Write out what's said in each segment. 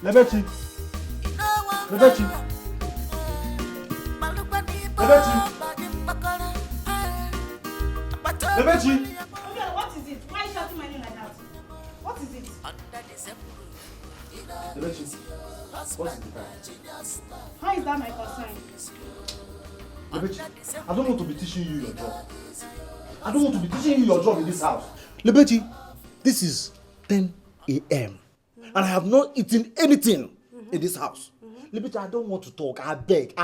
Lebechi. Lebechi. Lebechi. What is it? Why are you shouting my name like that? What is it? Lebechi. What is the time? How is that my concern? Lebechi, I don't want to be teaching you your job. I don't want to be teaching you your job in this house. Lebechi, this is 10 a.m. and I have not eaten anything in this house. Lebechi, I don't want to talk. I beg.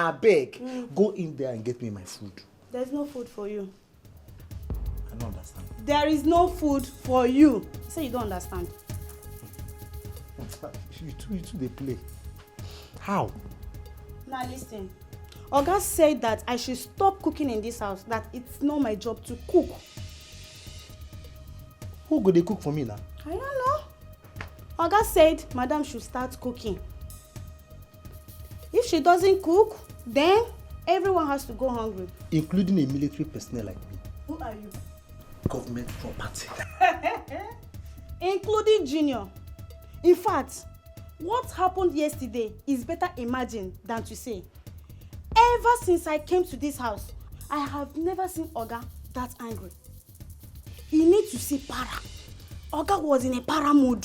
Go in there and get me my food. There's no food for you. I don't understand. There is no food for you. Say you don't understand. You two they play. How? Now listen. Oga said that I should stop cooking in this house, that it's not my job to cook. Who go they cook for me now? I don't know. Oga said Madam should start cooking. If she doesn't cook, then everyone has to go hungry. Including a military personnel like me. Who are you? Government property. Including Junior. In fact, what happened yesterday is better imagined than to say. Ever since I came to this house, I have never seen Oga that angry. You need to see para. Oga was in a para mood.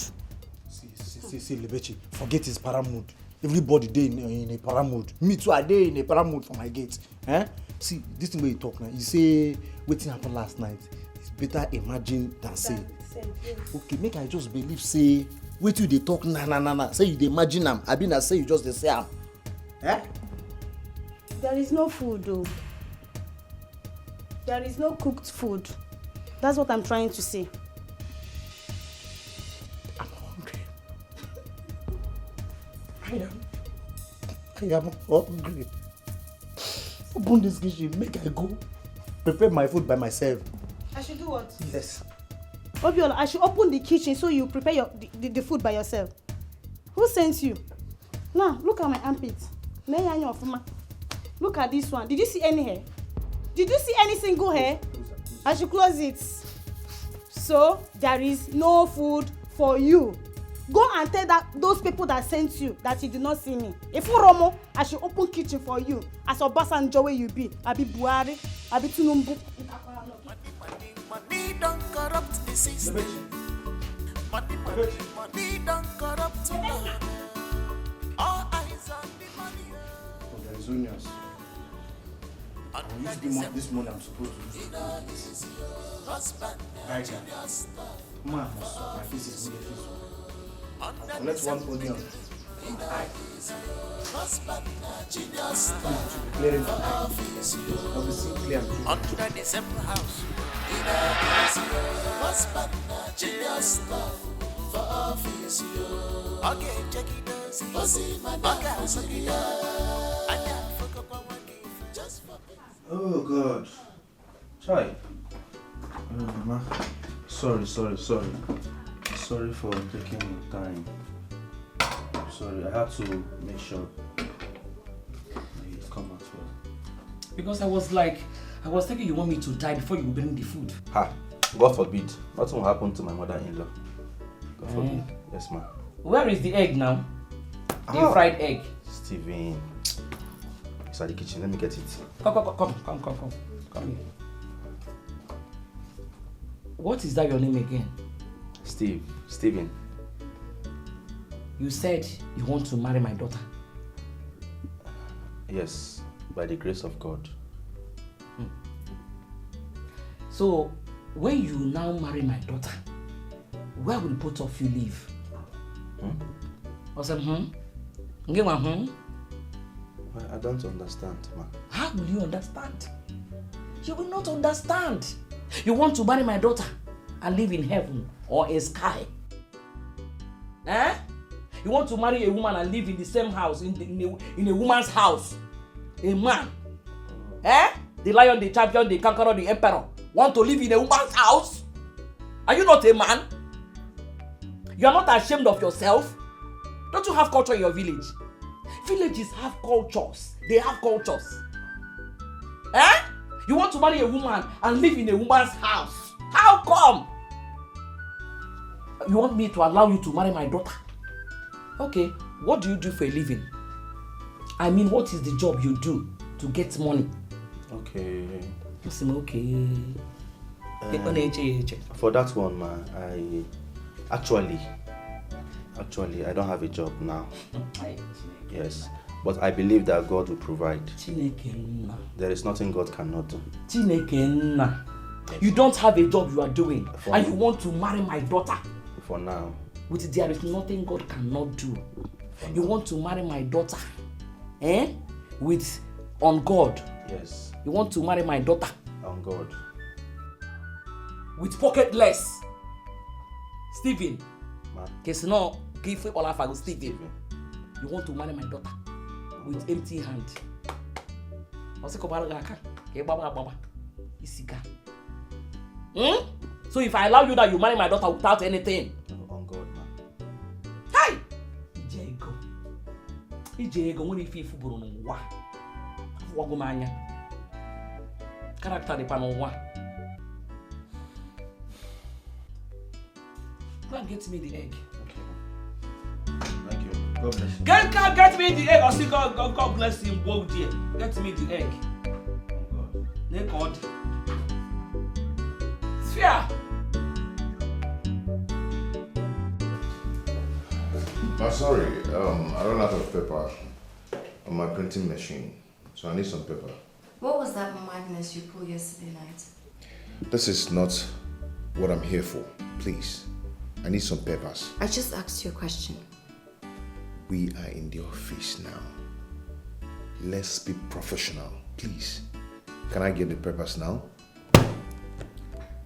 See, Lebechi, forget his para mood. Everybody dey in a para mood. Me too, I dey in a para mood for my gate. See, this thing where you talk now, you say wetin happened last night. It's better imagine than say. Okay, make I just believe say wetin you dey talk na. Say you dey imagine am. I be na say you just dey say am. There is no food though. There is no cooked food. That's what I'm trying to say. I'm hungry. I am hungry. Open this kitchen, make I go prepare my food by myself. I should do what? Yes. Obiola, I should open the kitchen so you prepare the food by yourself. Who sent you? Now, look at my armpits. Look at this one. Did you see any hair? Did you see any single hair? I should close it. So, there is no food for you. Go and tell those people that sent you that you did not see me. If you Romo, I should open kitchen for you. As Obasanjo where you be. I be Buhari. I be Tunumbu. Money don't corrupt the system. Money don't corrupt money. All eyes on the money. There is onions. I will use this money I'm supposed to use. Right now. Man, my face is really face. Collect one onion from my eye. Clearing my eye. I'll be seeing clear. Under the same house. Okay, check it Oh God. Chai. Ma. Sorry. Sorry for taking your time. Sorry, I had to make sure you come out well. Because I was thinking you want me to die before you bring the food. Ha! God forbid. Nothing will happen to my mother-in-law. God forbid. Yes, ma'am. Where is the egg now? The fried egg. Steven. It's at the kitchen. Let me get it. Come here. What is that your name again? Steven. You said you want to marry my daughter. Yes, by the grace of God. So, when you now marry my daughter, where will both of you live? I said, I don't understand, ma. How will you understand? You will not understand. You want to marry my daughter and live in heaven or a sky? You want to marry a woman and live in the same house, in a woman's house? A man? The lion, the champion, the conqueror, the emperor want to live in a woman's house? Are you not a man? You are not ashamed of yourself? Don't you have culture in your village? Villages have cultures. They have cultures. You want to marry a woman and live in a woman's house? How come? You want me to allow you to marry my daughter? Okay, What do you do for a living? I mean, what is the job you do to get money? Okay. Okay. For that one, ma, actually, I don't have a job now. Yes, but I believe that God will provide. There is nothing God cannot do. You don't have a job you are doing, and you want to marry my daughter. For now. With there is nothing God cannot do. You want to marry my daughter, with on God. Yes. You want to marry my daughter on God. With pocketless. Stephen. Ma. No, give Olafago Stephen. You want to marry my daughter with empty hand. So if I allow you that you marry my daughter without anything. On God, ma. Hey! Ijego when if you buru n'ụwa. Afụwago m anya. Character dịkwa n'ụwa. Go and get me the egg. Okay. Thank you. God bless you. Get me the egg. Or see God bless him. Go there. Get me the egg. God. Sphere. I'm sorry, I ran out of paper on my printing machine, so I need some paper. What was that madness you pulled yesterday night? This is not what I'm here for, please. I need some papers. I just asked you a question. We are in the office now. Let's be professional, please. Can I get the papers now?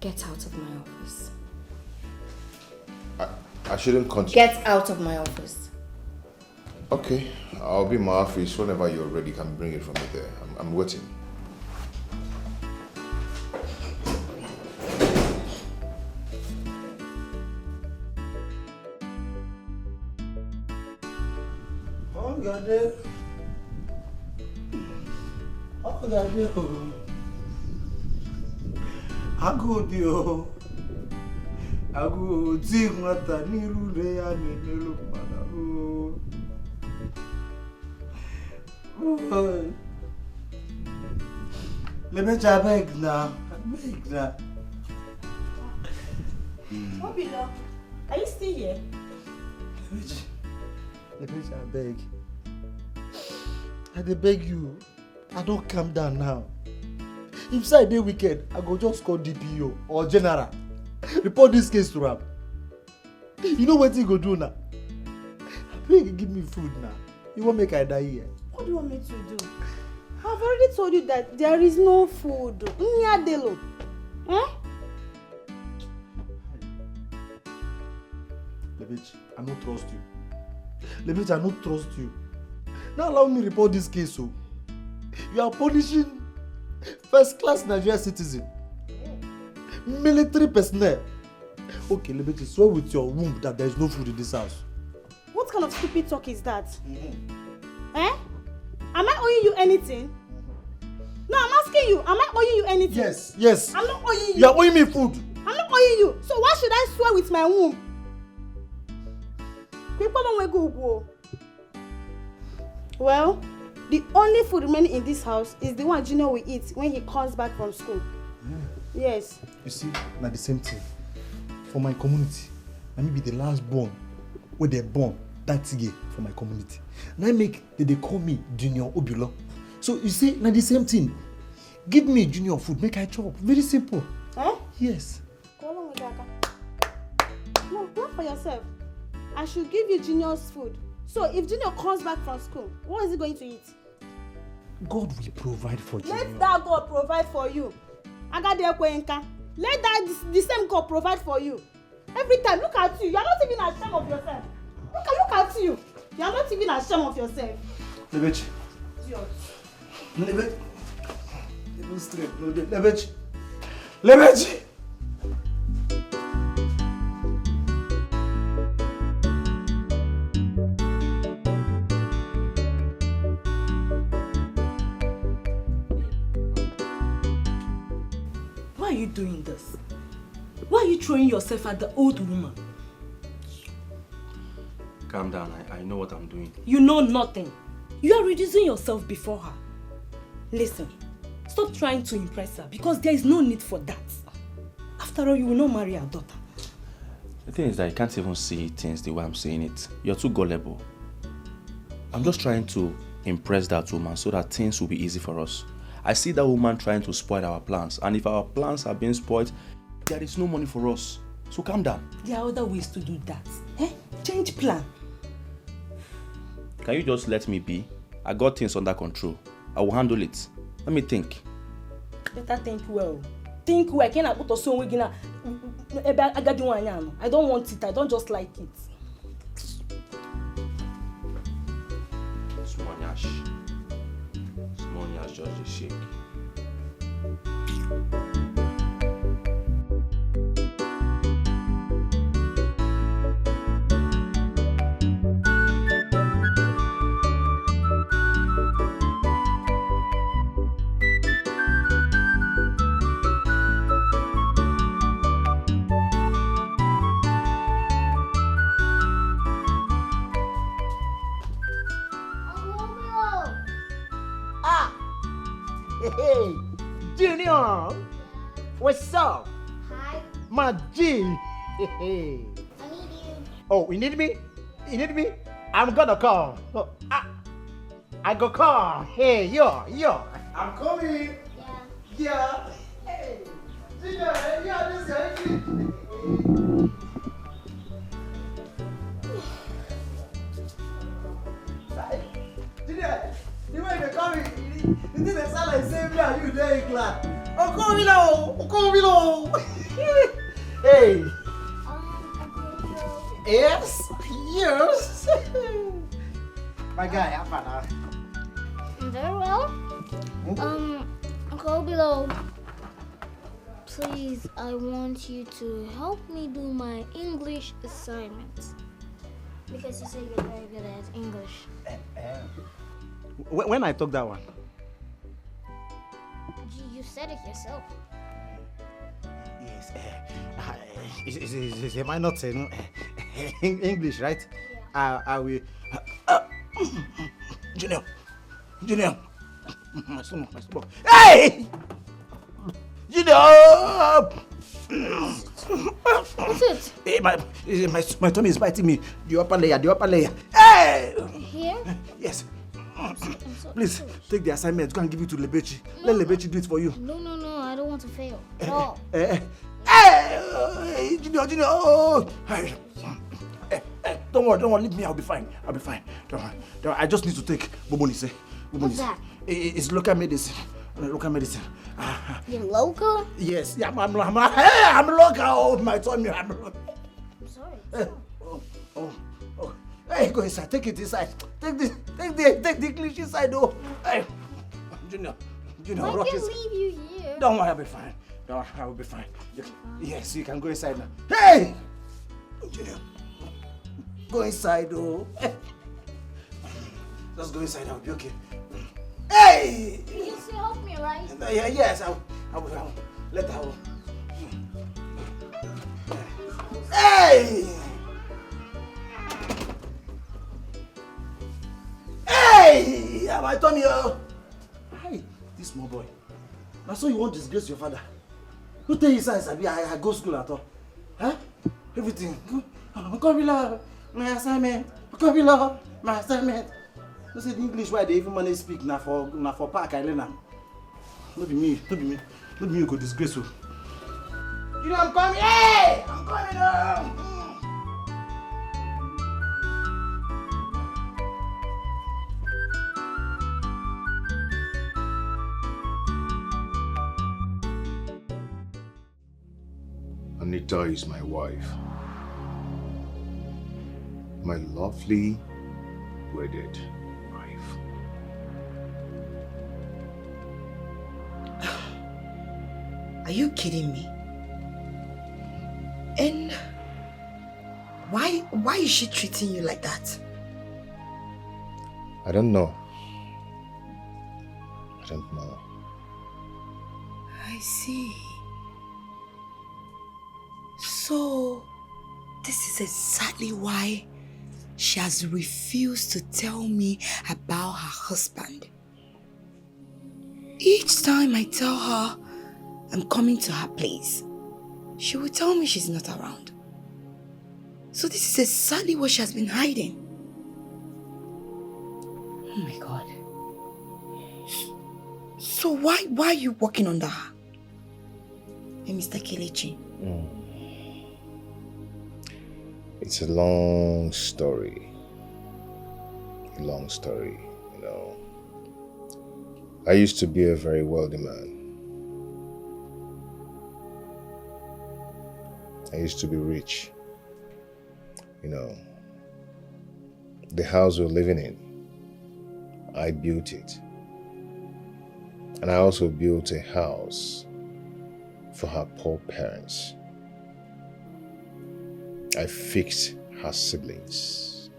Get out of my office. I shouldn't continue. Get out of my office. Okay, I'll be in my office whenever you're ready. Can bring it from me there. I'm waiting. Oh God, oh God, I go deal. I go dig mata niru de ya ni melo mana oh. Let me try beg now. Beg now. Obilo, are you still here? Let me try beg. I dey beg you. I don't calm down now. If say I dey wicked, I go just call DPO or general. Report this case to him. You know what he go do now? Beg, give me food now. You won't make I die here. What do you want me to do? I've already told you that there is no food. Nyadelo. Lebech, I don't trust you. Lebech, I don't trust you. Now allow me report this case, so you are punishing first-class Nigerian citizen. Military personnel. Okay, Lebech, swear with your womb that there is no food in this house. What kind of stupid talk is that? Am I owing you anything? No, I'm asking you. Am I owing you anything? Yes, yes. I'm not owing you. You are owing me food. I'm not owing you. So why should I swear with my womb? Well, the only food remaining in this house is the one Junior will eat when he comes back from school. Yes. You see, now the same thing. For my community, I may be the last born where they born that year for my community. And I make they call me Junior Obilo. So you see, now the same thing. Give me Junior food, make I chop. Very simple. Yes. Go along with that. No, not for yourself. I should give you Junior's food. So if Junior comes back from school, what is he going to eat? God will provide for Junior. Let that God provide for you. Let that the same God provide for you. Every time, look at you. You are not even ashamed of yourself. Look at you. You are not even ashamed of yourself. Lebech. Lebech. Lebech. Lebech. Why are you doing this? Why are you throwing yourself at the old woman? Calm down. I know what I'm doing. You know nothing. You are reducing yourself before her. Listen, stop trying to impress her because there is no need for that. After all, you will not marry her daughter. The thing is that you can't even see things the way I'm saying it. You're too gullible. I'm just trying to impress that woman so that things will be easy for us. I see that woman trying to spoil our plans, and if our plans are being spoiled, there is no money for us. So calm down. There are other ways to do that. Change plan. Can you just let me be? I got things under control. I will handle it. Let me think. Better think well. Think well. I don't want it. I don't just like it. Small nyash just a shake. Hey, Junior! What's up? Hi, My G! Hey. I need you. Oh, you need me? You need me? I'm gonna call. Oh, I go call. Hey, yo. I'm coming. Yeah. Hey, Junior, this guy. Junior, the way they call me, you think they sound like same me and you there in class. Come below. Hey. Yes. My guy, how far Very well. Uncle Below, please, I want you to help me do my English assignment. Because you say you're very good at English. When I talk that one? You said it yourself. Yes. Am I not saying English, right? Yeah. I will. Junior. My stomach. Hey! Junior! What's it? Hey, my tummy is biting me. The upper layer. Hey! Here? Yes. I'm so Please, close. take the assignment. Go and give it to Lebechi. Let Lebechi do it for you. No, I don't want to fail at all. Hey, Junior. Oh. Hey, don't worry. Leave me. I'll be fine. Don't worry. I just need to take Bobonise. What's that? It's local medicine. You're local? Yes. Yeah, I'm local. Oh, my tummy. I'm local. I'm sorry. Oh. Hey, go inside. Take it inside. Take the English inside. Oh. Hey, Junior. I rush can it. leave you here. Don't worry, I'll be fine. I will be fine. Yes, you can go inside now. Hey! Junior, go inside, oh. Just go inside, I'll be okay. Hey! You still help me, right? Yes, I will. Let her. Hey! Hey! My tummy, oh. Hey, this small boy. Now so you won't disgrace your father. Who tell you size I go school at all? Huh? Everything. Vocabulary, my assignment. Vocabulary, my assignment. You say the English why they even manage speak na for park I learn am. No be me you go disgrace you. You know I'm coming. Hey! I'm coming home. Anita is my wife. My lovely wedded wife. Are you kidding me? And why is she treating you like that? I don't know. I see. So, this is exactly why she has refused to tell me about her husband. Each time I tell her I'm coming to her place, she will tell me she's not around. So this is exactly what she has been hiding. Oh my God. So why are you working under her? Hey, Mr. Kelechi. It's a long story. A long story, you know. I used to be a very wealthy man. I used to be rich. You know, the house we're living in, I built it. And I also built a house for her poor parents. I fixed her siblings.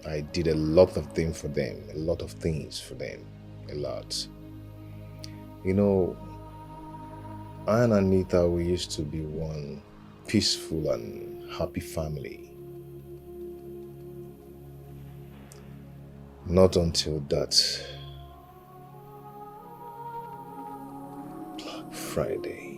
I did a lot of things for them, a lot. You know, I and Anita, we used to be one peaceful and happy family. Not until that Black Friday.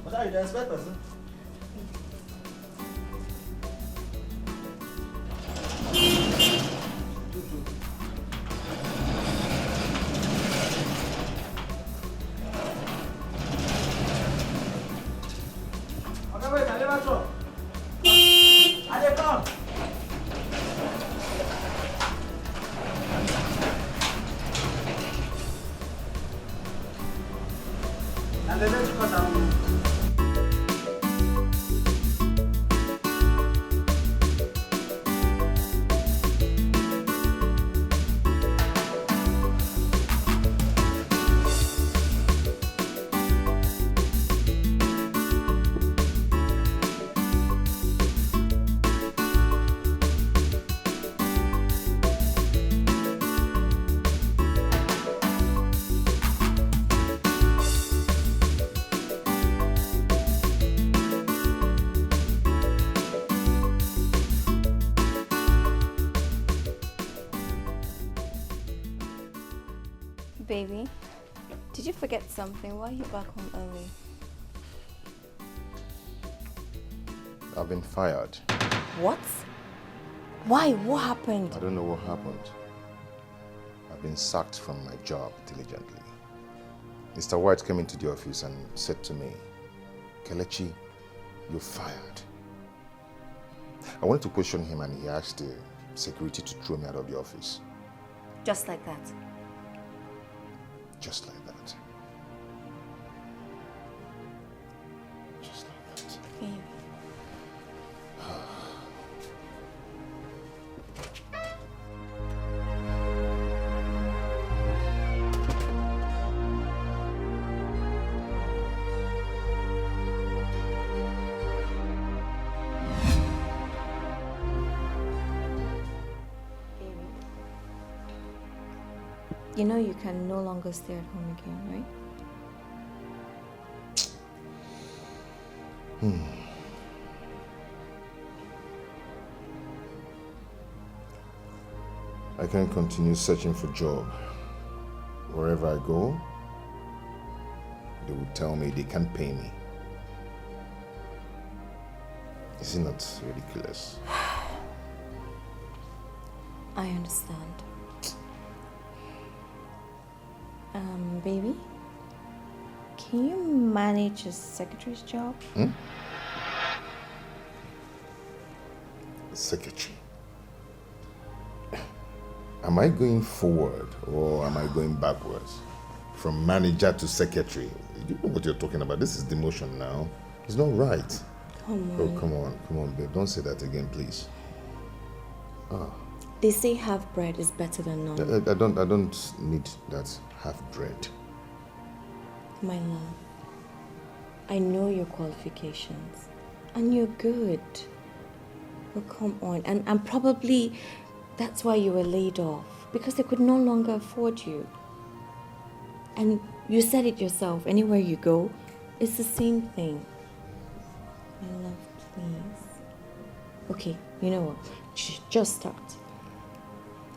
What are you the expert person? Okay, wait, I never talk. I dey come. And the next person. Baby, did you forget something? Why are you back home early? I've been fired. What? Why? What happened? I don't know what happened. I've been sacked from my job diligently. Mr. White came into the office and said to me, Kelechi, you're fired. I wanted to question him and he asked the security to throw me out of the office. Just like that? Just like that. Just like that. Baby. You know you can no longer stay at home again, right? I can't continue searching for job. Wherever I go, they will tell me they can't pay me. Is it not ridiculous? I understand. Baby, can you manage a secretary's job? Secretary. Am I going forward or am I going backwards? From manager to secretary. You know what you're talking about. This is demotion now. It's not right. Come on. Oh, come on, babe. Don't say that again, please. They say half bread is better than none. I don't need that half bread. My love, I know your qualifications and you're good. But come on, and probably that's why you were laid off, because they could no longer afford you. And you said it yourself, anywhere you go, it's the same thing. My love, please. Okay, you know what? Just start.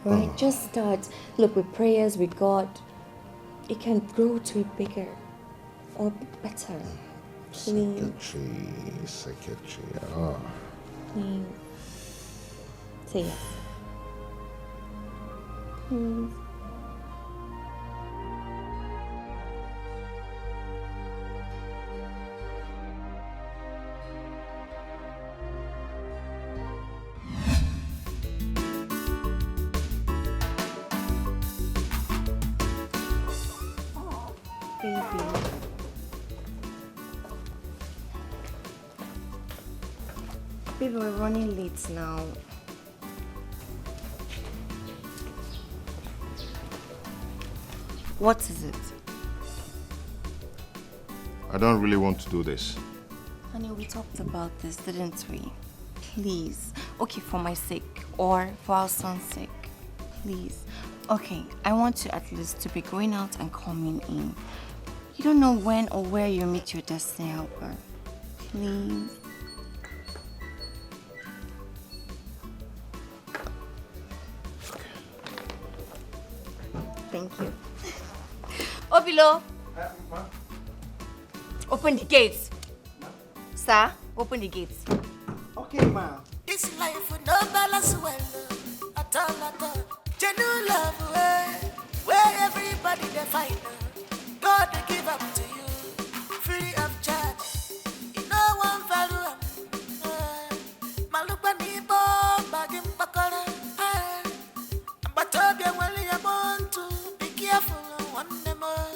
Alright, just start. Look, with prayers, with God, it can grow to be bigger or better. Please. Secretary. Please. Say yes. Please. Baby. Baby, we're running late now. What is it? I don't really want to do this. Honey, we talked about this, didn't we? Please. Okay, for my sake or for our son's sake. Please. Okay, I want you at least to be going out and coming in. You don't know when or where you meet your destiny helper. Please. Thank you. Obilo! Open the gates. Sir, open the gates. Okay, ma. This life with no balance well at all. Genuine love where everybody they find God they give up to you, free of charge. You know one value. Malupa ni bo bagim pakora. But Toby when you want to be careful one more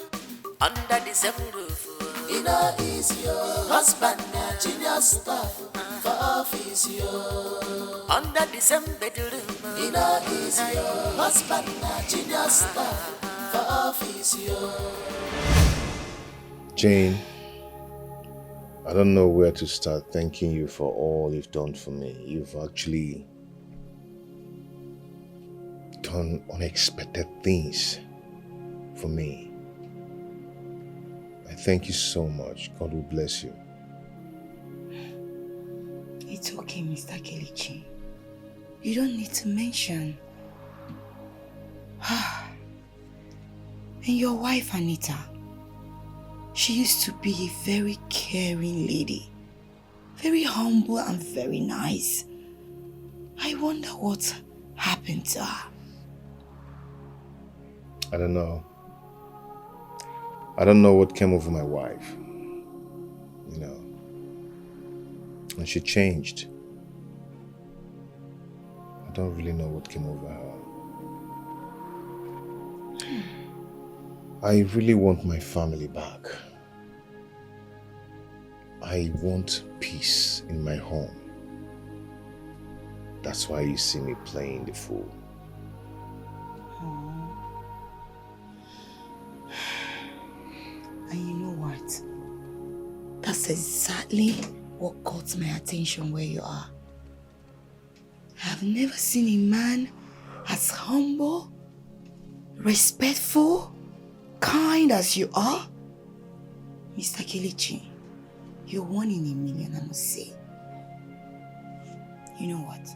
under the same roof. You know is your husband, genius stuff for office yo. Under the same bedroom. You know is your husband, genius stuff for office yo. Jane, I don't know where to start thanking you for all you've done for me. You've actually done unexpected things for me. I thank you so much. God will bless you. It's okay, Mr. Kelechi. You don't need to mention. And your wife, Anita, she used to be a very caring lady. Very humble and very nice. I wonder what happened to her. I don't know. I don't know what came over my wife. You know. And she changed. I don't really know what came over her. I really want my family back. I want peace in my home. That's why you see me playing the fool. And you know what? That's exactly what caught my attention where you are. I've never seen a man as humble, respectful, kind as you are. Mr. Kelechi, you're one in a million, I must say. You know what?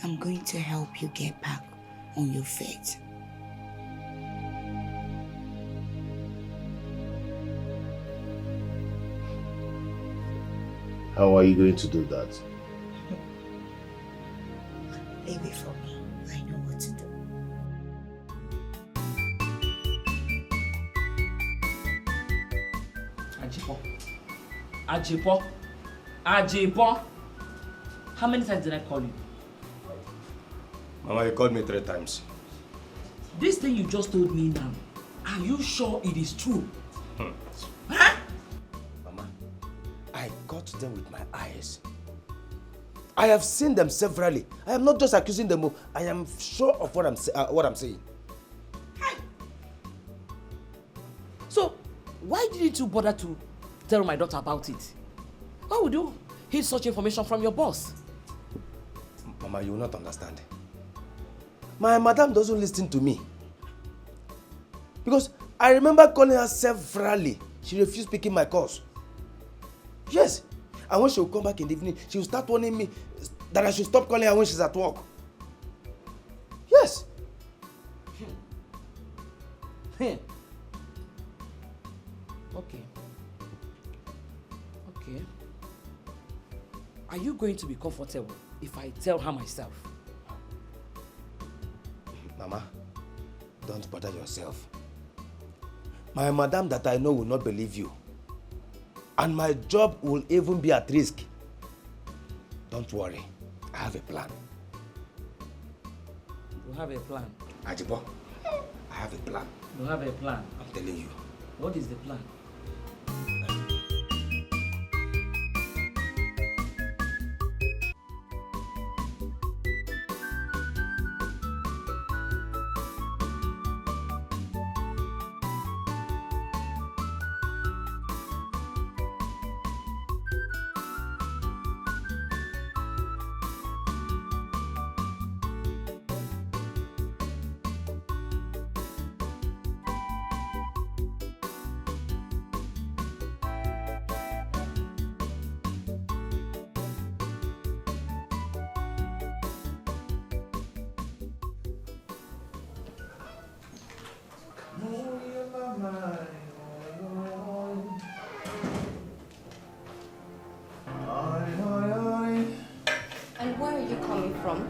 I'm going to help you get back on your feet. How are you going to do that? Leave it for me. I know what to do. Ajipo. How many times did I call you? Mama, you called me 3 times. This thing you just told me now, are you sure it is true? Huh? Mama, I got them with my eyes. I have seen them severally. I am not just accusing them. I am sure of what I'm saying. So, why didn't you bother to tell my daughter about it? Why would you hide such information from your boss? Mama, you will not understand. My madam doesn't listen to me. Because I remember calling her severally. She refused picking my calls. Yes. And when she will come back in the evening, she will start warning me that I should stop calling her when she's at work. Yes. Okay. Are you going to be comfortable if I tell her myself? Mama, don't bother yourself. My madam that I know will not believe you. And my job will even be at risk. Don't worry, I have a plan. You have a plan? Ajibo, I have a plan. You have a plan? I'm telling you. What is the plan? And where are you coming from?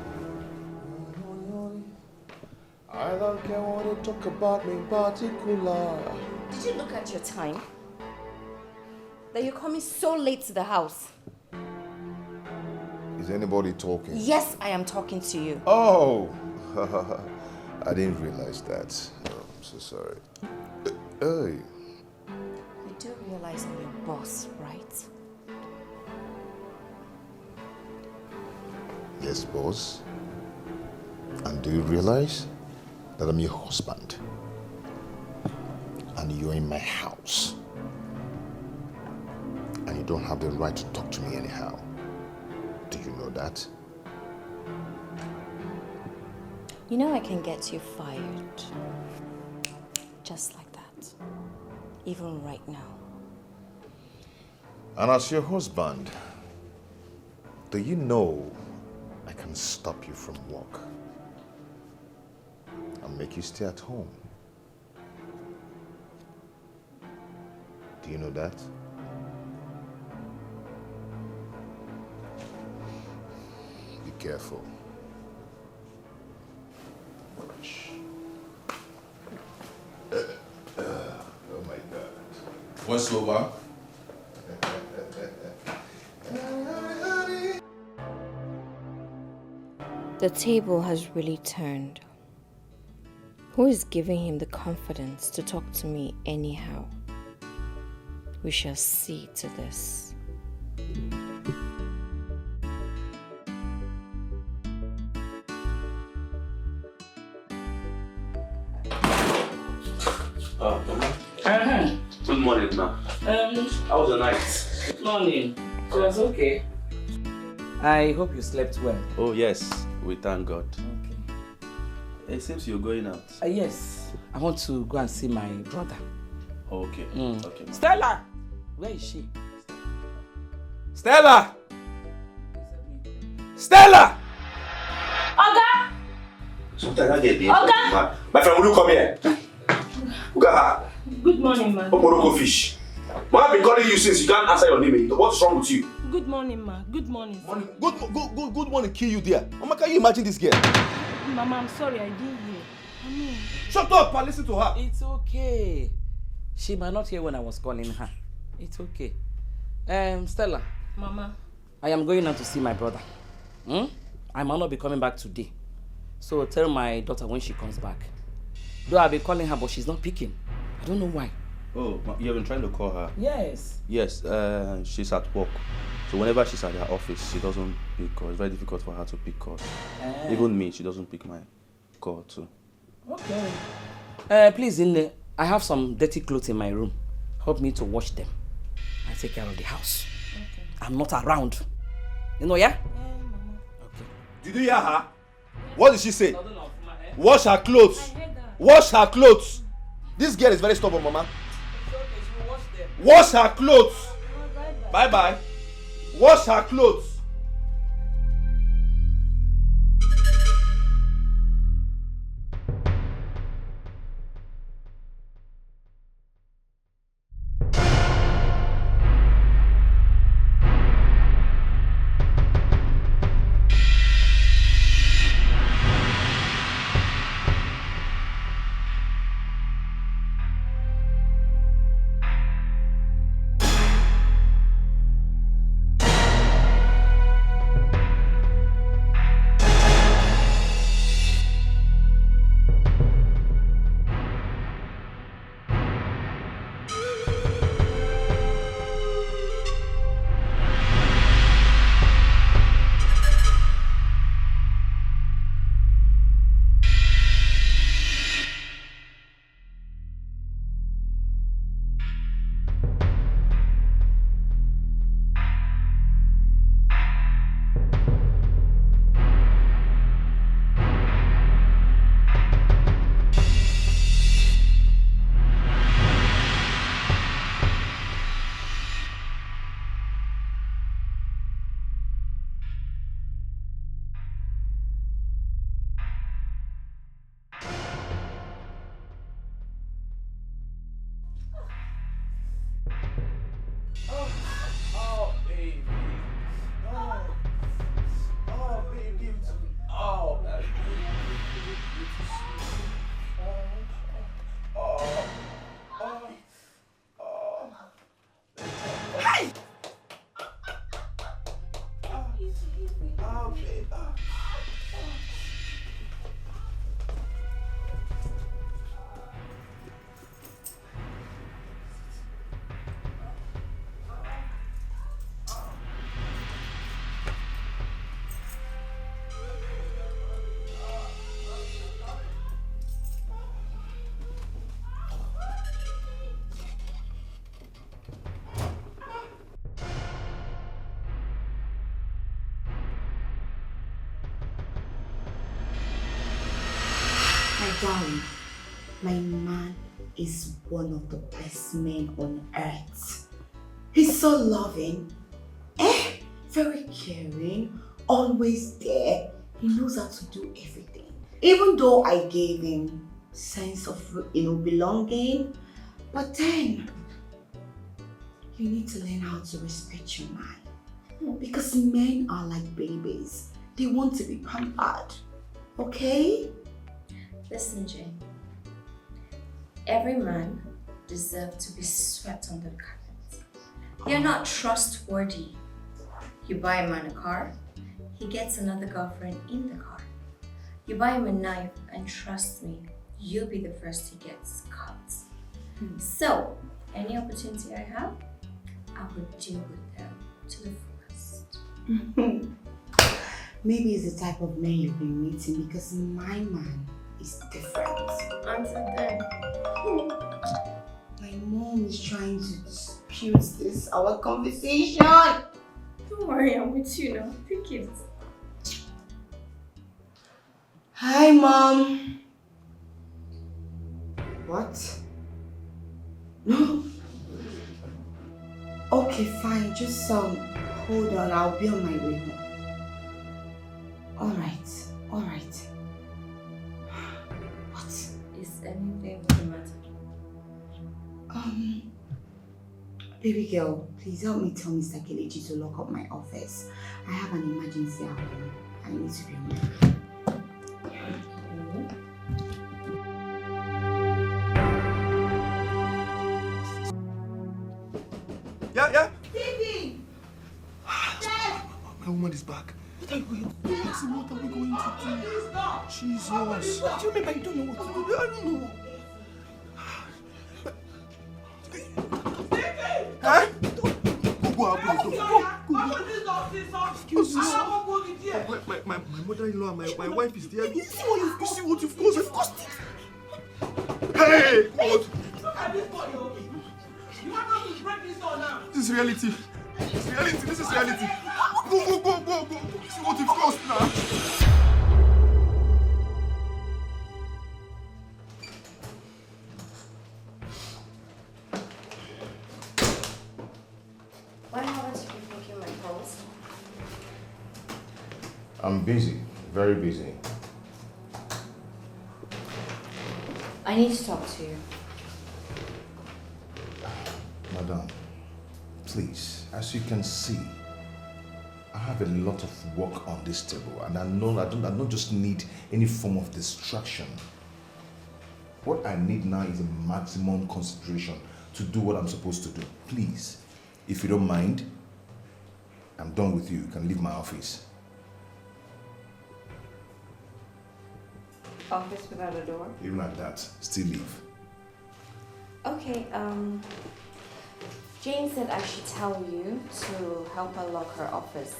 I don't care what you talk about me in particular. Did you look at your time? That you're coming so late to the house? Is anybody talking? Yes, I am talking to you. Oh, I didn't realize that. Oh, I'm so sorry. Hey. You do realize I'm your boss, right? Yes, boss. And do you realize that I'm your husband? And you're in my house. And you don't have the right to talk to me anyhow. Do you know that? You know I can get you fired. Just like that. Even right now. And as your husband, do you know I can stop you from work and make you stay at home? Do you know that? Be careful. Oh my God. What's over? The table has really turned. Who is giving him the confidence to talk to me anyhow? We shall see to this. Good morning, ma. How was the night? Good morning. It was okay. I hope you slept well. Oh, yes. We thank God. Okay. It seems you're going out. Yes. I want to go and see my brother. Okay. Okay, ma. Stella! Where is she? Stella! Stella! Oga! Sometimes I get the Oga! My friend, will you come here? Look at her. Good morning, ma. Oporoko fish. Ma, I've been calling you since you can't answer your name. What's wrong with you? Good morning, ma. Good morning. Good morning, kill you there. Mama, can you imagine this girl? Mama, I'm sorry, I didn't hear. I mean... Shut up and listen to her. It's okay. She might not hear when I was calling her. It's okay. Stella. Mama. I am going out to see my brother. I might not be coming back today. So tell my daughter when she comes back. Though I've been calling her, but she's not picking. I don't know why. Oh, you've been trying to call her? Yes. Yes, she's at work. So whenever she's at her office, she doesn't pick calls. It's very difficult for her to pick calls. Even me, she doesn't pick my call too. Okay. Please, I have some dirty clothes in my room. Help me to wash them. I take care of the house. Okay. I'm not around. You know, yeah? Mama. Okay. Did you hear her? What did she say? Wash her clothes. Wash her clothes. This girl is very stubborn, Mama. Wash her clothes. Bye bye. Wash her clothes. Darling, my man is one of the best men on earth. He's so loving, very caring, always there. He knows how to do everything. Even though I gave him sense of, belonging, but then you need to learn how to respect your man. Because men are like babies. They want to be pampered. Okay? Listen, Jane. Every man deserves to be swept under the carpet. They're not trustworthy. You buy a man a car, he gets another girlfriend in the car. You buy him a knife, and trust me, you'll be the first he gets cut. So, any opportunity I have, I would deal with them to the fullest. Maybe it's the type of man you've been meeting, because my man is different. Until then. My mom is trying to dispute our conversation. Don't worry, I'm with you now. Take it. Hi, Mom. What? No. Okay, fine. Just hold on. I'll be on my way home. All right. What? Is anything the matter? Baby girl, please help me tell Mr. Kelechi to lock up my office. I have an emergency at home. I need to be on my way. Yeah. Stevie! My woman is back. What are we going to do? Jesus. What do you mean by you don't know what to do? I don't know. Huh? Excuse me. My mother-in-law and my wife is there. You see what you've caused? I've caused it. Hey! God! Look at this boy, okay? You want us to break this door now? This is reality. It's reality. This is reality. Go. See what you've caused now. Why haven't you been making my calls? I'm busy. Very busy. I need to talk to you. Madam, please, as you can see, I have a lot of work on this table, and I don't just need any form of distraction. What I need now is a maximum concentration to do what I'm supposed to do. Please, if you don't mind, I'm done with you. You can leave my office. Office without a door? Even at that, still leave. Okay, Jane said I should tell you to help her lock her office.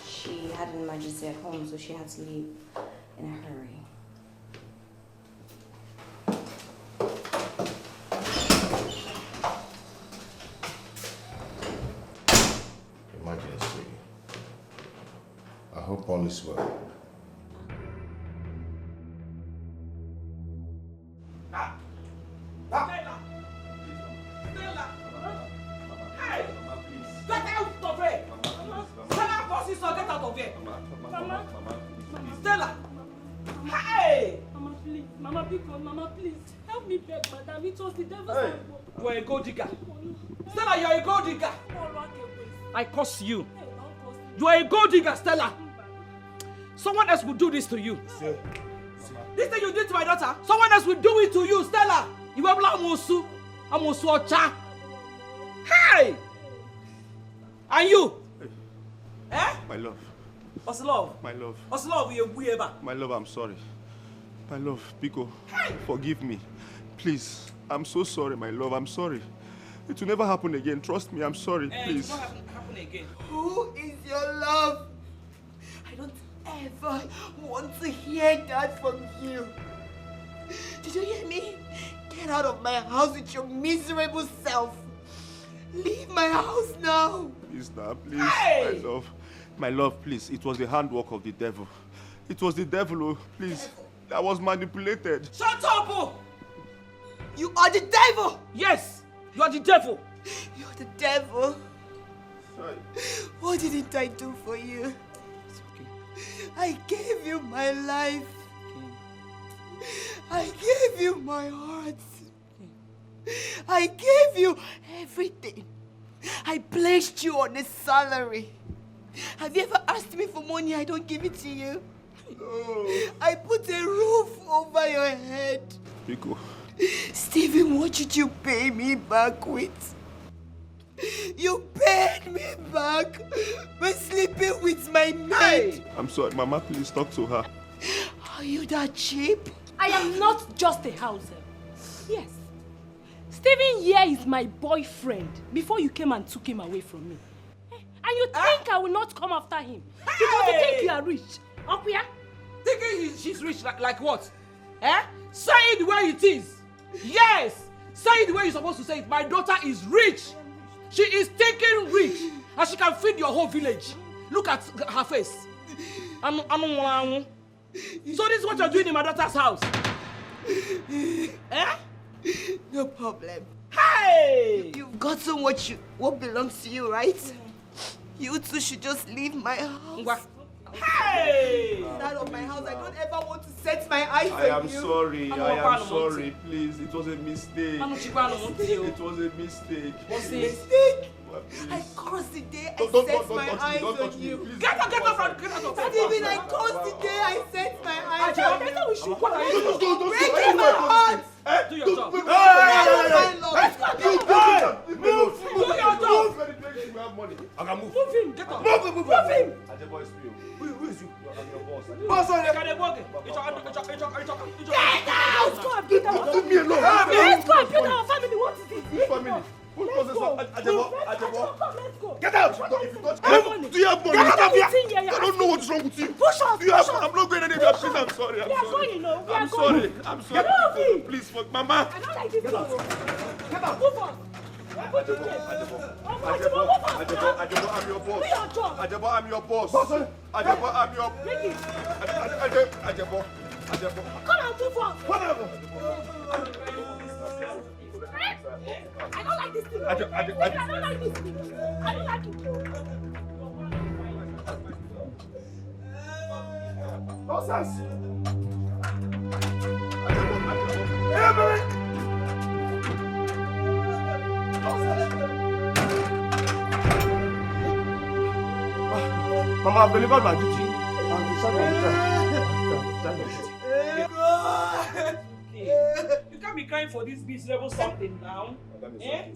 She had an emergency at home, so she had to leave in a hurry. Emergency. I hope all is well. Mama, please, help me beg, madam. It was the devil's Hey, you are a gold digger. Stella, you are a gold digger. I curse you. You are a gold digger, Stella. Someone else will do this to you. This thing you did to my daughter, someone else will do it to you, Stella. You will Amosu Ocha. Hey! And you? Hey. Eh? My love. What's love? My love. What's love? My love, I'm sorry. My love, Biko, forgive me. Please, I'm so sorry, my love, I'm sorry. It will never happen again. Trust me, I'm sorry, please. It will not happen again. Who is your love? I don't ever want to hear that from you. Did you hear me? Get out of my house with your miserable self. Leave my house now. Please now, please, my love. My love, please, it was the handwork of the devil. It was the devil, oh, please. I was manipulated. Shut up! Oh. You are the devil! Yes, you are the devil. You're the devil. Sorry. What didn't I do for you? It's okay. I gave you my life. Okay. I gave you my heart. I gave you everything. I placed you on a salary. Have you ever asked me for money? I don't give it to you. No. I put a roof over your head. Biko. Stephen, what did you pay me back with? You paid me back by sleeping with my maid. I'm sorry, Mama, please talk to her. Are you that cheap? I am not just a house help. Yes. Stephen here is my boyfriend before you came and took him away from me. And you think I will not come after him? Because you think you are rich. Up here? Thinking she's rich like what? Eh? Say it the way it is. Yes! Say it the way you're supposed to say it. My daughter is rich. She is thinking rich. And she can feed your whole village. Look at her face. So this is what you're doing in my daughter's house. Eh? No problem. Hey! You've gotten what belongs to you, right? You two should just leave my house. Hey! Get out of my house. I don't ever want to set my eyes on you. I am sorry, please. It was a mistake. It was a mistake. Mistake? I cursed the day I set my eyes on you. Get out of Stephen, I cursed the day I set my eyes on you. we should Breaking my heart. Do your job. Move! I can move. Move him. Get up. Move him. Who is you? I'm your boss. Get out! Let's go and beat our Leave me alone. Let's go and beat our family. What is it? Which family? Who calls this one? Ajebo. Let's go. Get out! If you touch do you have money? Get out of here! I don't know what's wrong with you. Push off! Do you have? I'm not going anywhere. Please, I'm sorry. We are going, no. We are I'm going. sorry. I'm sorry. Please, Mama. I don't like this. Get out. Move on. I'm your boss. Ajabo, I'm your boss. Ajabo, I'm your... Ajabo. Come out, too far. Whatever. I don't like this thing. I don't like this thing. I don't like it. Nonsense. Emily! Mama, I've delivered my duty. You can't be crying for this miserable something now. Eh?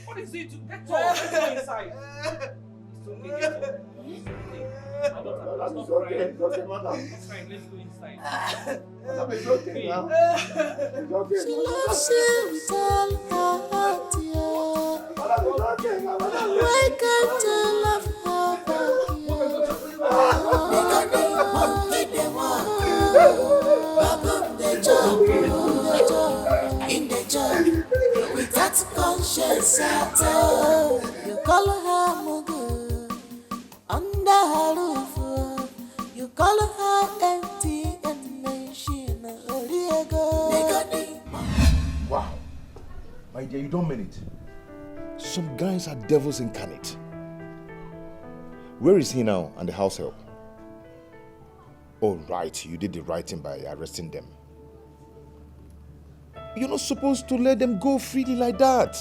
What is it? Get up. Let's go inside. It's okay. Get up. It's okay. It's okay, madam. It's fine. Let's go inside. Madam, it's okay now. It's okay. She loves you with all her heart, yeah. Madam, it's okay now. Why can't you love her back, in the job, with that conscience at all. You call her Mugu, under her roof. You call her empty and machine. Wow. My dear, you don't mean it. Some guys are devils incarnate. Where is he now and the house help? Oh, right. You did the right thing by arresting them. You're not supposed to let them go freely like that.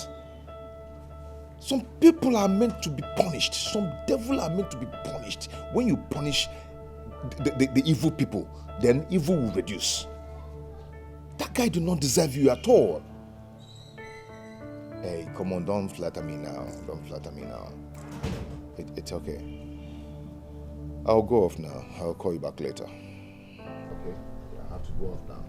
Some people are meant to be punished. Some devil are meant to be punished. When you punish the evil people, then evil will reduce. That guy do not deserve you at all. Hey, come on, don't flatter me now. Don't flatter me now. It's okay. I'll go off now. I'll call you back later. Okay? I have to go off now.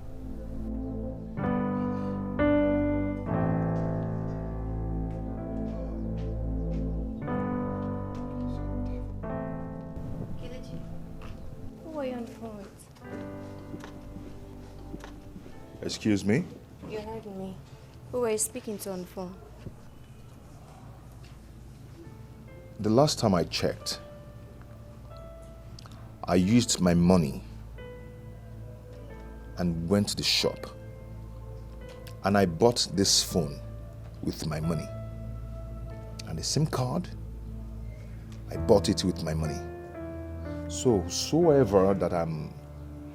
Who are you on the phone with? Excuse me? You heard me. Who were you speaking to on the phone? The last time I checked, I used my money and went to the shop and I bought this phone with my money. And the SIM card, I bought it with my money. So, whoever that I'm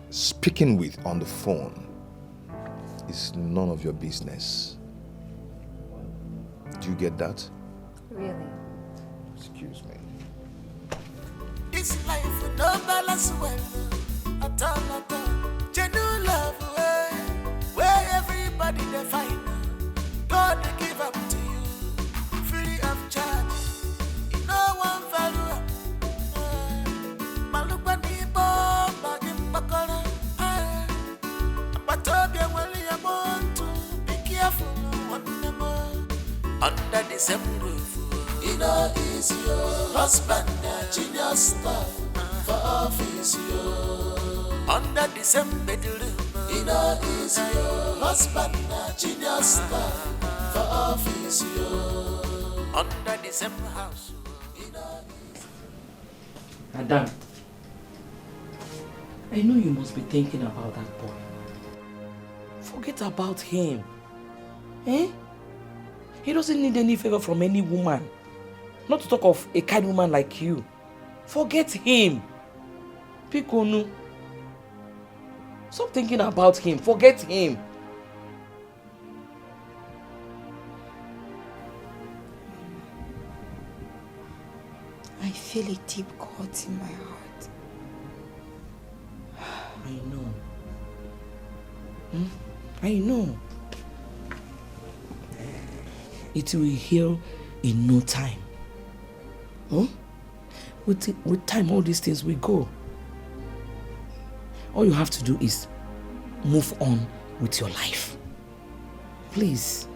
speaking with on the phone is none of your business. Do you get that? Really? Excuse me. This life with no balance well. At all. Genuine love, where everybody they find. God they give up to you, free of charge. You know one value. Malukani bomba gimbakara. But Toby William want to be careful one more. Under the same roof, you know is your husband, genius stuff for office, yo. Under the same bedroom, you know is your husband, genius stuff for office, yo. Under the same house, you know. Madam, I know you must be thinking about that boy. Forget about him. Eh? He doesn't need any favor from any woman. Not to talk of a kind woman like you. Forget him. Pikonu. Stop thinking about him. Forget him. I feel a deep cut in my heart. I know. I know. It will heal in no time. With time, all these things will go. All you have to do is move on with your life. Please.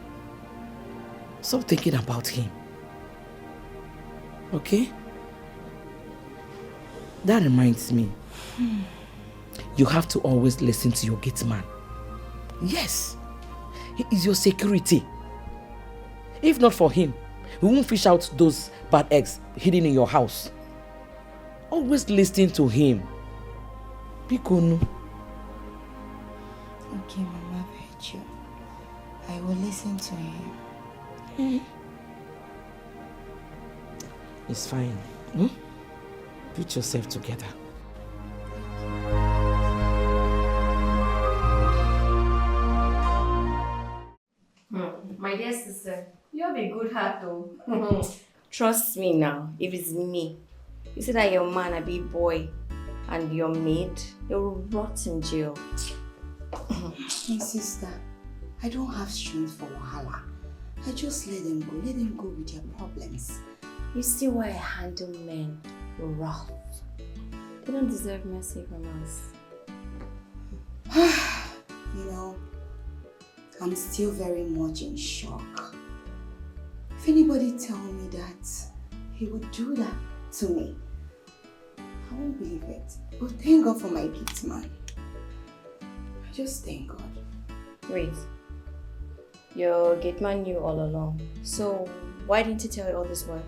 Stop thinking about him. Okay? That reminds me. You have to always listen to your gate man. Yes. He is your security. If not for him, He won't fish out those bad eggs hidden in your house. Always listen to him. Bikonu. Okay, Mama, I've heard you. I will listen to him. It's fine. Put yourself together. My dear sister, you have a good heart though. Trust me now, if it's me, you say that your man, a big boy, and your maid, they will rot in jail. My sister, I don't have strength for wahala. I just let them go. Let them go with their problems. You see why I handle men rough. They don't deserve mercy from us. You know, I'm still very much in shock. If anybody tell me that he would do that to me, I won't believe it. But thank God for my gift, man. I just thank God. Wait. Your gate man knew all along. So why didn't he tell you all this while?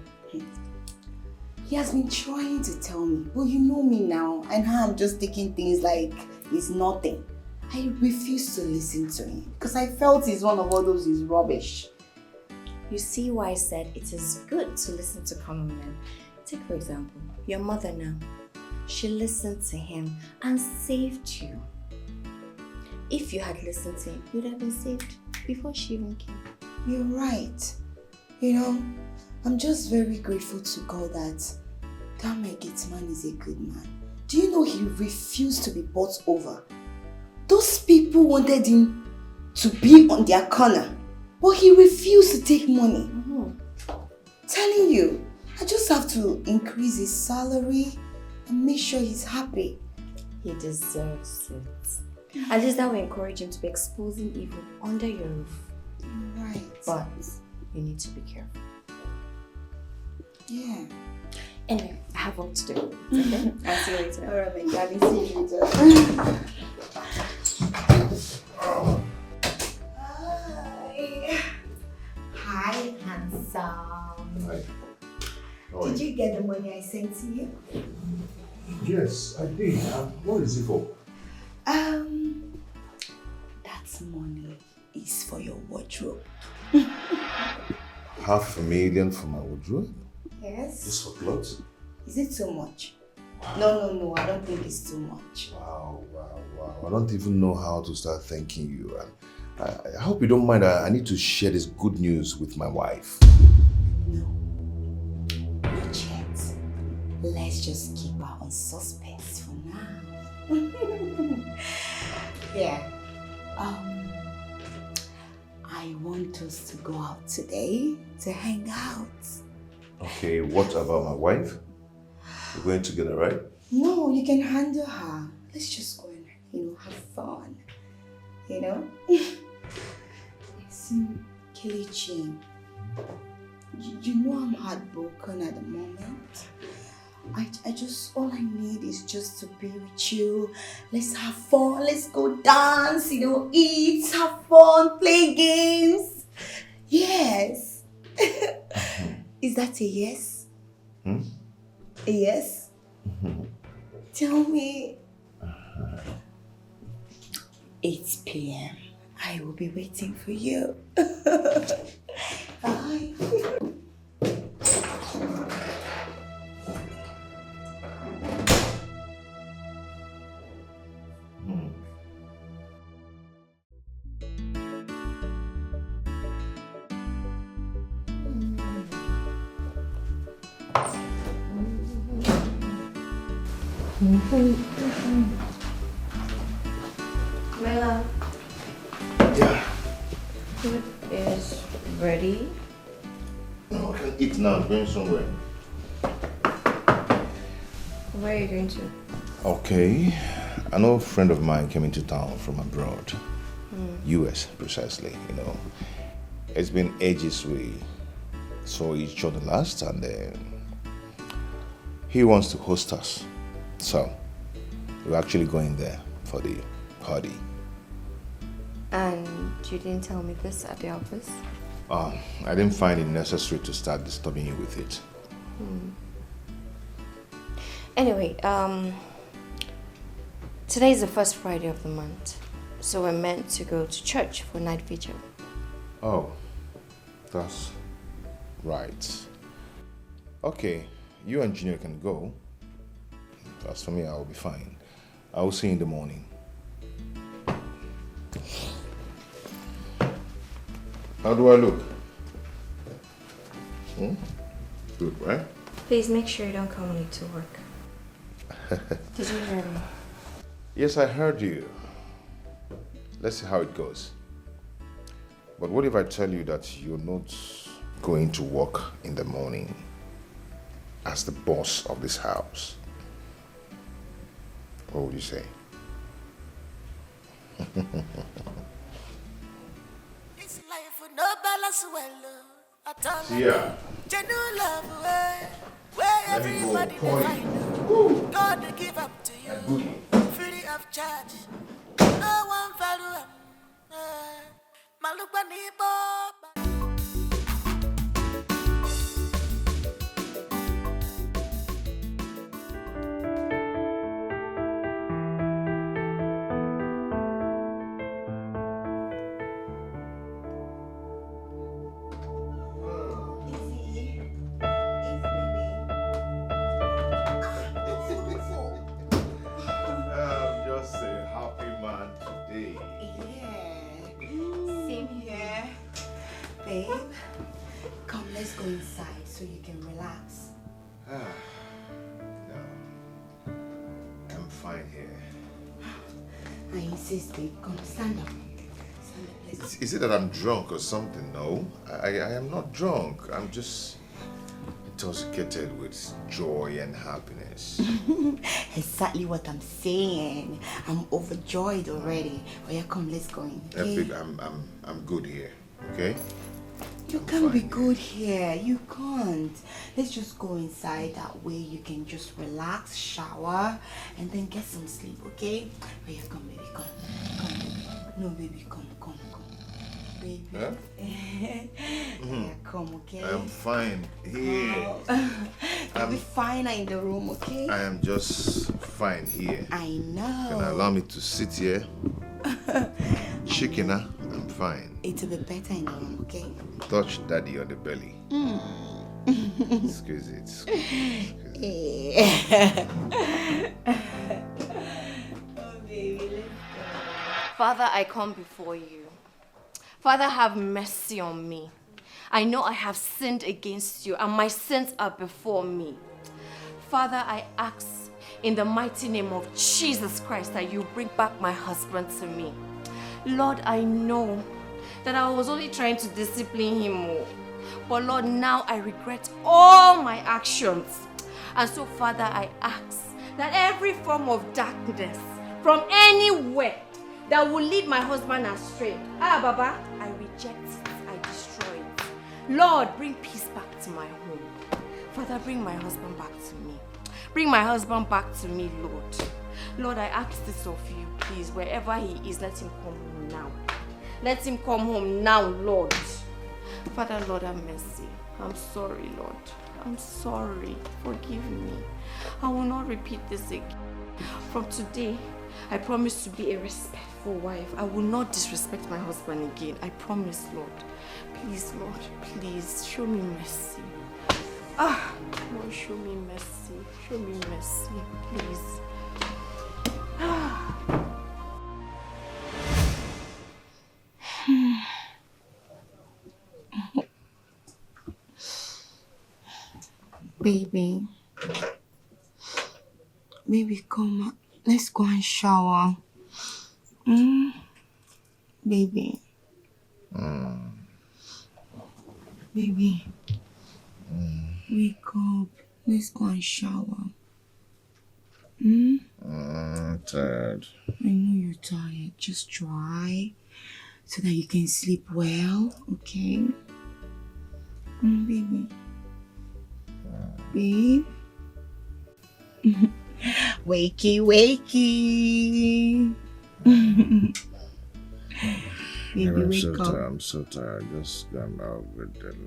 He has been trying to tell me, but you know me now, and how I'm just taking things like it's nothing. I refused to listen to him because I felt he's one of all those is rubbish. You see why I said it is good to listen to common men. Take for example, your mother now. She listened to him and saved you. If you had listened to him, you would have been saved before she even came. You're right. You know, I'm just very grateful to God that my gate man is a good man. Do you know he refused to be bought over? Those people wanted him to be on their corner, but he refused to take money. Telling you, I just have to increase his salary and make sure he's happy. He deserves it. At least that will encourage him to be exposing evil under your roof. You're right. But you need to be careful. Yeah. Anyway, I have work to do. Okay? I'll see you later. Alright, my darling. See you later. Hi, handsome. Hi. Did you get the money I sent to you? Yes, I did. What is it for? That money is for your wardrobe. $500,000 for my wardrobe? Yes. Just for clothes? Is it too much? No, I don't think it's too much. Wow. I don't even know how to start thanking you. And I hope you don't mind. I need to share this good news with my wife. No. Not yet. Let's just keep her on suspense for now. Yeah. I want us to go out today to hang out. Okay, what about my wife? We're going together, right? No, you can handle her. Let's just go and, have fun. See, Kelechi, you know I'm heartbroken at the moment. All I need is just to be with you. Let's have fun. Let's go dance, eat, have fun, play games. Yes. Is that a yes? A yes? Tell me. 8 p.m. I will be waiting for you. Bye. My love. Yeah. Food is ready. No, I can eat now. I'm going somewhere. Where are you going to? Okay. I know a friend of mine came into town from abroad. US, precisely, It's been ages we saw each other last, and he wants to host us. So, we're actually going there for the party. And you didn't tell me this at the office? I didn't find it necessary to start disturbing you with it. Anyway, today is the first Friday of the month, so we're meant to go to church for night vigil. Oh, that's right. Okay, you and Junior can go. As for me, I'll be fine. I will see you in the morning. How do I look? Good, right? Please make sure you don't come late to work. Did you hear me? Yes, I heard you. Let's see how it goes. But what if I tell you that you're not going to work in the morning as the boss of this house? What would you say? It's life with no balance well. At all. Yeah. Genuine love where everybody point. find God to give up to you. Free of charge. No one value. Malupa nipo. I'm just a happy man today. Yeah. Same here. Babe, come, let's go inside so you can relax. No, I'm fine here. I insist, babe. Come, stand up. Stand up, let's Is it that I'm drunk or something? No, I am not drunk. I'm just intoxicated with joy and happiness. Exactly what I'm saying. I'm overjoyed already. Oh yeah, come, let's go in. Okay? Epic, I'm good here. Okay. You can't be good here. You can't. Let's just go inside. That way you can just relax, shower, and then get some sleep, okay? Oh yeah, come, baby, come. Come, baby. No, baby, come. Baby. Huh? Yeah, come, okay? I am fine here. You'll be finer in the room, okay? I am just fine here. I know. Can you allow me to sit here? Chicken, I'm fine. It'll be better in the room, okay? Touch daddy on the belly. Excuse it. Oh, baby, let's go. Father, I come before you. Father, have mercy on me. I know I have sinned against you, and my sins are before me. Father, I ask in the mighty name of Jesus Christ that you bring back my husband to me. Lord, I know that I was only trying to discipline him more. But Lord, now I regret all my actions. And so, Father, I ask that every form of darkness from anywhere that will lead my husband astray, Baba, I reject it, I destroy it. Lord, bring peace back to my home. Father, bring my husband back to me. Bring my husband back to me, Lord. Lord, I ask this of you, please, wherever he is, let him come home now. Let him come home now, Lord. Father, Lord, have mercy. I'm sorry, Lord. I'm sorry. Forgive me. I will not repeat this again. From today, I promise to be a respectful wife. I will not disrespect my husband again. I promise, Lord. Please, Lord, please, show me mercy. Lord, show me mercy. Show me mercy, please. Baby, come. Let's go and shower. Baby. Baby. Wake up. Let's go and shower. I'm tired. I know you're tired. Just try so that you can sleep well, okay? Baby. Babe. Wakey, wakey. Baby, wake up. I'm so tired. Just I'll get them.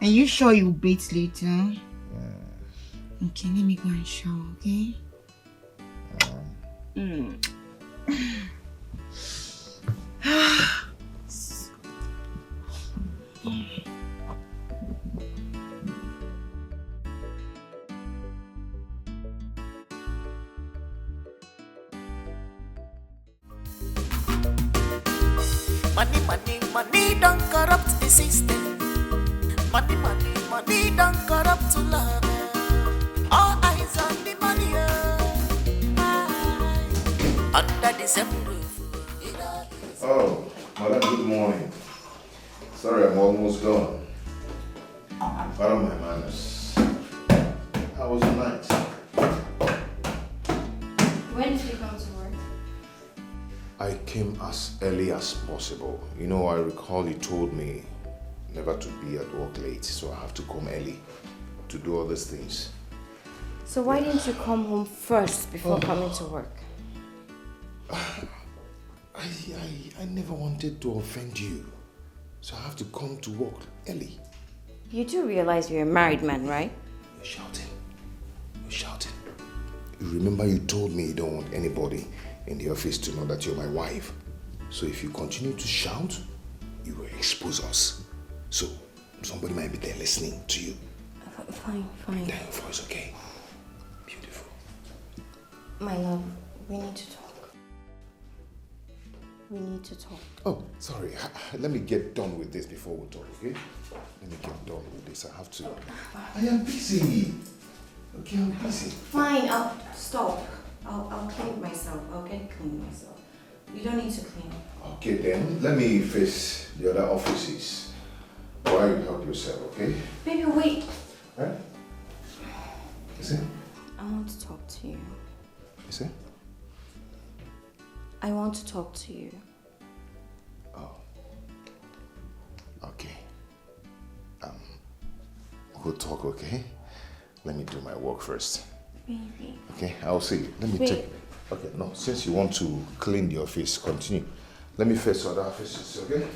Are you sure you'll bathe later? Okay, let me go and shower, okay? Money don't corrupt the system. Money don't corrupt to love. All eyes on the money. Under the same roof. Oh, madam, good morning. Sorry, I'm almost gone. Pardon my manners. How was the night? When did you come to work? I came as early as possible. You know, I recall you told me never to be at work late, so I have to come early to do all these things. So why didn't you come home first before coming to work? I never wanted to offend you, so I have to come to work early. You do realize you're a married man, right? You're shouting. You're shouting. You remember you told me you don't want anybody in the office to know that you're my wife. So if you continue to shout, you will expose us. So somebody might be there listening to you. Fine. Then your voice, okay? Beautiful. My love, we need to talk. We need to talk. Oh, sorry. Let me get done with this before we talk, okay? Let me get done with this. I have to. I am busy. Okay, I'm busy. Fine, I'll stop. I'll clean myself. I'll get clean myself. You don't need to clean. Okay, then let me face the other offices while you help yourself, okay? Baby, wait. Huh? Is it? I want to talk to you. Is it? I want to talk to you. Oh. Okay. We'll talk, okay? Let me do my work first. Baby. Okay, I'll see you. Let me take... Okay, no, since you want to clean the office, continue. Let me face other offices, okay?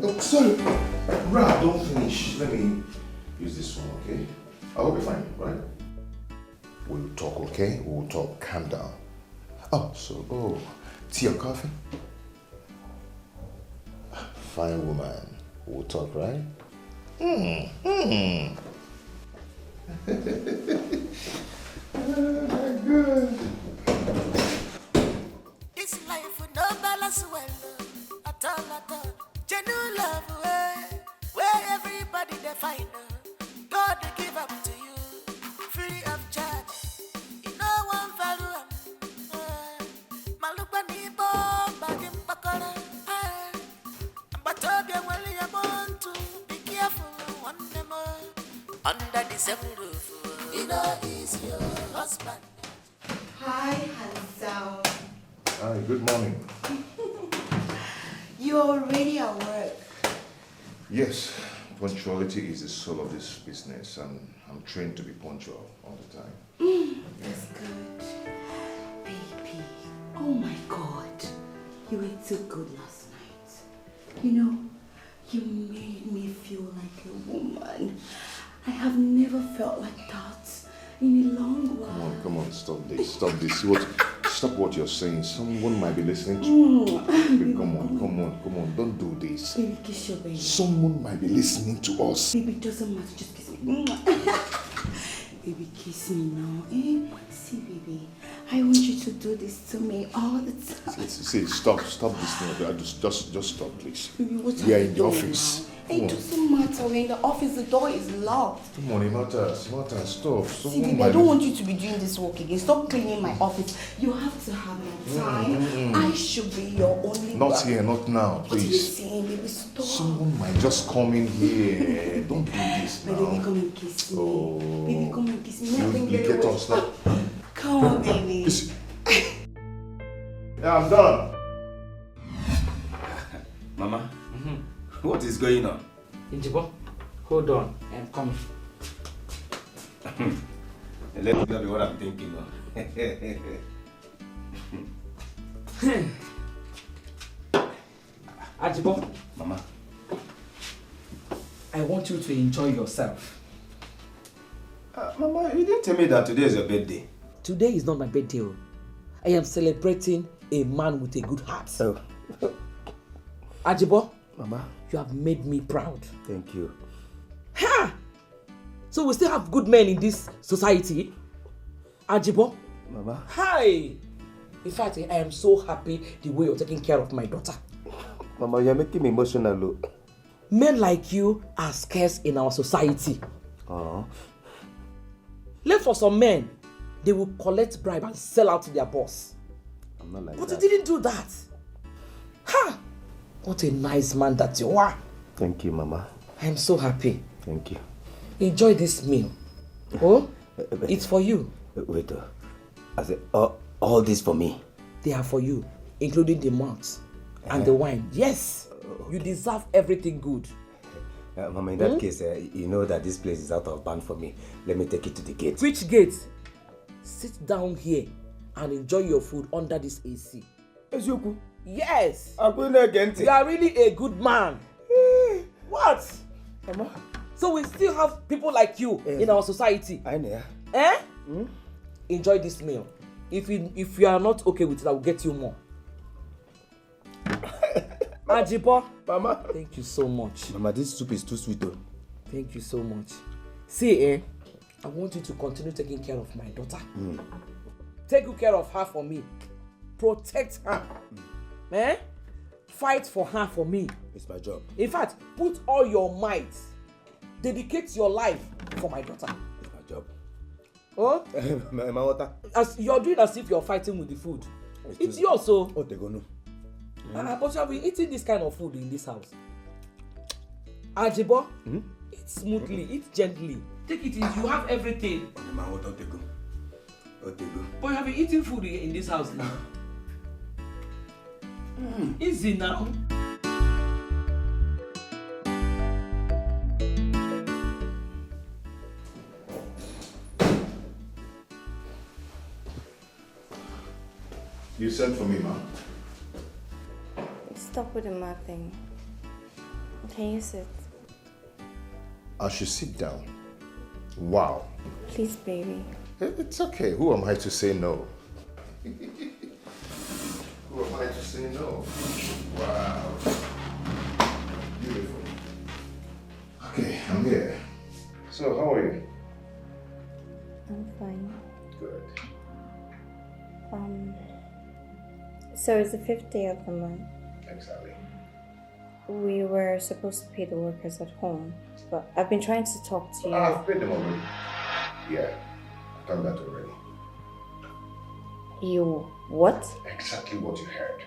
Oh, sorry. Rab, don't finish. Let me use this one, okay? I hope you're fine, right? We'll talk, okay? We'll talk. Calm down. Tea or coffee? Fine woman. We'll talk, right? Oh my God. This life with no balance well. At all. Genuine love where everybody they find. God they give up to you. Free of charge. You know one value. Malupa ni bomba kimpakara. But well you want to be careful one more. Under the same roof. You know is your husband. Hi, handsome. Hi, good morning. You're already at work. Yes, punctuality is the soul of this business, and I'm trained to be punctual all the time. That's good. Baby, oh my God. You were too good last night. You know, you made me feel like a woman. I have never felt like that in a long while. Come on, stop this. Stop what you're saying. Someone might be listening to you. Baby, come on, don't do this. Baby, kiss your baby. Someone might be listening to us. Baby, it doesn't matter, just kiss me. Baby, kiss me now, eh? See, baby, I want you to do this to me all the time. See, stop this thing. Just stop, please. Baby, what we are in the office. It doesn't matter, we're in the office, the door is locked. Come on, it matters, stop. See, baby, I don't want you to be doing this work again. Stop cleaning my office. You have to have your time. I should be your only Not wife. here, not now, What are you please. saying, baby? Stop. Someone might just come in here. Don't do this now. Baby, come and kiss me. Oh. Baby, come and kiss me. You get us now. Come on, baby. Yeah, I'm done. Mama, What is going on? Injibo, hold on. I'm coming. Let me know what I'm thinking of. Ajibo. Mama. I want you to enjoy yourself. Mama, you didn't tell me that today is your birthday. Today is not my birthday. I am celebrating a man with a good heart. Oh. Ajibo. Mama. You have made me proud. Thank you. Ha! So we still have good men in this society? Ajibo? Mama. Hi! In fact, I am so happy the way you're taking care of my daughter. Mama, you're making me emotional. Men like you are scarce in our society. Oh. Left for some men, they will collect bribe and sell out to their boss. I'm not like but that. you didn't do that. Ha! What a nice man that you are. Thank you, Mama. I am so happy. Thank you. Enjoy this meal. Oh, it's for you. Wait, I said, all this for me? They are for you, including the malt and the wine. Yes, you deserve everything good. Mama, in that case, you know that this place is out of bounds for me. Let me take you to the gate. Which gate? Sit down here and enjoy your food under this AC. Ezuku? Yes. You are really a good man. What? Mama? So we still have people like you in our society. I know. Eh? Enjoy this meal. If you are not okay with it, I will get you more. Ajibo. Mama. Thank you so much. Mama, this soup is too sweet though. Thank you so much. See, I want you to continue taking care of my daughter. Take good care of her for me. Protect her. Fight for her for me. It's my job. In fact, put all your might. Dedicate your life for my daughter. It's my job. Oh? my water. As you're doing as if you're fighting with the food. It's yours, so. Oh, they go no. But you have been eating this kind of food in this house. Ajibo, eat smoothly, eat gently. Take it easy, you have everything. Mama, what don't they go? What they go? But you have been eating food in this house now. Easy now. You sent for me, ma? Stop with the math thing. Can you sit? I should sit down. Wow. Please, baby. It's okay. Who am I to say no? Who am I to say no? Wow. Beautiful. Okay, I'm here. So, how are you? I'm fine. Good. So it's the 5th day of the month. Exactly. We were supposed to pay the workers at home, but I've been trying to talk to you. I've paid them already. Yeah, I've done that already. You what? Exactly what you heard.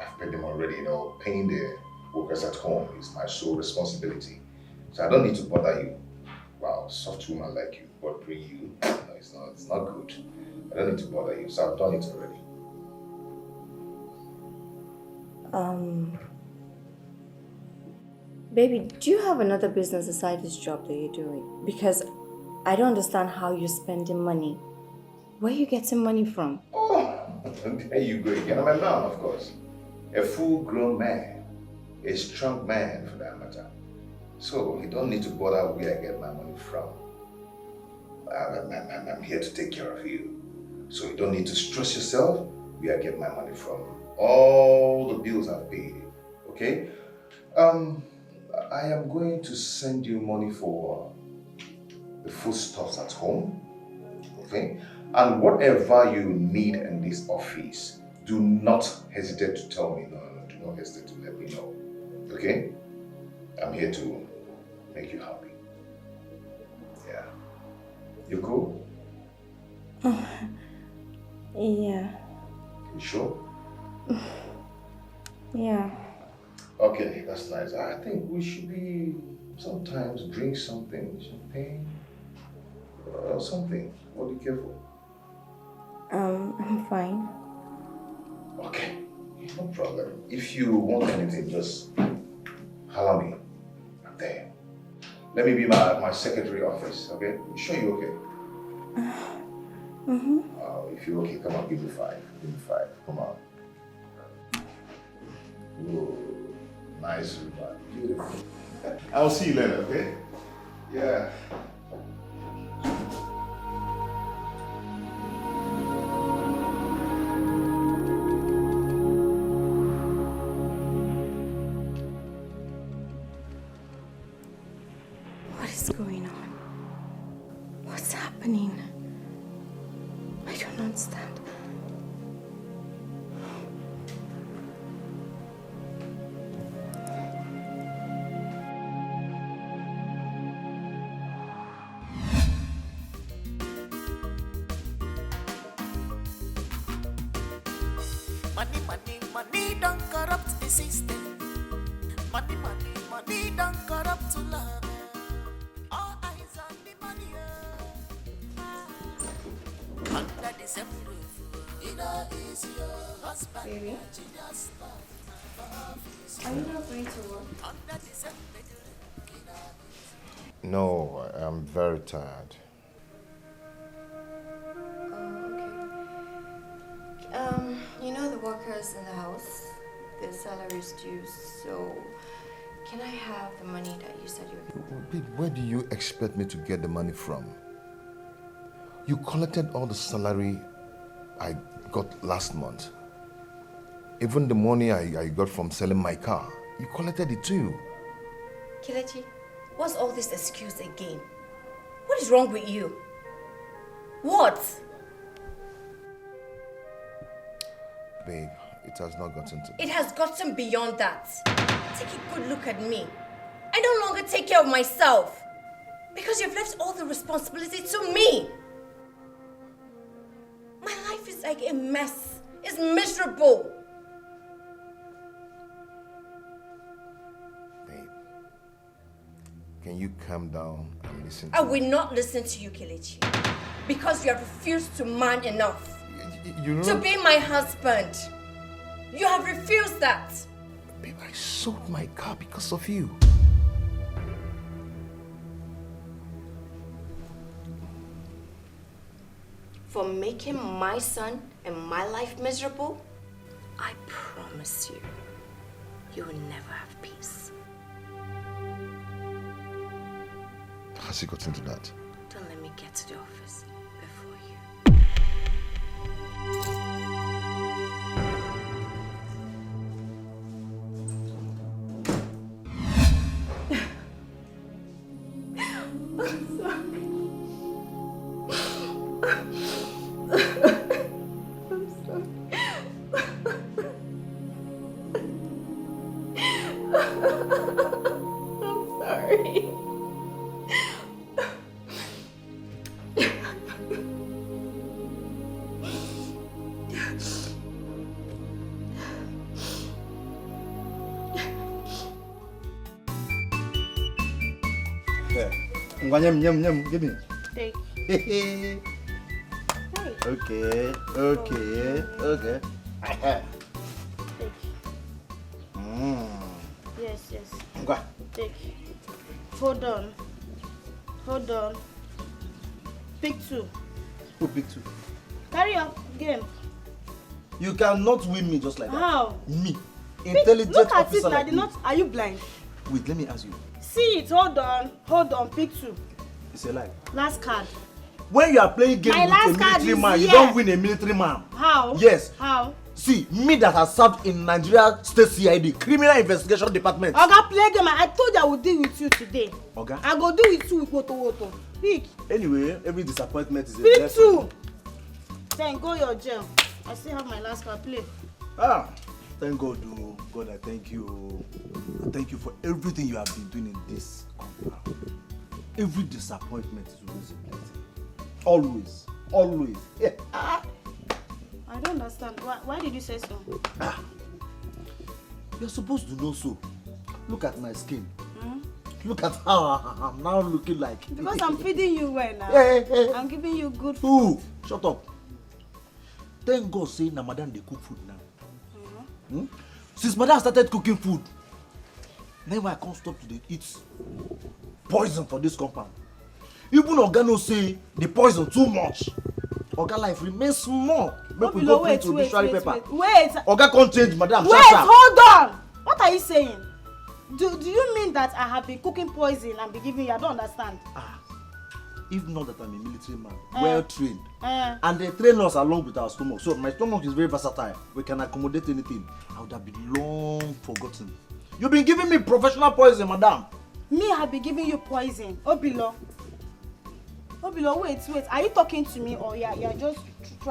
I've paid them already. You know, paying the workers at home is my sole responsibility. So I don't need to bother you. Wow, soft woman like you, bothering you. No, it's not good. I don't need to bother you, so I've done it already. Baby, do you have another business aside this job that you're doing? Because I don't understand how you're spending money. Where are you getting money from? Oh, there you go again. I'm a man, of course. A full-grown man. A strong man, for that matter. So, you don't need to bother where I get my money from. I'm here to take care of you. So you don't need to stress yourself where I get my money from. All the bills I've paid, okay? I am going to send you money for the foodstuffs at home, okay? And whatever you need in this office, do not hesitate to tell me. No, do not hesitate to let me know, okay? I'm here to make you happy. Yeah. You cool? Yeah. You sure? Yeah. Okay, that's nice. I think we should be sometimes drink something, champagne, or something. What do you care for? I'm fine. Okay, no problem. If you want anything, just holler me. Let me be my secretary office, okay? You sure you okay? If you're okay, come on, give me 5. Give me 5. Come on. Ooh, nice rebound. Beautiful. I'll see you later, okay? Yeah. What is going on? What's happening? I don't understand. Money, money, money don't corrupt the system. Money, money, money don't corrupt love. All eyes on the money. Under the same roof, it all is your husband. Baby, Genius love. are you not going to work? Under the same bed. No, I'm very tired. You know the workers in the house, their salaries due, so can I have the money that you said you were going Babe, where do you expect me to get the money from? You collected all the salary I got last month. Even the money I got from selling my car, you collected it too. Kelechi, what's all this excuse again? What is wrong with you? What? Babe, it has not gotten to It has gotten beyond that. Take a good look at me. I no longer take care of myself because you've left all the responsibility to me. My life is like a mess. It's miserable. Babe, can you calm down and listen to I will not listen to you, Kelechi, because you have refused to man enough to be my husband. You have refused that. Babe, I sold my car because of you. For making my son and my life miserable, I promise you, you will never have peace. Has he gotten to that? Don't let me get to the office before you. Nyam, give me. Take. Okay. Take. Yes. Go. Take. Hold on. Pick 2. Who pick 2? Carry on game. You cannot win me just like that. How? Me. Intelligent Look at officer it, like me. Are you blind? Wait, let me ask you. See it, hold on, pick 2. It's a lie. Last card. When you are playing game My with last a card military is man, you here. don't win a military man. How? Yes. How? See, me that has served in Nigeria State CID, Criminal Investigation Department. Oga, play game. I told you I would deal with you today. Oga? I go deal with you with Woto. Pick. Anyway, every disappointment is a Pick blessing. 2. Then go your jail. I still have my last card. Play. Thank God, oh. God, I thank you. I thank you for everything you have been doing in this compound. Every disappointment is always a blessing. Always. Yeah. I don't understand. Why did you say so? You're supposed to know so. Look at my skin. Look at how I'm now looking like. Because I'm feeding you well now. Yeah. I'm giving you good food. Shut up. Thank God say na madam dey cook food now. Since madam started cooking food, now I can't stop to eat poison for this compound. Even Oga no say the poison too much. Oga life remains small. Make we go print to obituary paper. Wait. Oga can't change, madam. Wait, hold on. What are you saying? Do you mean that I have been cooking poison and be giving you? I don't understand. If not that I'm a military man, well trained, and they train us along with our stomach. So my stomach is very versatile. We can accommodate anything. I would have been long forgotten. You've been giving me professional poison, madam. Me have been giving you poison. Obilo, wait. Are you talking to me or you're just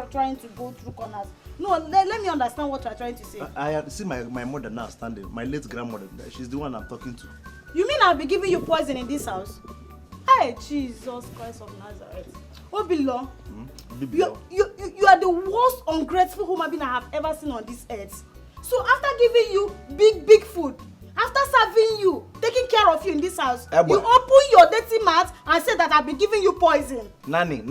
trying to go through corners? No, let me understand what you're trying to say. I see my mother now standing. My late grandmother. She's the one I'm talking to. You mean I've been giving you poison in this house? Hey, Jesus Christ of Nazareth. Obilo, you are the worst ungrateful human being I have ever seen on this earth. So after giving you big food, after serving you, taking care of you in this house, you open your dirty mouth and say that I've been giving you poison. Nanny,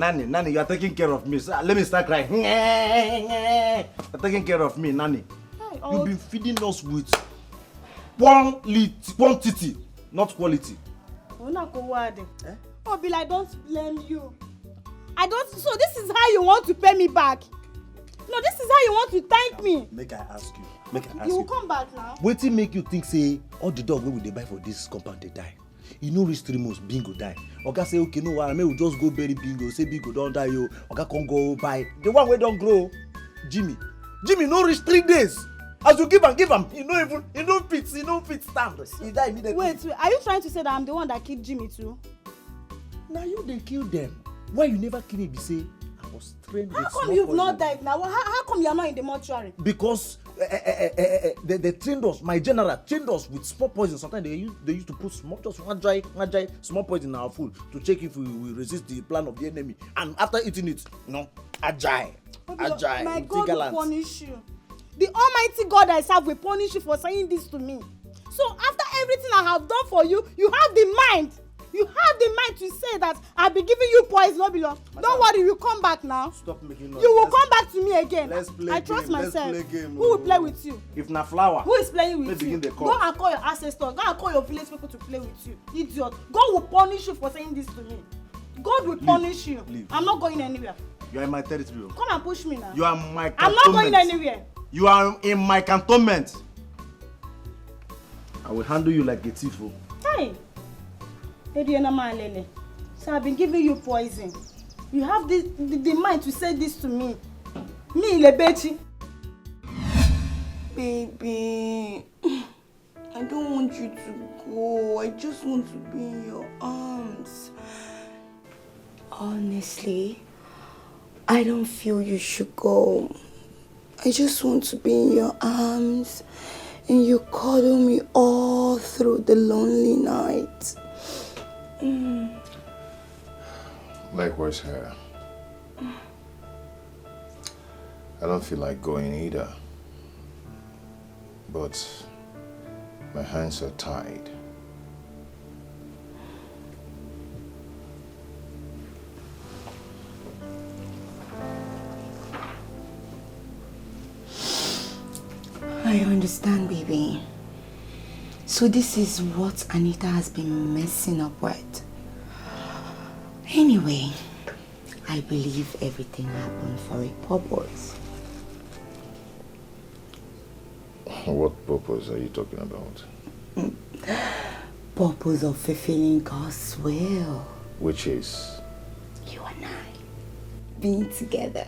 you are taking care of me. So let me start crying. You're taking care of me, Nanny. Hey, you've been feeding us with quantity, not quality. Obilo, I don't blame you. So this is how you want to pay me back? No, this is how you want to thank me. Make I ask you. You will come back now. Wetin make you think say all the dog wey we dey buy for this compound dey die? You no reach 3 months, Bingo die. Oga say okay, no wahala, make we just go bury Bingo. Say Bingo don die o. Oga come go buy the one wey don grow. Jimmy no reach 3 days. As you give am, he no fit stand. He die immediately. Wait, are you trying to say that I'm the one that killed Jimmy too? Na you dey kill them. Why you never kill me be say I was trained with small poison? How come you've not died now? How come you're not in the mortuary? Because they trained us, my general trained us with small poison. Sometimes they used to put one dry small poison in our food to check if we resist the plan of the enemy. And after eating it, agile. My God will punish you. The Almighty God I serve will punish you for saying this to me. So after everything I have done for you, you have the mind to say that I've been giving you poison, Obilo. Don't worry, you come back now. Stop making noise. You will come back to me again. Let's play I trust myself. Let's play game. Who will play with you? If na flower. Who is playing with you? Go and call your ancestors. Go and call your village people to play with you. Idiot. God will punish you for saying this to me. God will punish you. Leave. I'm not going anywhere. You are in my territory. Come and push me now. You are in my cantonment. I'm not going anywhere. You are in my cantonment. I will handle you like a thief. Hey. So I've been giving you poison. You have the mind to say this to me. Me, Lebechi. Baby, I don't want you to go. I just want to be in your arms. Honestly, I don't feel you should go. I just want to be in your arms and you cuddle me all through the lonely night. Likewise here. I don't feel like going either. But my hands are tied. I understand, baby. So this is what Anita has been messing up with. Anyway, I believe everything happened for a purpose. What purpose are you talking about? Purpose of fulfilling God's will. Which is? You and I being together.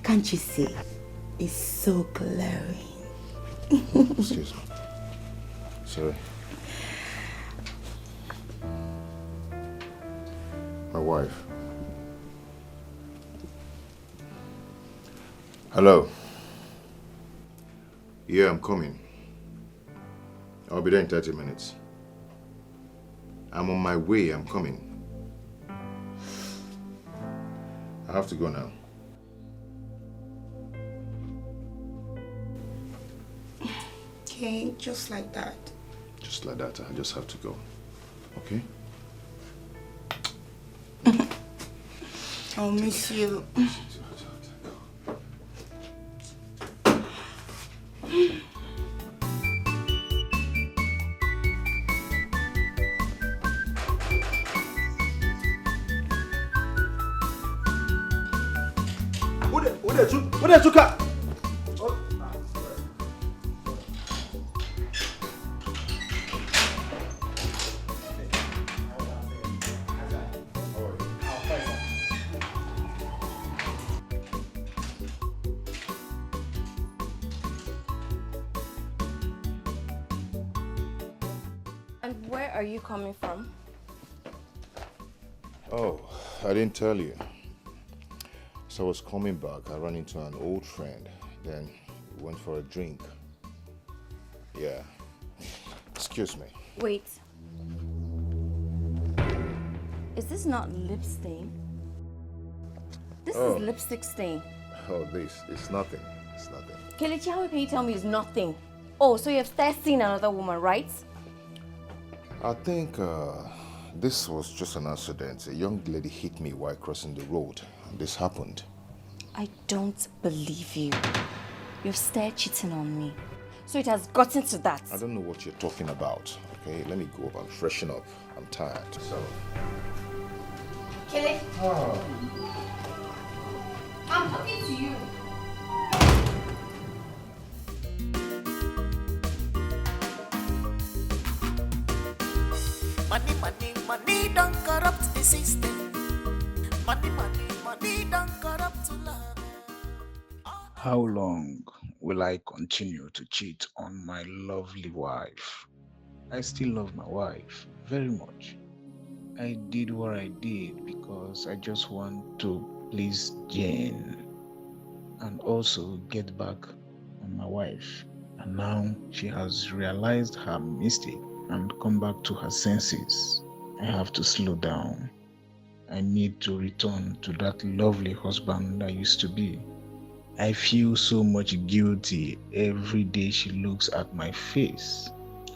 Can't you see? It's so glaring. Excuse me. Sorry. My wife. Hello. Yeah, I'm coming. I'll be there in 30 minutes. I'm on my way, I'm coming. I have to go now. Okay, just like that. Just like that, I just have to go. Okay? I'll miss you. What did you cut? And where are you coming from? Oh, I didn't tell you. So I was coming back. I ran into an old friend. Then we went for a drink. Yeah. Excuse me. Wait. Is this not lip stain? This is lipstick stain. Oh, it's nothing. It's nothing. Kelechi, how can you tell me it's nothing? Oh, so you have started seeing another woman, right? I think this was just an accident. A young lady hit me while crossing the road, and this happened. I don't believe you. You've started cheating on me. So it has gotten to that. I don't know what you're talking about. Okay, let me go up and freshen up. I'm tired. So. Kele. I'm talking to you. Money, money, money don't corrupt the system. Money, money, money don't corrupt love. How long will I continue to cheat on my lovely wife? I still love my wife very much. I did what I did because I just want to please Jane and also get back on my wife. And now she has realized her mistake and come back to her senses. I have to slow down. I need to return to that lovely husband I used to be. I feel so much guilty every day she looks at my face.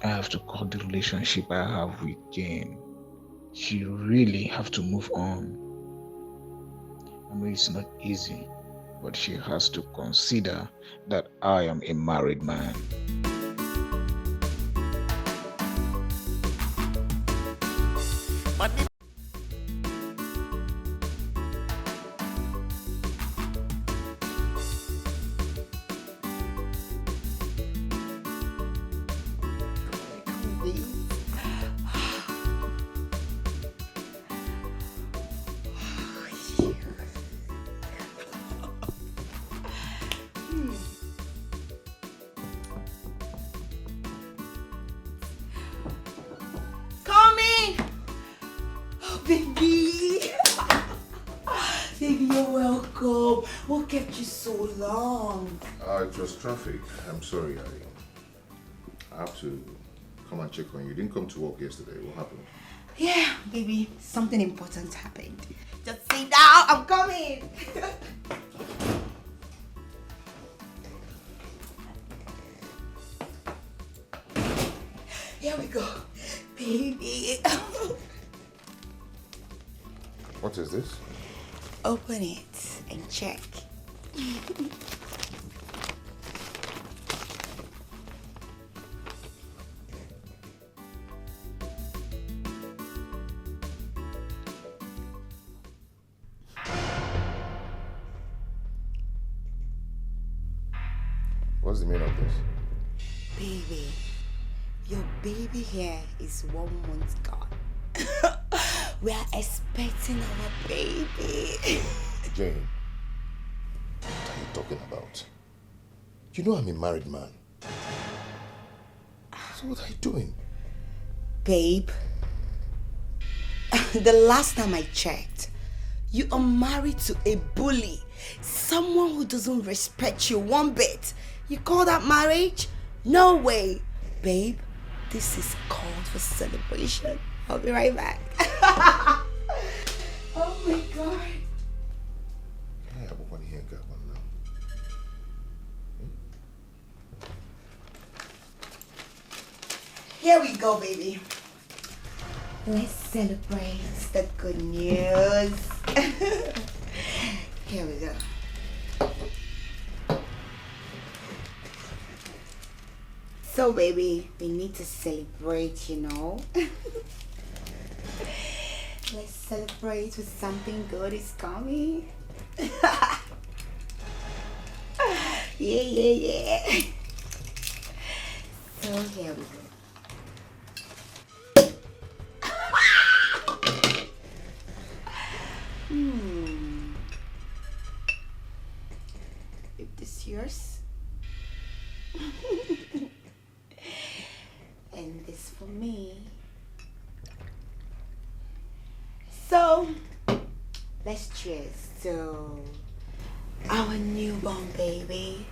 I have to cut the relationship I have with Jane. She really have to move on. I know it's not easy, but she has to consider that I am a married man. Money. What kept you so long? It was traffic. I'm sorry. I have to come and check on you. You didn't come to work yesterday. What happened? Yeah, baby, something important happened. Just sit down, I'm coming. Here we go, baby. What is this? Open it and check. What's the meaning of this? Baby, your baby here is 1 month gone. We are expecting our baby. Jane, what are you talking about? You know I'm a married man. So what are you doing? Babe, the last time I checked, you are married to a bully. Someone who doesn't respect you one bit. You call that marriage? No way. Babe, this is called for celebration. I'll be right back. Oh my God. Yeah, but when you got one now. Here we go, baby. Let's celebrate the good news. Here we go. So, baby, we need to celebrate, you know. Let's celebrate with something good is coming. Yeah. So here we go. Is this yours? And this for me. So, let's cheers to our newborn baby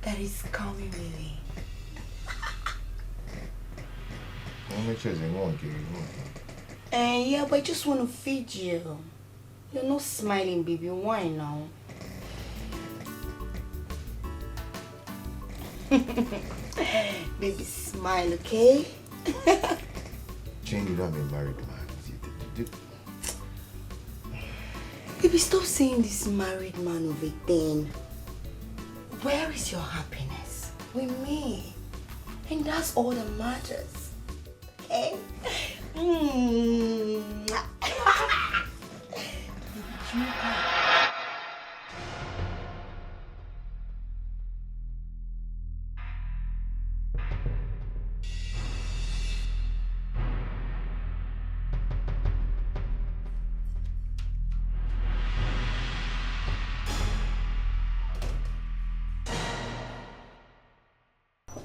that is coming with me. Yeah, but I just want to feed you. You're not smiling, baby. Why now? Baby, smile, okay? Jane, you don't have a married man. Baby, stop saying this married man of a thing. Where is your happiness? With me. And that's all that matters. Okay?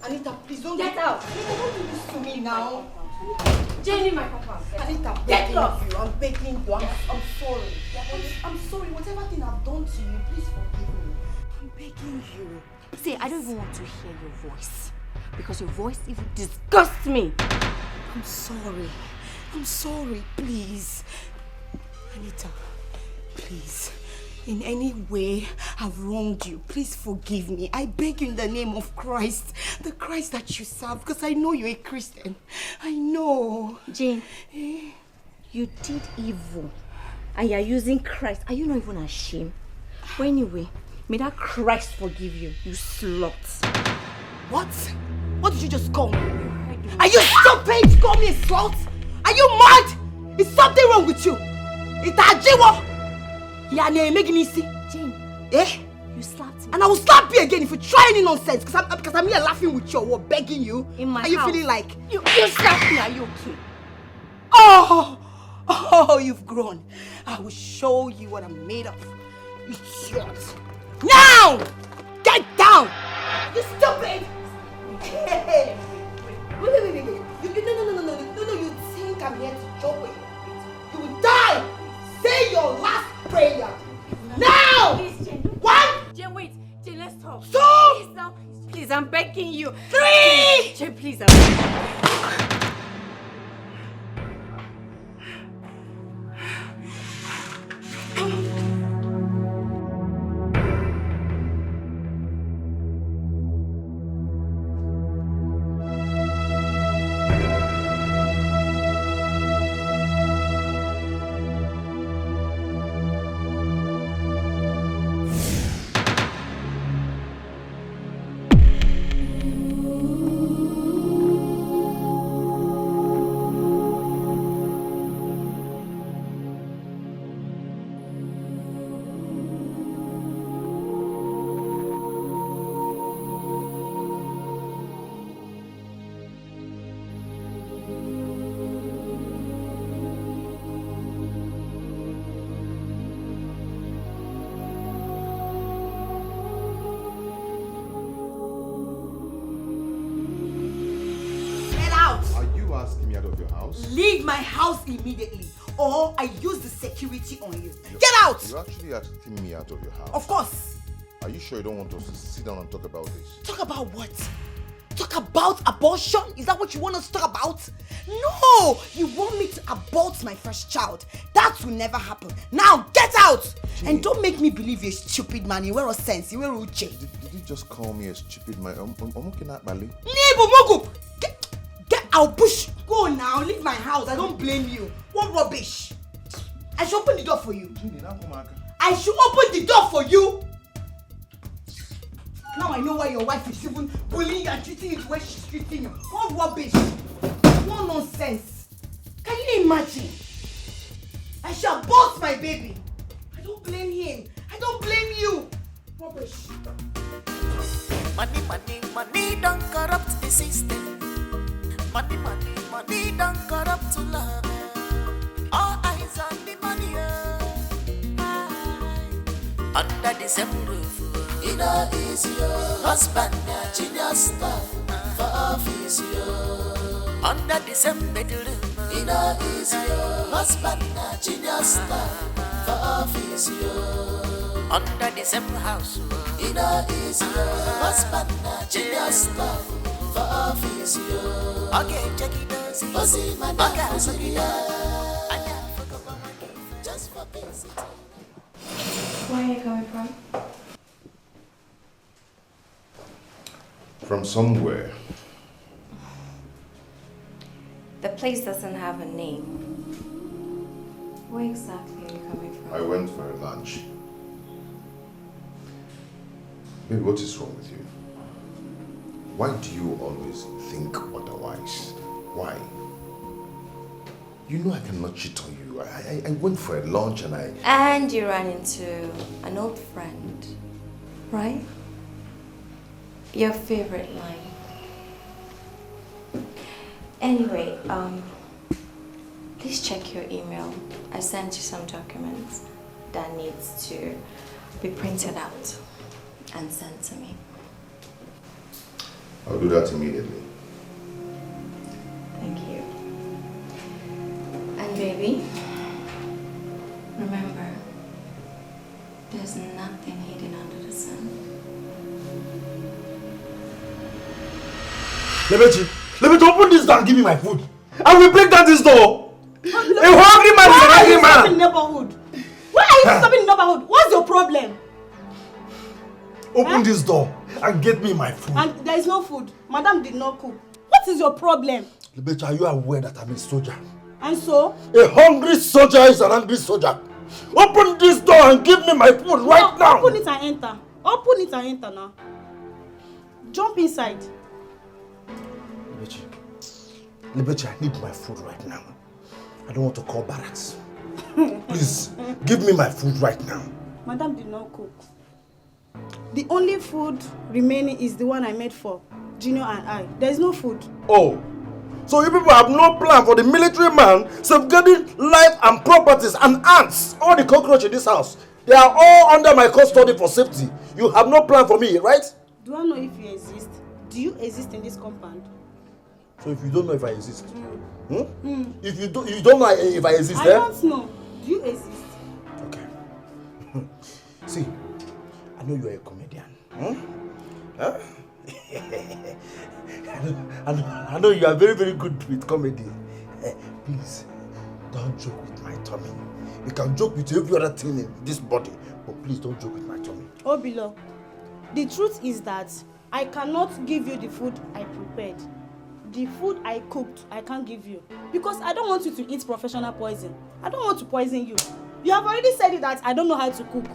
Anita, please don't Get out! Anita, don't do this to me now. Jenny, my papa. Anita, I'm Get begging lost. you. I'm begging you. I'm sorry. I'm sorry. Whatever thing I've done to you, please forgive me. I'm begging you. See, I don't even want to hear your voice. Because your voice even disgusts me. I'm sorry. I'm sorry, please. Anita, please. In any way I've wronged you, please forgive me. I beg you in the name of Christ. The Christ that you serve, because I know you're a Christian. I know. Jane, you did evil. And you're using Christ. Are you not even ashamed? But anyway, may that Christ forgive you, you slut. What? What did you just call me? Are you stupid to call me a slut? Are you mad? Is something wrong with you? It's a jiwo. Yeah, making easy. Jane, eh? You slapped me. And I will slap you again if you try any nonsense. Because I'm here laughing with you or begging you. In my Are you house. feeling like You slapped me? Are you okay? Oh, you've grown. I will show you what I'm made of. Idiot. Now! Get down! You stupid! Hey. Wait. No, you think I'm here to joke with you? You will die! Say your last prayer! Now! Please, Jane. 1! Jane, wait. Jane, let's talk. 2! Please, now. Please, I'm begging you. 3! Jane, please, I'm begging you. Asking me out of your house? Leave my house immediately, or I use the security on you. Get out! You're actually asking me out of your house? Of course. Are you sure you don't want us to sit down and talk about this? Talk about what? Talk about abortion? Is that what you want us to talk about? No! You want me to abort my first child. That will never happen. Now, get out! Gee. And don't make me believe you're a stupid man. You wear a sense. You wear a uche. Did you just call me a stupid man? Get out, bush! Go now, leave my house. I don't blame you. What rubbish? I should open the door for you. I should open the door for you. Now I know why your wife is even bullying you and treating you the way she's treating you. What rubbish? What nonsense? Can you imagine? I shall abort my baby. I don't blame him. I don't blame you. Rubbish. Money, money, money don't corrupt the system. Money, money, money don't corrupt to love. All eyes on the money. Under the same roof, it all is your husband, genius stuff for office. Under the same bedroom, it all is your husband, genius stuff for office. Under the same house, it all is your husband, genius stuff for office. Okay, check it out. See, my dad, just for visit. Where are you coming from? From somewhere. The place doesn't have a name. Where exactly are you coming from? I went for a lunch. Babe, what is wrong with you? Why do you always think otherwise? Why? You know I cannot cheat on you. I went for a lunch and And you ran into an old friend, right? Your favorite line. Anyway, please check your email. I sent you some documents that needs to be printed out and sent to me. I'll do that immediately. Thank you. And baby, remember, there's nothing hidden under the sun. Lebechi, open this door and give me my food. I will break down this door. A hungry man is a hungry man. In neighborhood? Why are you stopping in the neighborhood? What's your problem? Open this door and get me my food. And there is no food. Madam did not cook. What is your problem? Lebechi, are you aware that I'm a soldier? And so? A hungry soldier is an angry soldier. Open this door and give me my food right now. Open it and enter. Open it and enter now. Jump inside. Lebechi, I need my food right now. I don't want to call barracks. Please, give me my food right now. Madam did not cook. The only food remaining is the one I made for Junior and I. There is no food. Oh, so you people have no plan for the military man safeguarding life and properties and ants, all the cockroaches in this house. They are all under my custody for safety. You have no plan for me, right? Do I know if you exist? Do you exist in this compound? So if you don't know if I exist, if you don't know if I exist, I don't know. Do you exist? Okay. See, I know you are a comedian. I know you are very, very good with comedy. Please, don't joke with my tummy. You can joke with every other thing in this body, but please don't joke with my tummy. Obilo, the truth is that I cannot give you the food I prepared. The food I cooked, I can't give you. Because I don't want you to eat professional poison. I don't want to poison you. You have already said it that I don't know how to cook.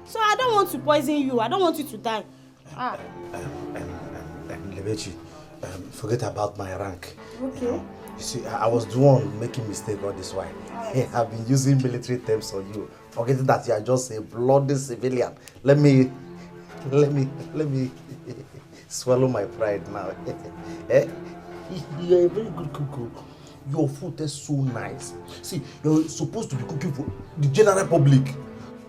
So I don't want to poison you. I don't want you to die. Lebechi, forget about my rank. Okay. You see, I was the one making mistake all this while. I have been using military terms on you, forgetting that you are just a bloody civilian. Let me swallow my pride now. You are a very good cook. Your food is so nice. See, you're supposed to be cooking for the general public,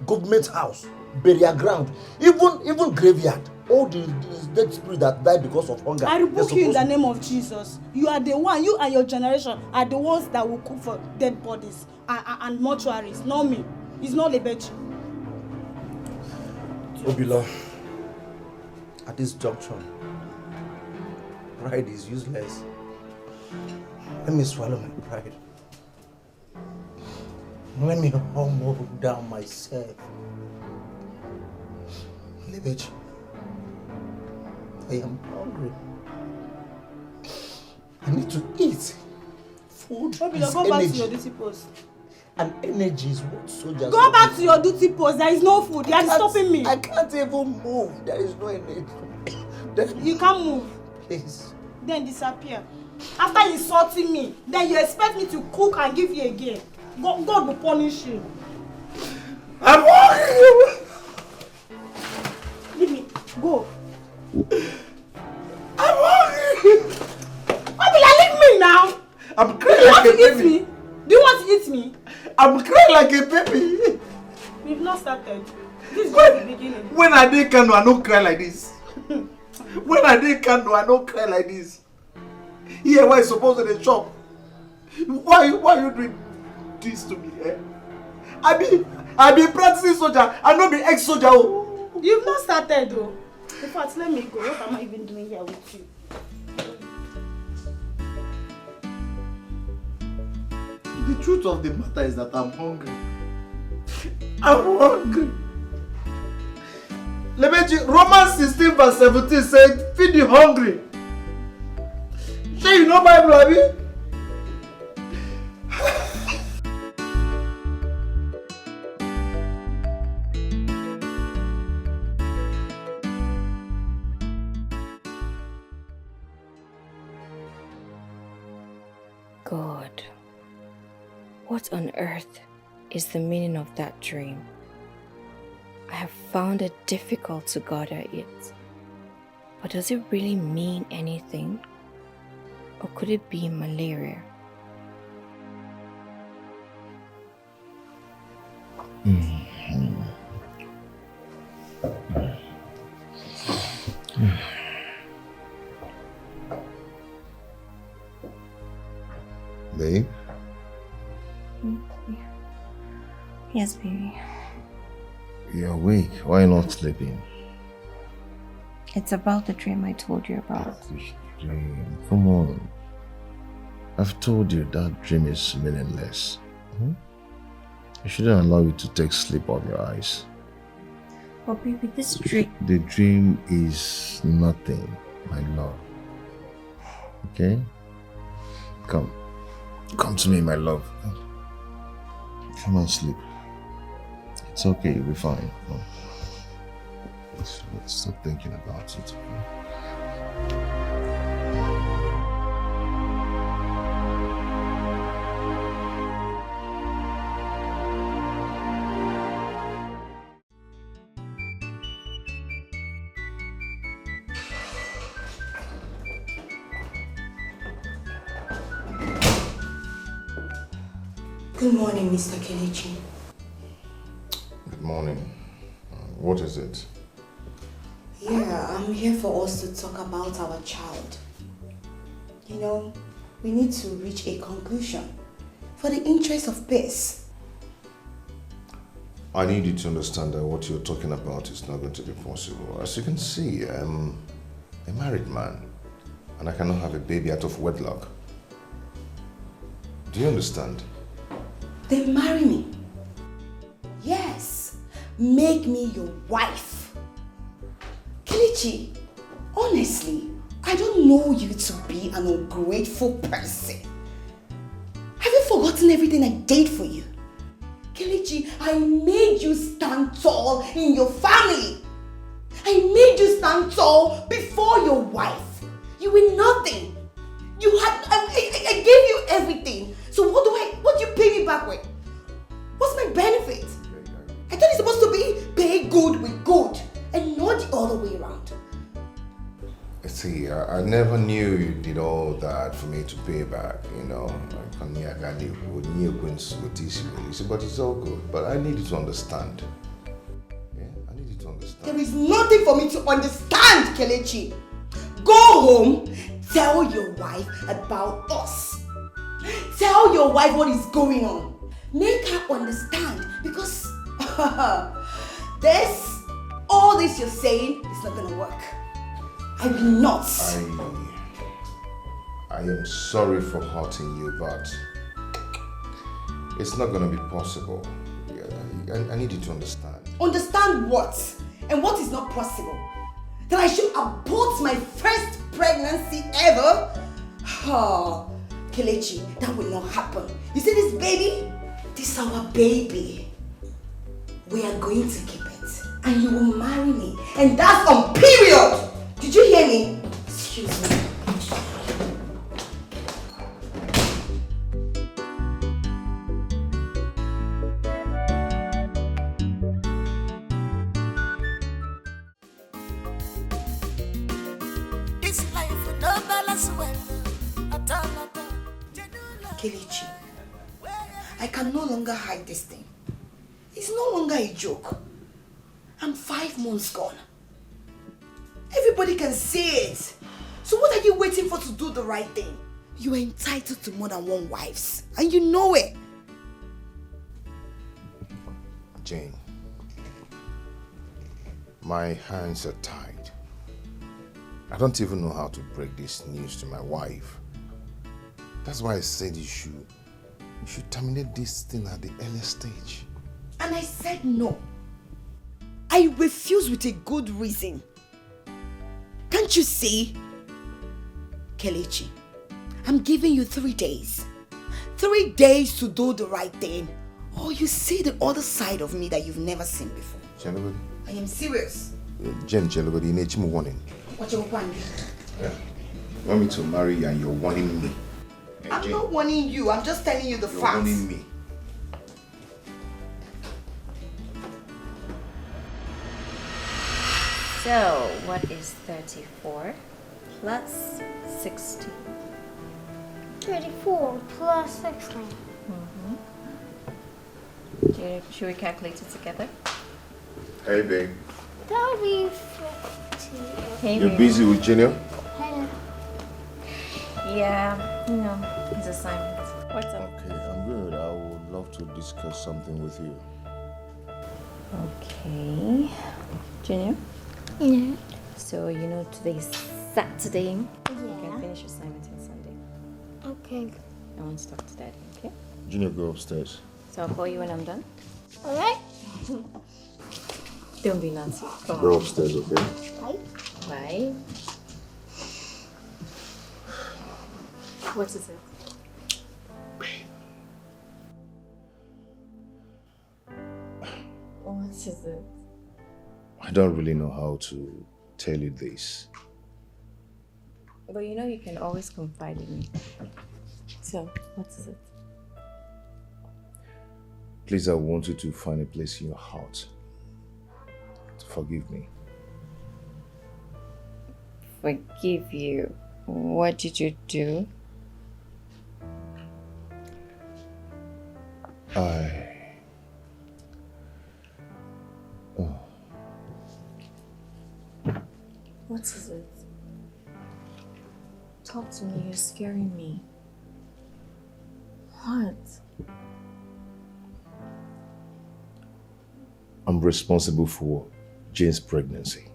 government house, burial ground, even graveyard. All the dead spirits that died because of hunger. I rebuke you in the name of Jesus. You are the one, you and your generation are the ones that will cook for dead bodies and mortuaries, not me. It's not Lebechi. Obilo, at this junction, pride is useless. Let me swallow my pride. Let me humble down myself. Lebechi, I am hungry. I need to eat. Food Obilo, is go energy. back to your duty post. And energy is what soldiers Go back to your duty post. There is no food. You are stopping me. I can't even move. There is no energy. You can't move. Please. Then disappear. After insulting me, then you expect me to cook and give you again. God will punish you. I'm hungry. Leave me. Go. I'm hungry. Obila, leave me now. I'm crying like a baby. Do you want to eat me? Do you want to eat me? I'm crying like a baby. We've not started. This is just the beginning. When I dey Kano, I don't cry like this. When I dey Kano, I don't cry like this. Here, why you supposed to dey chop? Why you doing this to me? Eh? I be practicing soldier. I not be ex-soldier. Oh. You've not started though. In fact, let me go. What am I even doing here with you? The truth of the matter is that I'm hungry. I'm hungry. Lebechi, Romans 16 verse 17 said, feed the hungry. Say you know Bible, Abi? God, what on earth is the meaning of that dream? I have found it difficult to gather it. But does it really mean anything? Or could it be malaria? Babe? Yes, baby. You're awake. Why not sleeping? It's about the dream I told you about. Dream. Come on. I've told you that dream is meaningless. I shouldn't allow you to take sleep off your eyes. But baby, this dream... The dream is nothing, my love. Okay? Come. Come to me, my love. Come and sleep. It's okay, you'll be fine. No. Let's stop thinking about it. Good morning, Mr. Kelechi. Good morning. What is it? Yeah, I'm here for us to talk about our child. You know, we need to reach a conclusion for the interest of peace. I need you to understand that what you're talking about is not going to be possible. As you can see, I'm a married man and I cannot have a baby out of wedlock. Do you understand? Then marry me. Yes, make me your wife. Kelechi, honestly, I don't know you to be an ungrateful person. Have you forgotten everything I did for you? Kelechi, I made you stand tall in your family. I made you stand tall before your wife. You were nothing. You had, I gave you everything. So what do you pay me back with? What's my benefit? I thought it's supposed to be pay good with good and not the other way around. See, I never knew you did all that for me to pay back, you know. But it's all good. But I need you to understand. Yeah, I need you to understand. There is nothing for me to understand, Kelechi. Go home, tell your wife about us. Tell your wife what is going on. Make her understand because all this you're saying is not gonna work. I will not. I am sorry for hurting you, but it's not gonna be possible. I need you to understand. Understand what? And what is not possible? That I should abort my first pregnancy ever? Kelechi, that will not happen. You see this baby? This is our baby. We are going to keep it. And you will marry me. And that's on period. Did you hear me? Excuse me. Kelechi, I can no longer hide this thing. It's no longer a joke. I'm 5 months gone. Everybody can see it. So what are you waiting for to do the right thing? You are entitled to more than one wife, and you know it. Jane, my hands are tied. I don't even know how to break this news to my wife. That's why I said you should terminate this thing at the earliest stage. And I said no. I refuse with a good reason. Can't you see? Kelechi, I'm giving you 3 days. 3 days to do the right thing. Or you see the other side of me that you've never seen before. Jelagodi? I am serious. Jen, Jelagodi, you need me warning. What you want? Yeah. You want me to marry you and you're warning me? I'm Jane, not warning you. I'm just telling you the you're facts. warning me. So, what is 34 plus 60? 34 plus 16. Should we calculate it together? Hey, babe. That'll be 50. Hey, You're babe. busy with Junior? Hey. Yeah, you know, his assignments. What's up? Okay, I'm good. I would love to discuss something with you. Okay. Junior? Yeah. So, you know, today's Saturday. You Yeah. can finish your assignment on Sunday. Okay. I want to talk to Daddy, okay? Junior, go upstairs. So I'll call you when I'm done. Alright. Don't be naughty. Come Go on. upstairs, okay? Bye. Bye. What is it? What is it? I don't really know how to tell you this. But you know you can always confide in me. So, what is it? Please, I want you to find a place in your heart to forgive me. Forgive you. What did you do? What is it? Talk to me, you're scaring me. What? I'm responsible for Jane's pregnancy.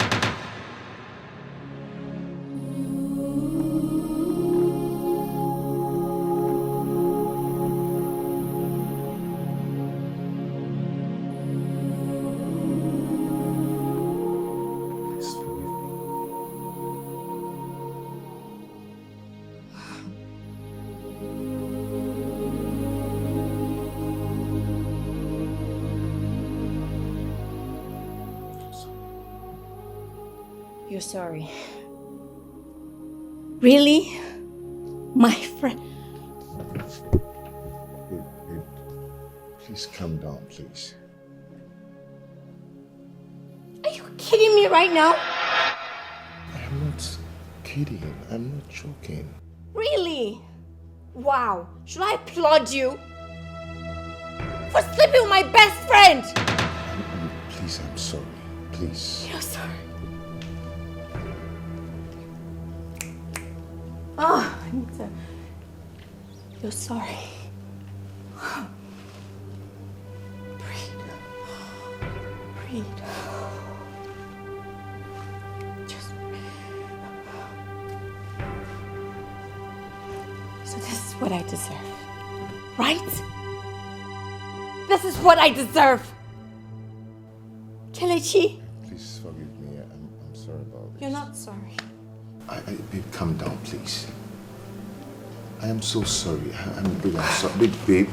You're sorry. Really? My friend. Babe, please calm down, please. Are you kidding me right now? I'm not kidding. I'm not joking. Really? Wow. Should I applaud you? For sleeping with my best friend! Please, I'm sorry. Please. You're sorry. Oh, Anita. You're sorry. Breathe. Breathe. Just. So this is what I deserve. Right? This is what I deserve. Kelechi. Please forgive me. I'm sorry about this. You're not sorry. Babe, calm down, please. I am so sorry. I'm sorry. Babe.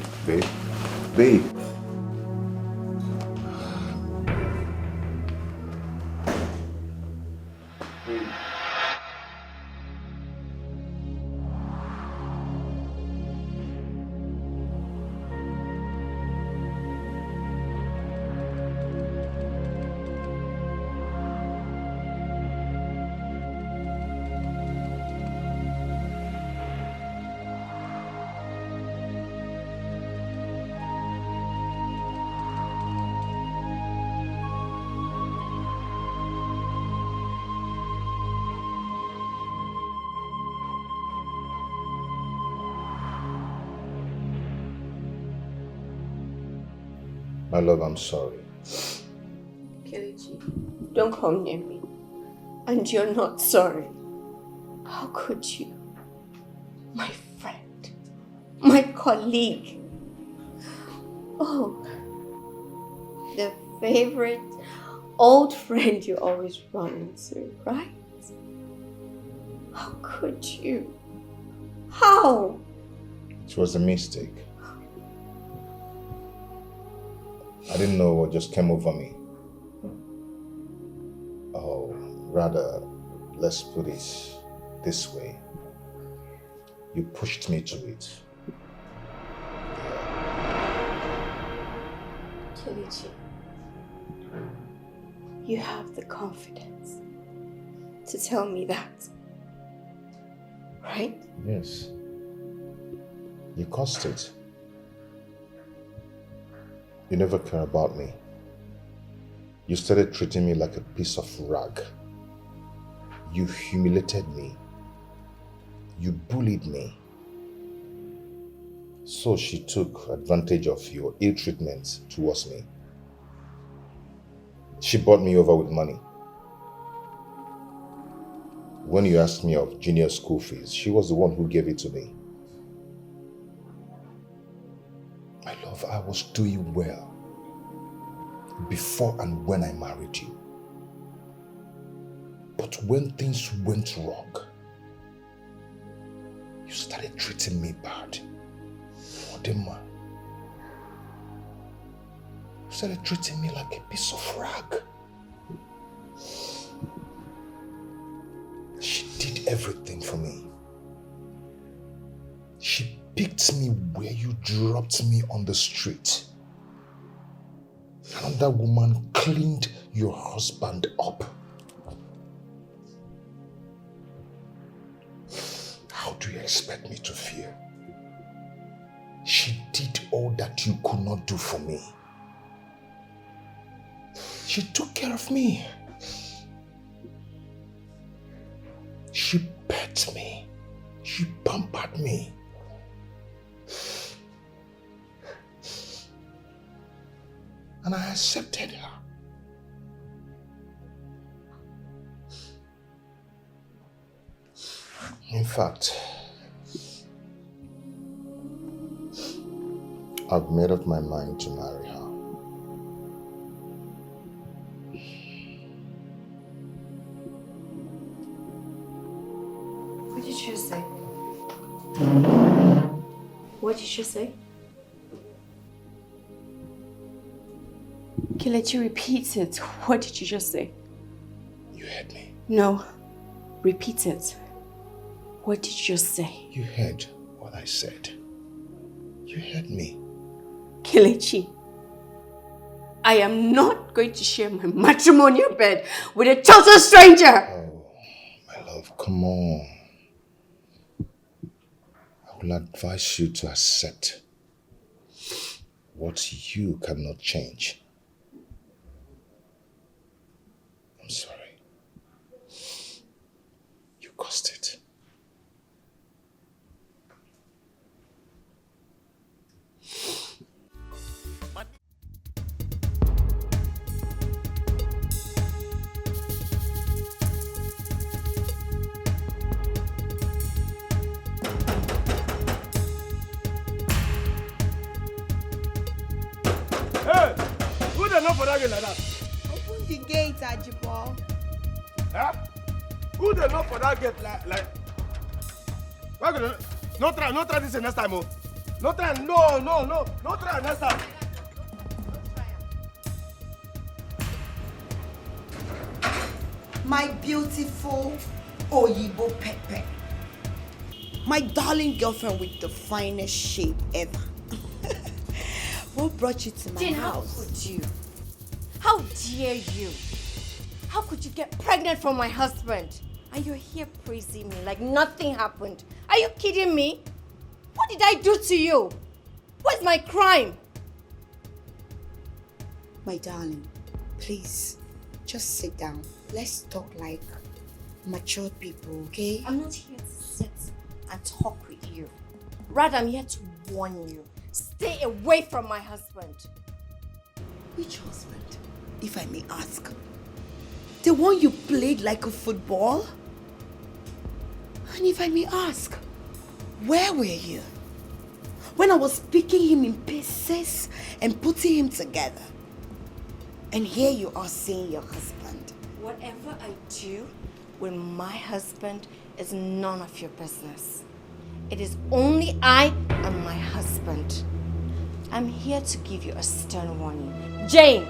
My love, I'm sorry. Kelechi, don't come near me. And you're not sorry. How could you? My friend. My colleague. Oh. The favorite old friend you always run into, right? How could you? How? It was a mistake. I didn't know what just came over me. Oh, rather, let's put it this way. You pushed me to it. Kelechi, you have the confidence to tell me that, right? Yes. You caused it. You never care about me. You started treating me like a piece of rag. You humiliated me. You bullied me. So she took advantage of your ill treatment towards me. She bought me over with money. When you asked me of junior school fees, she was the one who gave it to me. My love, I was doing well before and when I married you. But when things went wrong, you started treating me bad. Odema. You started treating me like a piece of rag. She did everything for me. She picked me where you dropped me on the street. Another woman cleaned your husband up. How do you expect me to feel? She did all that you could not do for me. She took care of me. She pet me. She pampered me. And I accepted her. In fact, I've made up my mind to marry her. What did you say? What did you say? Kelechi, repeat it. What did you just say? You heard me. No. Repeat it. What did you just say? You heard what I said. You heard me. Kelechi, I am not going to share my matrimonial bed with a total stranger. Oh, my love, come on. I will advise you to accept what you cannot change. I'm sorry. You caused it. Hey! Who the know for that girl like that? Open the gate, Ajibo. Huh? Who the know for that gate like? Why gonna no try this next time, oh. No try, no try next time. My beautiful Oyibo Pepe. My darling girlfriend with the finest shape ever. What brought you to my Jane, house? how could you? How dare you? How could you get pregnant from my husband? And you're here praising me like nothing happened. Are you kidding me? What did I do to you? What's my crime? My darling, please, just sit down. Let's talk like mature people, okay? I'm not here to sit and talk with you. Rather, I'm here to warn you. Stay away from my husband. Which husband, if I may ask? The one you played like a football? And if I may ask, where were you when I was picking him in pieces and putting him together? And here you are saying your husband. Whatever I do with my husband is none of your business. It is only I and my husband. I'm here to give you a stern warning. Jane,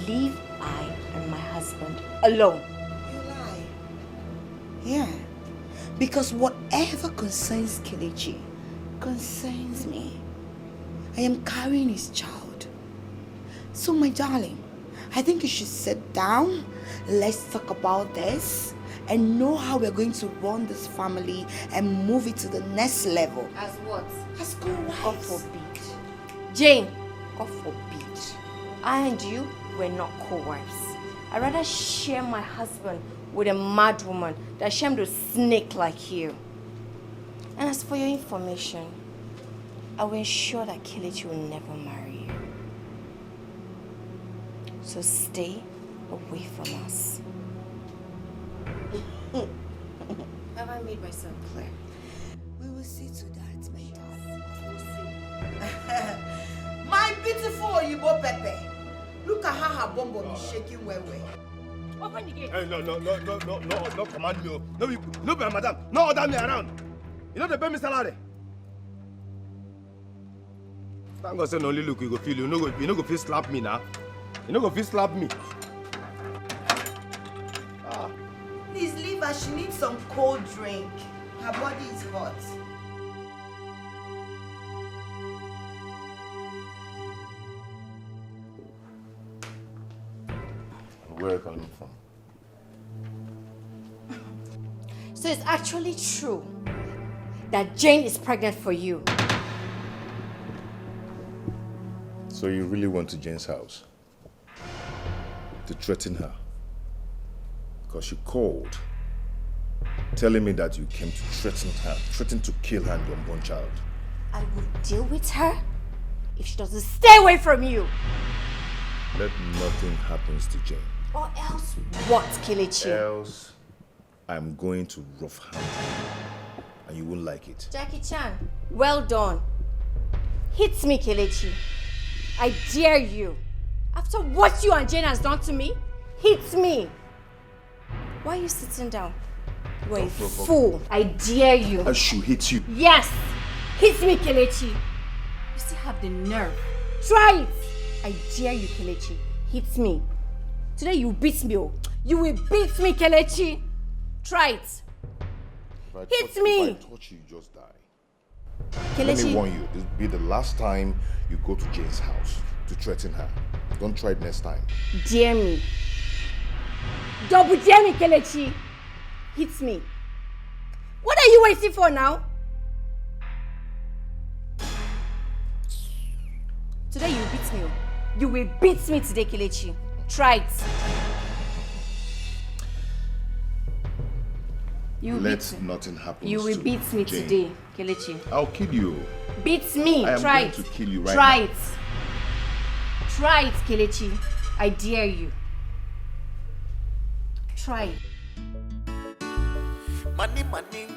leave I and my husband alone. You lie. Yeah. Because whatever concerns Kelechi concerns me. I am carrying his child. So my darling, I think you should sit down. Let's talk about this and know how we're going to run this family and move it to the next level. As what? As co-wives. God forbid. Jane, God forbid. I and you were not co-wives. I'd rather share my husband with a mad woman than share him with a snake like you. And as for your information, I will ensure that Kelechi will never marry you. So stay away from us. Have I made myself clear? We will see to that, my darling. We'll see. My beautiful Oyibo Pepe. Look at how her bum is shaking well. Open the gate. Hey, no, command me. No, madam. No order me around. You know the pay me salary. Thank God say no only look you go feel you. You no go feel slap me now. You no go feel slap me. Please leave her. She needs some cold drink. Her body is hot. Where are you coming from? So it's actually true that Jane is pregnant for you. So you really went to Jane's house to threaten her? Because she called, telling me that you came to threaten her, threaten to kill her and your unborn child. I will deal with her if she doesn't stay away from you. Let nothing happen to Jane. Or else what, Kelechi? Else, I'm going to rough hand you, and you won't like it. Jackie Chan, well done. Hit me, Kelechi. I dare you. After what you and Jane has done to me, hit me. Why are you sitting down? You are a fool. I dare you. I should hit you. Yes. Hit me, Kelechi. You still have the nerve. Try it. I dare you, Kelechi. Hit me. Today you beat me, oh. You will beat me, Kelechi. Try it. Hit me. If I touch you, you just die. Kelechi. Let me warn you, this will be the last time you go to Jane's house to threaten her. Don't try it next time. Dare me. Double dare me, Kelechi. Hit me. What are you waiting for now? Today you beat me. You will beat me today, Kelechi. Try it. Let nothing happen. You will beat me Jane. today, Kelechi. I'll kill you. Beat me. I am Try going it. to kill you right Try now. it. Try it, Kelechi. I dare you. Try it.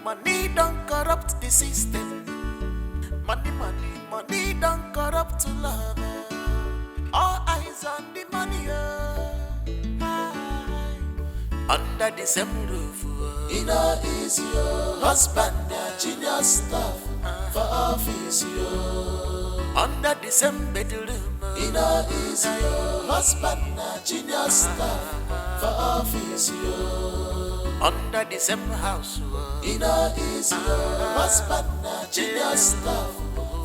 Money don't corrupt the system. Money don't corrupt love. All eyes on the money. Under the same roof. It no easy. Husband, genius stuff for office. Under the same bedroom. It no easy. Husband, genius stuff for office. Under the same house. It no easy. Husband, genius stuff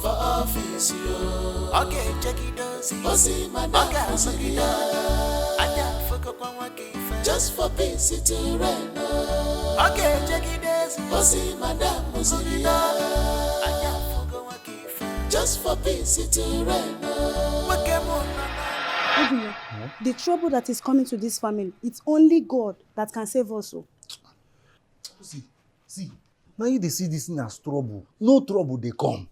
for office. Okay, check it out. Just for peace to reign. Okay, check it out. Madam just for peace to reign. The trouble that is coming to this family, it's only God that can save us. See, now you dey see this thing as trouble. No trouble they come.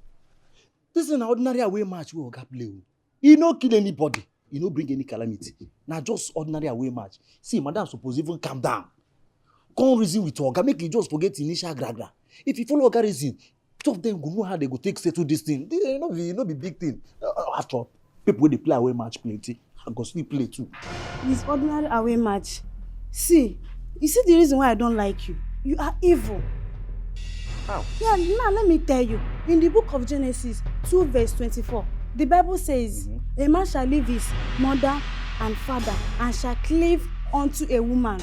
This is an ordinary away match we Oga play. He no kill anybody. you no bring any calamity. Now just ordinary away match. See, madam suppose even calm down. Come reason with Oga, make you just forget initial gra. If you follow Oga reason, two of them go know how they go take settle this thing. They no be big thing. After all, people wey dey play away match plenty, I go still play too. This ordinary away match. See, you see the reason why I don't like you. You are evil. How? Yeah, now let me tell you. In the book of Genesis 2 verse 24, the Bible says, a man shall leave his mother and father and shall cleave unto a woman.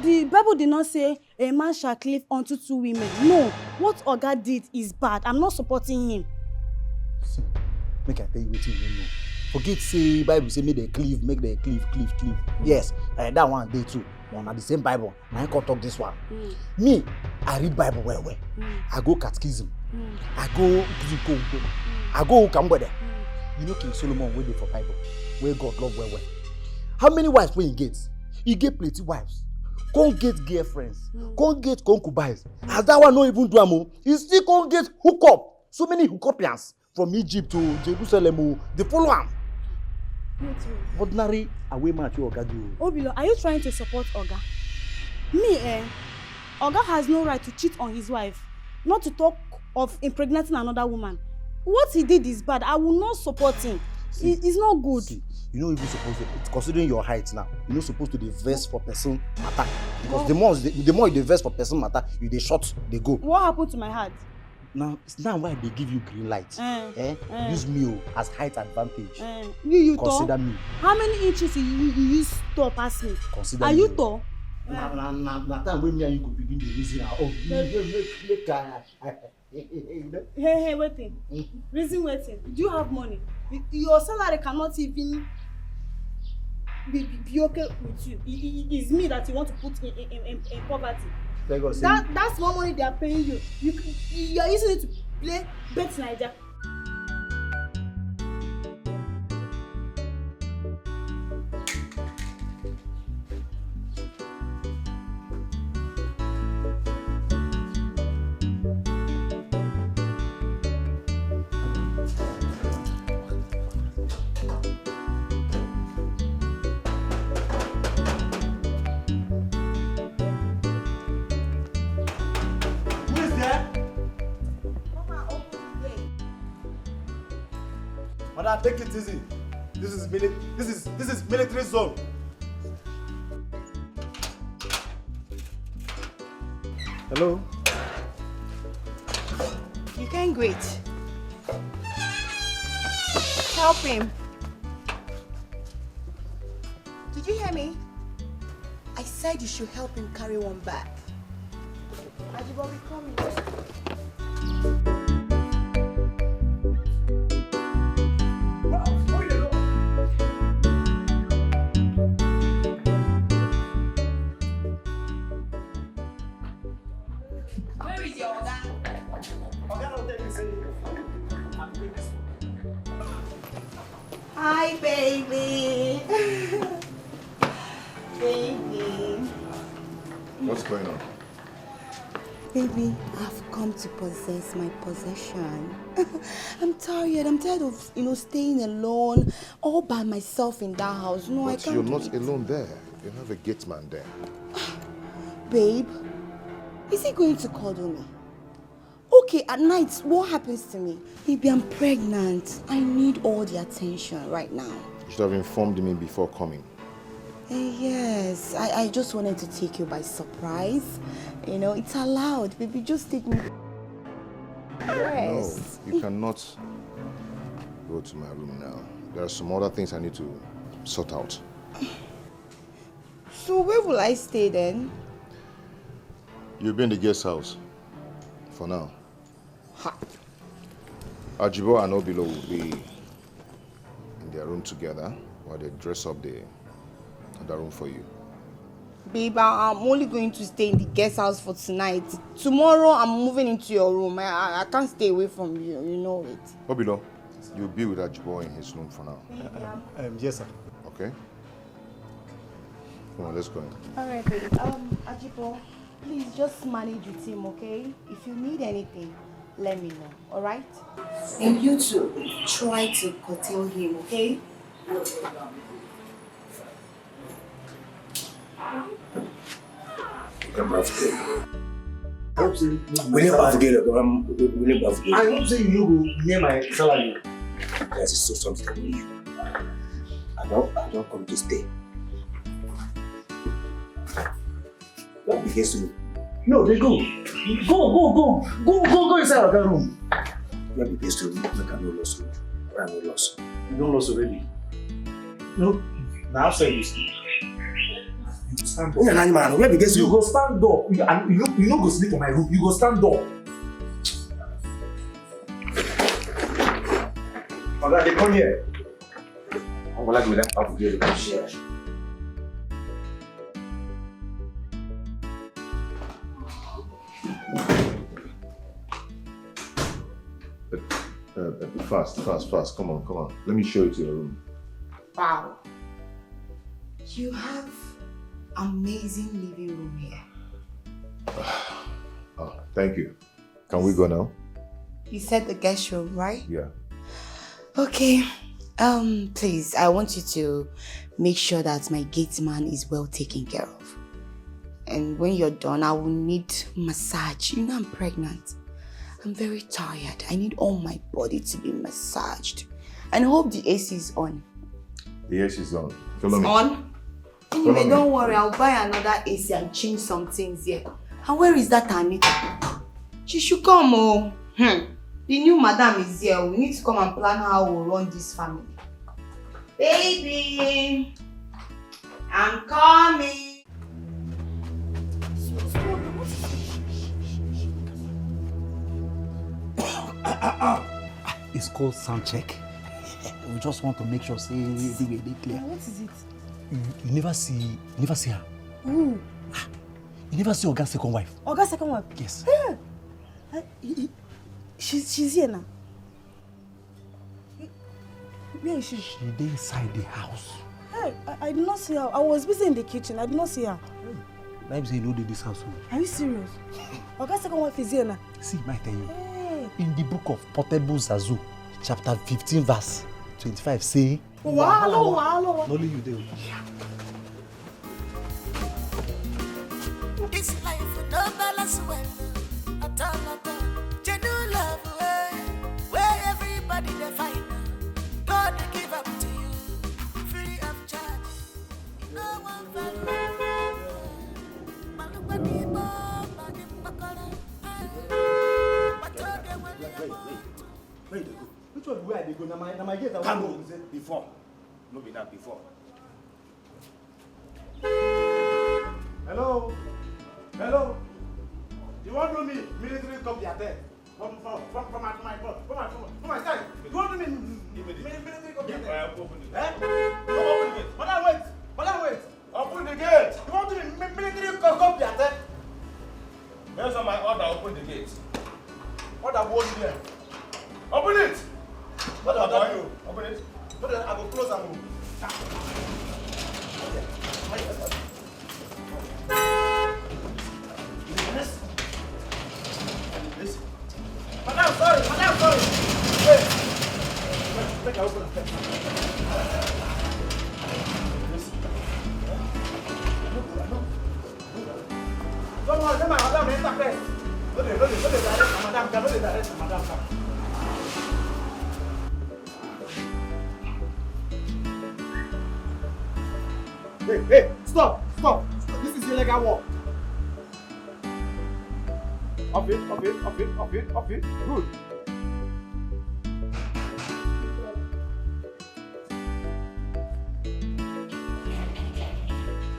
The Bible did not say a man shall cleave unto 2 women. No, what Oga did is bad. I'm not supporting him. See, make I tell you wetin you no know. Forget say Bible say make they cleave, cleave. Yes, that one dey too. But na the same Bible. Now I can talk this one. Me, I read Bible well. I go catechism. I go I go Kambwede. You know King Solomon wey dey for Bible, where God love well. How many wives wey he get? He get plenty wives. Can't get girlfriends. Can't get concubines. As that one no even do am, he still can't get hook up. So many hookupians from Egypt to Jerusalem, they follow am. Ordinary away match you Oga do. Obilo, are you trying to support Oga? Me, Oga has no right to cheat on his wife. Not to talk of impregnating another woman. What he did is bad. I will not support him. It's not good. See, you know even supposed to, considering your height now, you're not supposed to divest for person matter. Because the more you divest for person matter, you they short, they go. What happened to my heart? Now, it's now why they give you green light. Use me as height advantage. You consider tall? me. How many inches you use tall pass me? Consider Are me. you tall? Na time when me and you could begin the reason. Hey, waiting. Reason waiting. Do you have money? Your salary cannot even be okay with you. It's me that you want to put in poverty. That's more money they are paying you. You are using it to play Bet Naija. Madam, take it easy. This is military zone. Hello. You can't wait. Help him. Did you hear me? I said you should help him carry one bag. Ajibobi, come here. Hi, baby. Baby. What's going on? Baby, I've come to possess my possession. I'm tired of, staying alone, all by myself in that house. No, But I can't. you're not alone there. You have a gate man there. Babe, is he going to cuddle me? Okay, at night, what happens to me? Baby, I'm pregnant. I need all the attention right now. You should have informed me before coming. Yes, I just wanted to take you by surprise. It's allowed. Baby, just take me. Yes. No, you cannot go to my room now. There are some other things I need to sort out. So where will I stay then? You'll be in the guest house for now. Ajibo and Obilo will be in their room together while they dress up the room for you. Babe, I'm only going to stay in the guest house for tonight. Tomorrow, I'm moving into your room. I can't stay away from you. You know it. Obilo, you'll be with Ajibo in his room for now. Yes, sir. Okay? Come on, let's go in. All right, babe. Ajibo, please just manage with him, okay? If you need anything, let me know, all right? And you too, try to curtail him, okay? I won't say you go near my salary. Because it's so something to you. I don't come to stay. What begins to no, they go. Go inside our room. What begins to make a no loss. Why no loss? You don't loss already. No, now outside you sleep. You stand up. Man, where begins to you go stand up. You don't go sleep in my room. You go stand up. Oga, they come here. I'm gonna give them up here to share. Fast. Come on. Let me show you to your room. Wow. You have amazing living room here. Oh, thank you. Can we go now? You said the guest room, right? Yeah. Okay. Please, I want you to make sure that my gate man is well taken care of. And when you're done, I will need massage. You know I'm pregnant. I'm very tired. I need all my body to be massaged. And I hope the AC is on. The AC is on. Follow me. On? Anyway, don't worry. I'll buy another AC and change some things here. And where is that Anita? She should come, oh. The new madam is here. We need to come and plan how we'll run this family. Baby, I'm coming. It's called sound check. We just want to make sure say everywhere they clear. What is it? You never see her. Who? You never see Oga's second wife. Oga's second wife? Yes. She's here now. Where is she? She dey inside the house. Hey, I did not see her. I was busy in the kitchen. I did not see her. Let me say you know this house. Are you serious? Oga's second wife is here now. See, I tell you. Hey. In the book of Portable Zazu, chapter 15, verse 25, say, Wow. only you do. This life no balance well at all. Genuine love where everybody they find. God will give up to you, free of charge. No one value. Where they go? Which one where they go? Now my gate. Come on, before. No be that before. Hello. You want to me military come there? From my side. You want to me military come there? Eh? Open the gate. Madam, wait. Open the gate. You want to me military come there? Based on my order, open the gate. Order was there. Open it! What about you? Open it. But I will close and move. Madam, sorry. Wait. Make I open the don't worry, let my madam enter first. No, they direct my madam. No, they direct my madam. Hey, stop. This is illegal work. Off it. Good.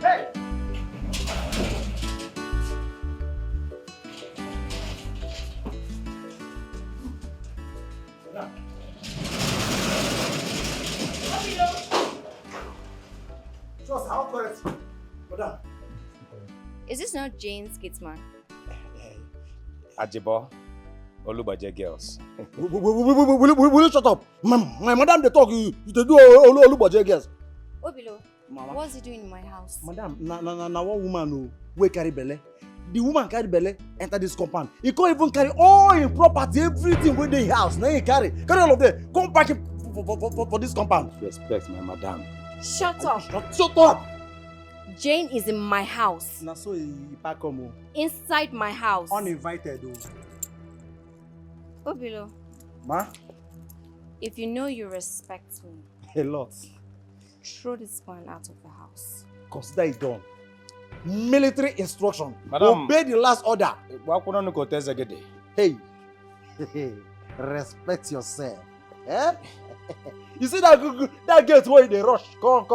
Hey! Trust how correct. Madam. Is this not Jane's Kidsman? Ajibo, Olubaje girls. Will you shut up? My madam, they talk, you do Olubaje girls. Obilo, what's he doing in my house? Madam, na one woman who carry belle. The woman carry belle, enter this compound. He can't even carry all his property, everything within the house. Now he carry all of them. Come back for this compound? Respect my madam. Shut up. Shut up! Jane is in my house. Na so he pack come. Inside my house. Uninvited. Obilo, Ma? if you know you respect me, A lot. throw this man out of the house. Consider it done. Military instruction. Madam. Obey the last order. Hey. Hey. Respect yourself. Eh? You see that gate where they rush? Come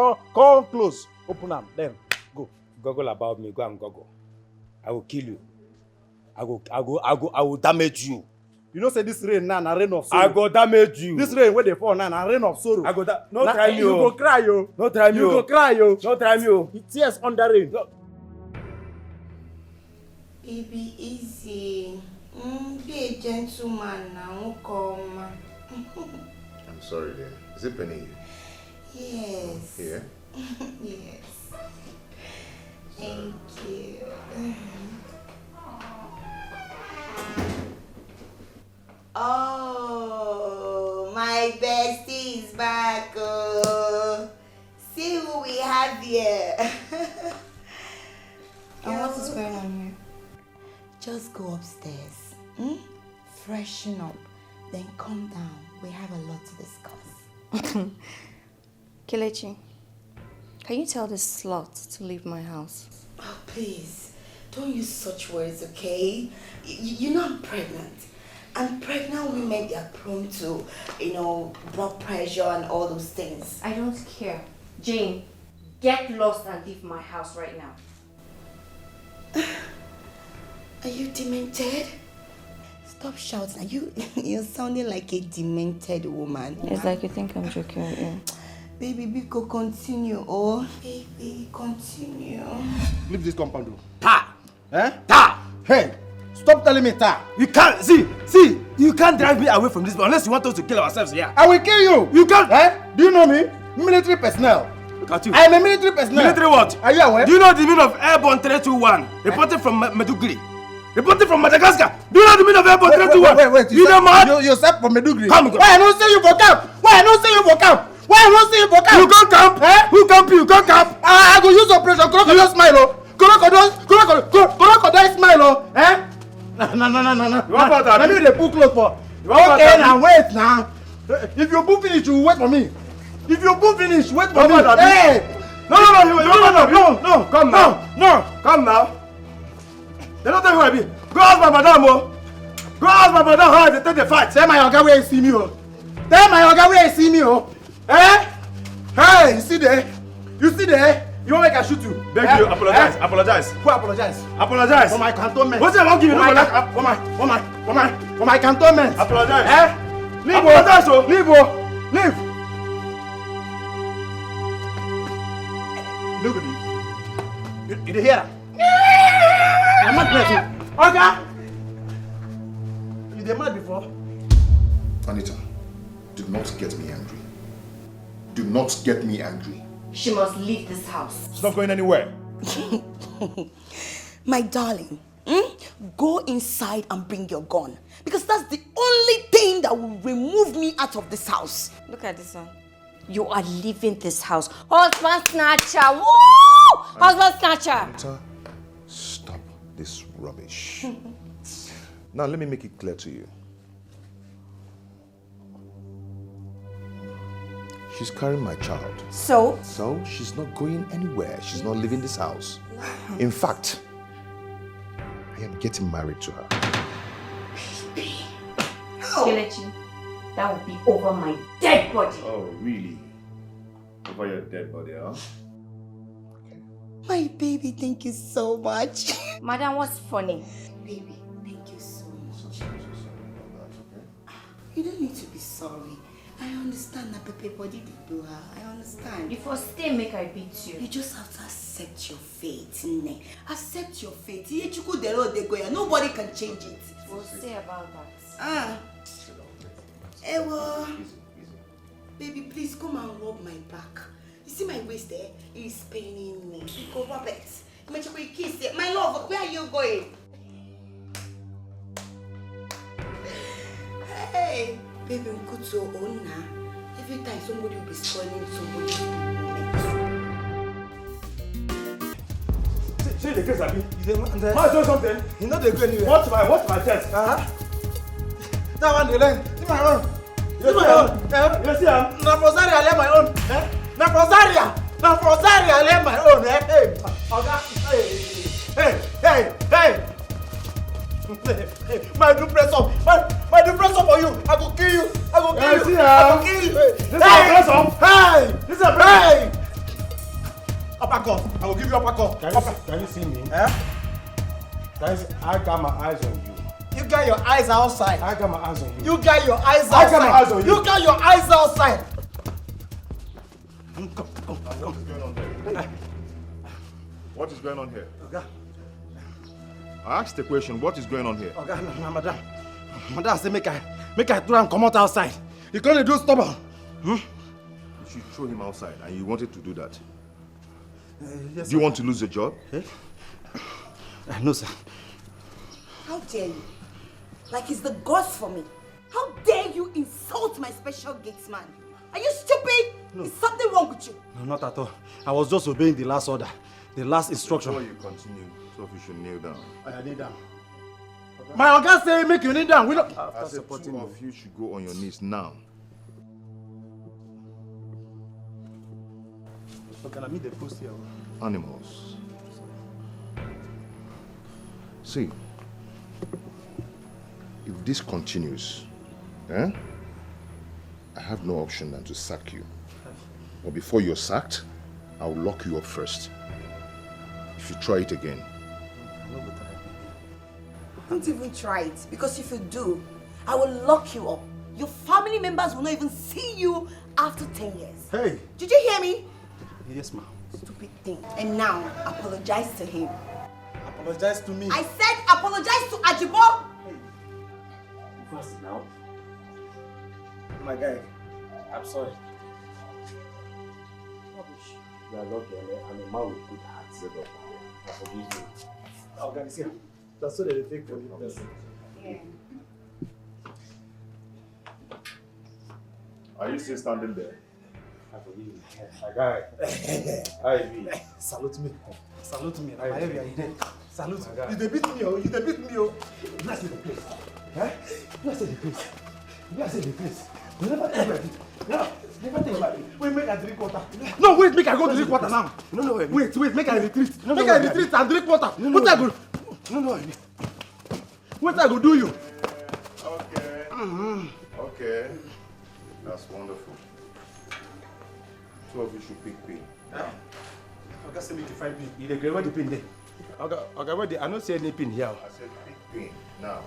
close. Open them. Then go. Goggle about me. Go and goggle. I will kill you. I will damage you. You know say this rain now, na rain of sorrow. I go damage you. This rain where they fall now, na rain of sorrow. I go no try me. You go cry yo. No try me. You go cry yo. No try me. Tears under rain. No. Baby, easy. Be a gentleman now, come. I'm sorry, dear. Is it paining you? Yes. Here? Yes. Thank you. Oh, my bestie is back. Oh. See who we have here. And what is going on here? Just go upstairs, freshen up, then come down. We have a lot to discuss. Kelechi, can you tell this slut to leave my house? Oh, please, don't use such words, okay? You're not pregnant. And pregnant women, they are prone to, blood pressure and all those things. I don't care. Jane, get lost and leave my house right now. Are you demented? Stop shouting. You're sounding like a demented woman. It's like you think I'm joking with you. Baby, Biko, continue. Oh, baby, continue. Leave this compound. Ta! Eh? Ta! Hey! Stop telling me ta! You can't see. You can't drive me away from this unless you want us to kill ourselves here. I will kill you. You can't. Eh? Do you know me? Military personnel. Look at you. I am a military personnel. Military what? Are you aware? Do you know the meaning of Airborne 321? Reporting from Meduguri. Reporting from Madagascar. Do you know the meaning of Airborne 321? Wait. You know mad? You said from Meduguri. Come. Why I don't see you for camp? Why I don't see you for camp? You can't camp. Eh? Who camp you? You can't camp. I go use operation crocodile smile oh. Crocodile smile oh. Eh? No. You want water? Let me dey put clothes for. Okay, now wait now. If you book finish, you wait for me. If you book finish, wait for me. Hey! No. Come now. No. Come now. They don't tell you who I be. Go ask my madam, oh. Go ask my madam how they take the fight. Tell my oga where you see me, oh. Tell my oga where you see me, oh. Eh? Hey, you see there? You want make I shoot you? Beg you, apologize. Apologize. Who apologize? Apologize. For my cantonment. What's I won't give you no money? For my cantonment. Apologize. Eh? Leave, apologize, oh. Leave, oh. Leave. Look at me. You hear that? I'm not playing. Okay. You did mad before? Anita, do not get me angry. Do not get me angry. She must leave this house. She's not going anywhere. My darling, go inside and bring your gun. Because that's the only thing that will remove me out of this house. Look at this one. You are leaving this house. Husband snatcher. Woo! Husband snatcher. Anita, stop this rubbish. Now let me make it clear to you. She's carrying my child. So? So she's not going anywhere. She's not leaving this house. In fact, I am getting married to her. Kelechi, that will be over my dead body. Oh, really? Over your dead body, huh? My baby, thank you so much. Madam, what's funny? Baby, thank you so much. You don't need to be sorry. I understand that Pepe body did do her. I understand. If I stay, make I beat you. You just have to accept your fate, ne? Accept your fate. Nobody can change it. We'll see about that. Ewo. Baby, please come and rub my back. You see my waist there? It is paining me. Go rub it. Make sure you kiss it. My love, where are you going? Hey. Baby, go to Onna. Every time somebody will be spoiling somebody's See the case, Abi. Might do something. You know they go anywhere. What's my chest? That one they learn. See my own. You see him? Na for Zaria I learn my own. Na for Zaria I learn my own. Hey, Oga. Hey. My do press up. My do press up for you. I go kill you. I go kill you. This is a press up. Hey. This is a press up. Hey. Uppercut. I will give you uppercut. Can you see me? Guys, I got my eyes on you. You got your eyes outside. I got my eyes on you. You got your eyes outside. I got my eyes on you. You got your eyes outside. What is going on here? What is going on here? Oga. I asked the question, what is going on here? Oga, madam. Madam say make I throw him come out outside. You gonna do stubborn. You should throw him outside, and you wanted to do that. Yes, Do you want to lose your job? No, sir. How dare you? Like it's the gods for me. How dare you insult my special gates man? Are you stupid? No. Is something wrong with you? No, not at all. I was just obeying the last order, the last instruction. Before you continue, so you should kneel down. I kneel down. My oga say make you kneel down. We don't. I said two of you should go on your knees now. Can I meet the post here? Animals. See, if this continues, I have no option than to sack you. But before you're sacked, I'll lock you up first. If you try it again. Don't even try it, because if you do, I will lock you up. Your family members will not even see you after 10 years. Hey! Did you hear me? Yes, ma'am. Stupid thing. And now, apologize to him. Apologize to me. I said apologize to Ajibo! First now. My guy. I'm sorry. Rubbish. You are lucky. I'm a man with good heart. I forgive you. Oh, God, see, that's what they take for you. Yeah. Are you still standing there? I forgive you. My guy. How you be? Salute me. Salute me. My area, you there. Salute. My guy. You dey beat me, oh. You dey beat me, oh. Bless the place. Bless the place. Bless the place. You never think about it. Never think about it. Wait, make I drink water. No, wait, make I go drink water now. No, Wait, make I retreat. No, Make I retreat and drink water. What I go? What I go do you? Okay. Okay. That's wonderful. Two of you should pick pin. Oga say make you find pin. You dey where the pin there? Okay, where the I don't see any pin here. I said pick pin now.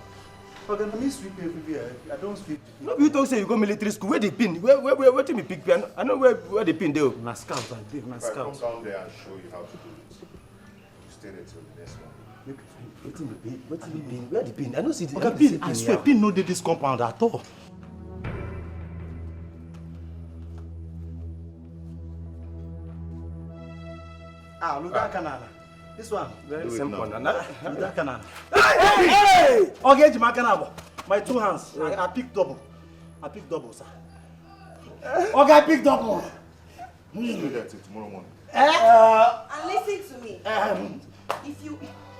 Oga, let me sweep everywhere. I don't sweep. No, you talk say you go military school. Where the pin? Where do me pick pin? I know where the pin there. Na scout I dey. Na If I come scout. down there and show you how to do it, you stay there till the next one. Wetin the pin? Wetin the pin? Where the pin? I don't see the Oga, pin. I swear, pin no dey this compound at all. Look that canal. This one. Very Do it simple. now. Look that canal. Hey! Okay, Jima canal. My two hands. I pick double. Sir. Okay, I pick double. Stay there till tomorrow morning. And listen to me.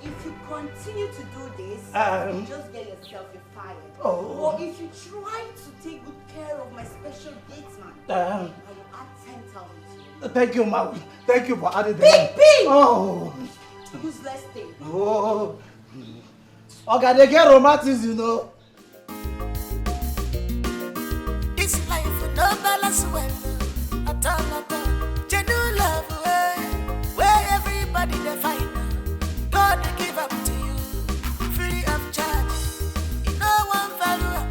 If you continue to do this, you just get yourself fired. Or if you try to take good care of my special gates man, I will add 10,000 to you. Thank you, ma. Thank you for adding the Big pin! Oh. Useless thing. Oh. Okay, they get romantics, you know. This life will no balance well at all. Genuine love, where everybody they find. God they give up to you, free of charge. You know one value.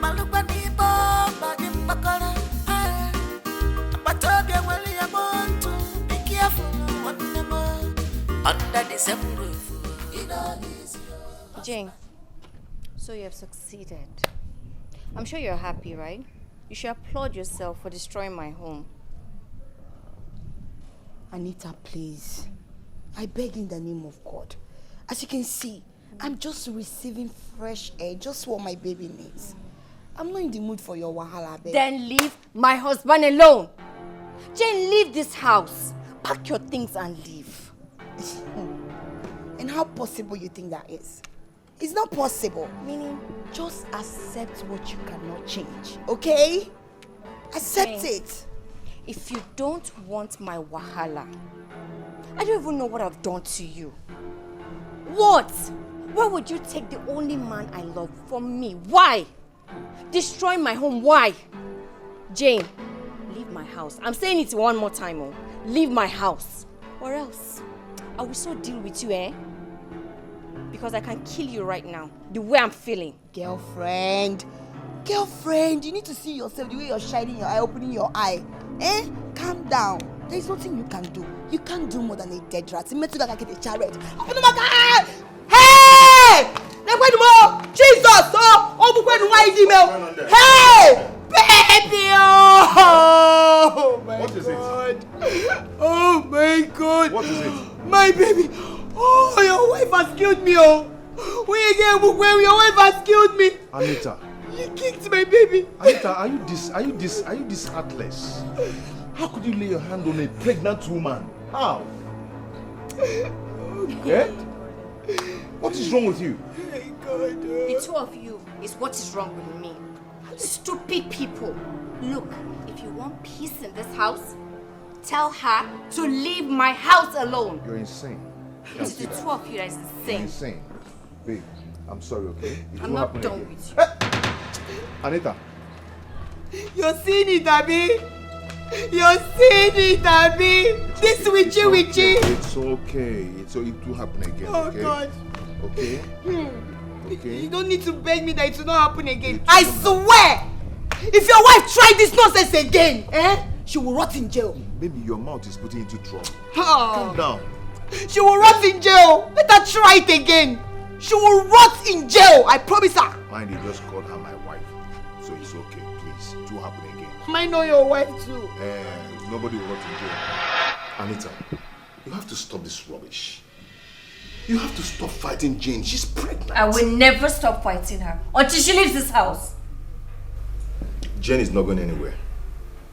Malupa ni bomba ni pakora. But Toby will you want to be careful one more under the same roof. Jane, so you have succeeded. I'm sure you're happy, right? You should applaud yourself for destroying my home. Anita, please. I beg in the name of God. As you can see, I'm just receiving fresh air, just what my baby needs. I'm not in the mood for your wahala, babe. Then leave my husband alone. Jane, leave this house. Pack your things and leave. And how possible you think that is? It's not possible. Meaning? Just accept what you cannot change, okay? Accept it. If you don't want my wahala, I don't even know what I've done to you. What? Why would you take the only man I love from me? Why? Destroy my home, why? Jane, leave my house. I'm saying it one more time, oh. Leave my house. Or else, I will so deal with you, eh? Because I can kill you right now, the way I'm feeling. Girlfriend, you need to see yourself, the way you're shining your eye, opening your eye. Eh? Calm down. There's nothing you can do. You can't do more than a dead rat. You meant to get a chariot. Hey! Jesus! Hey! Baby! Oh my God! Oh my God! What is it? My baby! Oh, your wife has killed me! Oh! When your wife has killed me! Anita. You kicked my baby! Anita, are you this heartless? How could you lay your hand on a pregnant woman? How? Okay. What is wrong with you? The two of you is what is wrong with me. Stupid people. Look, if you want peace in this house, tell her to leave my house alone. You're insane. It's the two of you that is You're insane. insane. Babe, I'm sorry, okay? It I'm won't not happen done again. with you. Anita. You're seeing it, Abby. You're seeing it, Abby. This witchy. It's okay. It will happen again, Oh, okay? God. Okay? Okay? You don't need to beg me that it will not happen again. I swear! If your wife tried this nonsense again, she will rot in jail. Baby, your mouth is putting you into trouble. Oh. Calm down. She will rot in jail. Let her try it again. She will rot in jail. I promise her. Mind you, just called her my wife. So it's okay, please. It will happen again. I know your wife too. Nobody will rot in jail. Anita, you have to stop this rubbish. You have to stop fighting Jane. She's pregnant. I will never stop fighting her until she leaves this house. Jane is not going anywhere.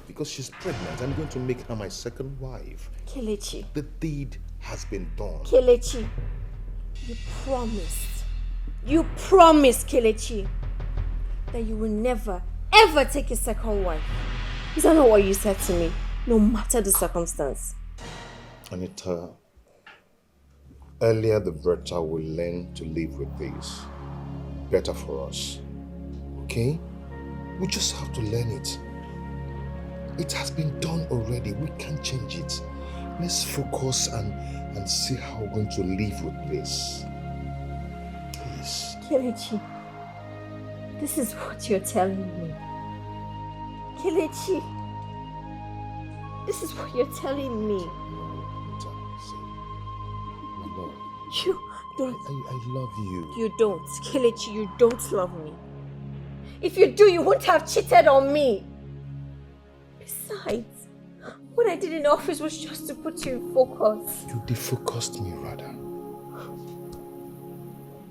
Because she's pregnant, I'm going to make her my second wife. Kelechi. The deed has been done. Kelechi, you promised, Kelechi, that you will never, ever take a second wife. Is that not what you said to me? No matter the circumstance. Anita, earlier the better will learn to live with this. Better for us. Okay? We just have to learn it. It has been done already. We can't change it. Let's focus and see how we're going to live with this. Please. Kelechi, this is what you're telling me. Kelechi, this is what you're telling me. No. You don't. I love you. You don't. Kelechi, you don't love me. If you do, you wouldn't have cheated on me. Besides, what I did in the office was just to put you in focus. You defocused me, rather.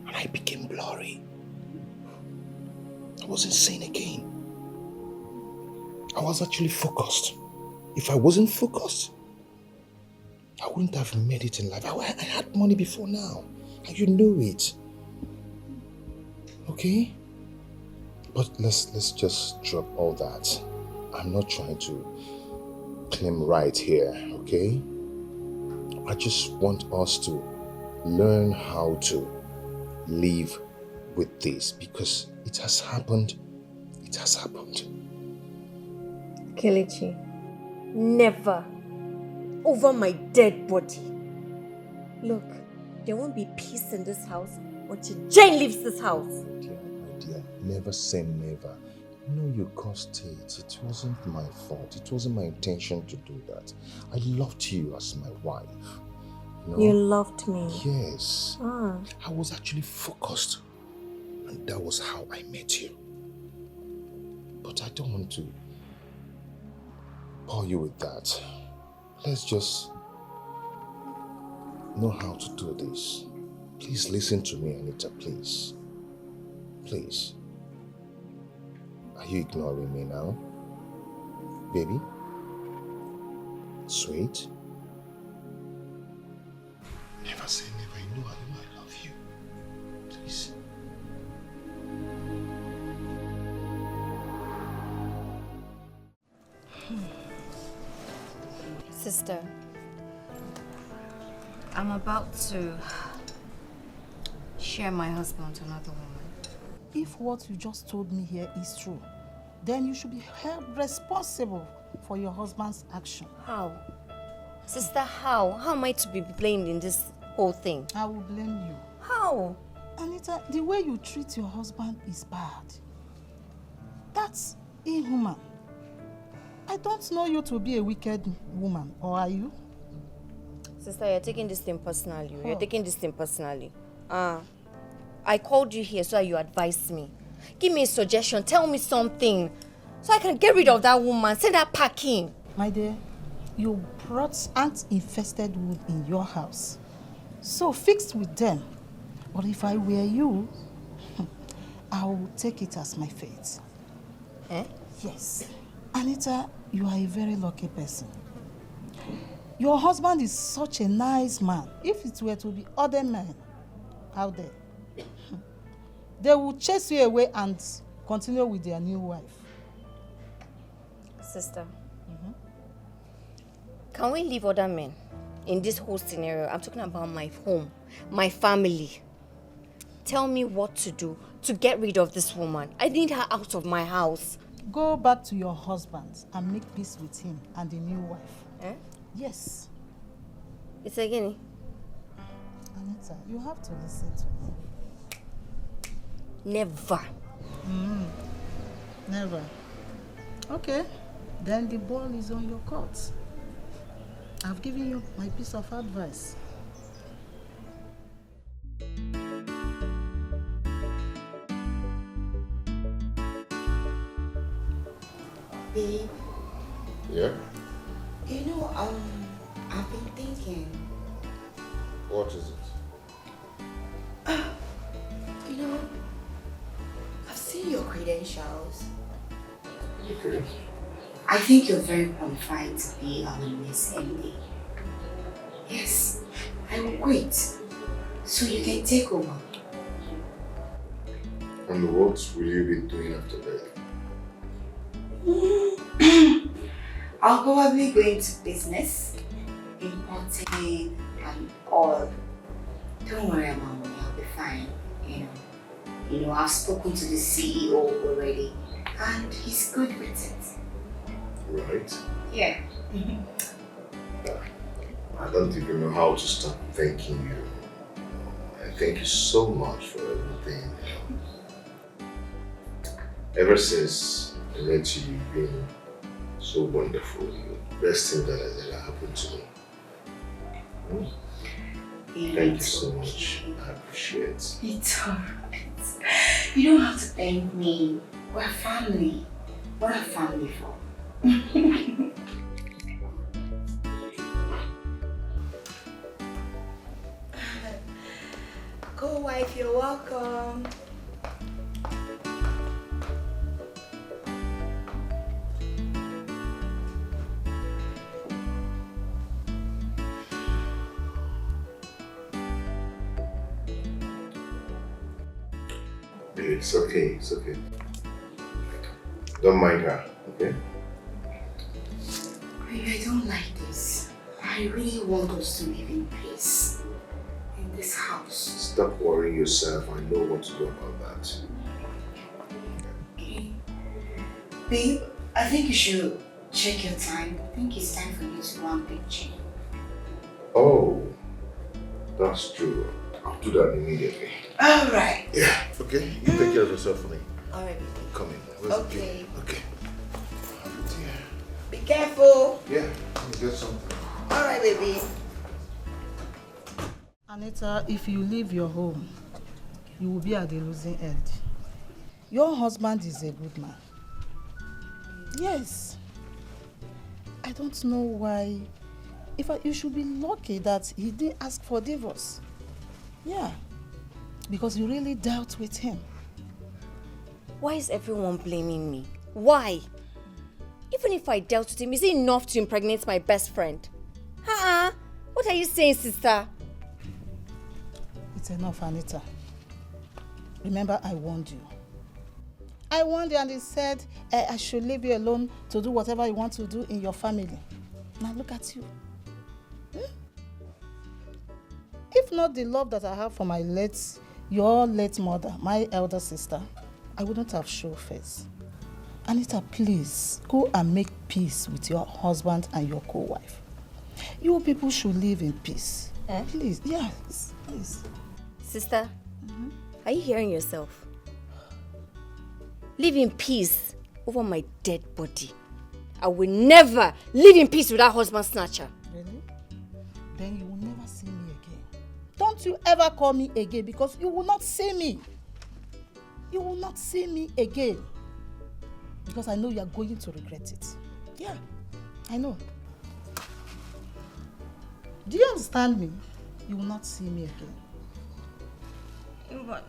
And I became blurry. I was insane again. I was actually focused. If I wasn't focused, I wouldn't have made it in life. I had money before now. And you know it. Okay? But let's just drop all that. I'm not trying to claim right here, okay? I just want us to learn how to live with this because it has happened. It has happened. Kelechi, never over my dead body. Look, there won't be peace in this house until Jane leaves this house. My dear, never say never. No, you caused it. It wasn't my fault. It wasn't my intention to do that. I loved you as my wife. You loved me? Yes. Ah. I was actually focused. And that was how I met you. But I don't want to bore you with that. Let's just know how to do this. Please listen to me, Anita, please. Please. Are you ignoring me now? Baby? Sweet? Never say never. You know I love you. Please. Sister, I'm about to share my husband to another woman. If what you just told me here is true, then you should be held responsible for your husband's action. How? Sister, how? How am I to be blamed in this whole thing? I will blame you. How? Anita, the way you treat your husband is bad. That's inhuman. I don't know you to be a wicked woman, or are you? Sister, you're taking this thing personally. You're taking this thing personally. I called you here so that you advised me. Give me a suggestion. Tell me something. So I can get rid of that woman. Send her packing. My dear, you brought ant-infested wood in your house. So fix with them. But if I were you, I would take it as my fate. Eh? Yes. Anita, you are a very lucky person. Your husband is such a nice man. If it were to be other men out there, they will chase you away and continue with their new wife. Sister, can we leave other men in this whole scenario? I'm talking about my home, my family. Tell me what to do to get rid of this woman. I need her out of my house. Go back to your husband and make peace with him and the new wife. Eh? Yes. It's a guinea. Anita, you have to listen to me. Never. Never. Okay. Then the ball is on your court. I've given you my piece of advice. Babe. Yeah? You know, I've been thinking. What is it? You know, I've seen your credentials. Okay. I think you're very qualified to be our Miss MD. Yes, I will quit so you can take over. And what will you be doing after that? I'll probably go into business, importing and all. Don't worry about me, I'll be fine. You know, I've spoken to the CEO already, and he's good with it. Right? Yeah. I don't even know how to start thanking you. I thank you so much for everything. Ever since I met you, you've been so wonderful. You're the best thing that has ever happened to me. Thank you so much. I appreciate it. It's alright. You don't have to thank me. We're family. What are family for? Go, wife, you're welcome. It's okay, it's okay. Don't mind her, okay? Baby, I don't like this. I really want us to live in peace in this house. Stop worrying yourself. I know what to do about that. Okay. Babe, I think you should check your time. I think it's time for you to go and picture. Oh, that's true. I'll do that immediately. Alright. Yeah, okay. You take care of yourself for me. Alright, baby. Come in. Okay. Okay. Have it here. Be careful. Yeah, let me get something. Alright, baby. Anita, if you leave your home, you will be at the losing end. Your husband is a good man. Yes. I don't know why. You should be lucky that he didn't ask for divorce. Yeah. Because you really dealt with him. Why is everyone blaming me? Why? Even if I dealt with him, is it enough to impregnate my best friend? What are you saying, sister? It's enough, Anita. Remember, I warned you. I warned you and he said I should leave you alone to do whatever you want to do in your family. Now look at you. If not the love that I have for your late mother, my elder sister, I wouldn't have shown face. Anita, please, go and make peace with your husband and your co-wife. You people should live in peace. Please, yes, please. Sister, are you hearing yourself? Live in peace over my dead body. I will never live in peace with that husband snatcher. Really? Then you will never see me again. Don't you ever call me again because you will not see me. You will not see me again. Because I know you are going to regret it. Yeah, I know. Do you understand me? You will not see me again. But...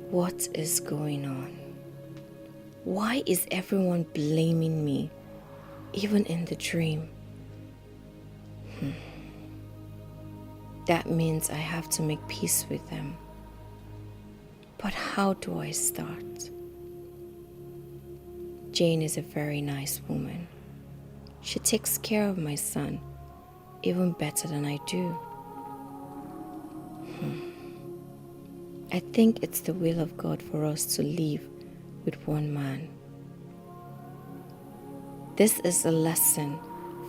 What is going on? Why is everyone blaming me, even in the dream? That means I have to make peace with them. But how do I start? Jane is a very nice woman. She takes care of my son even better than I do. I think it's the will of God for us to live with one man. This is a lesson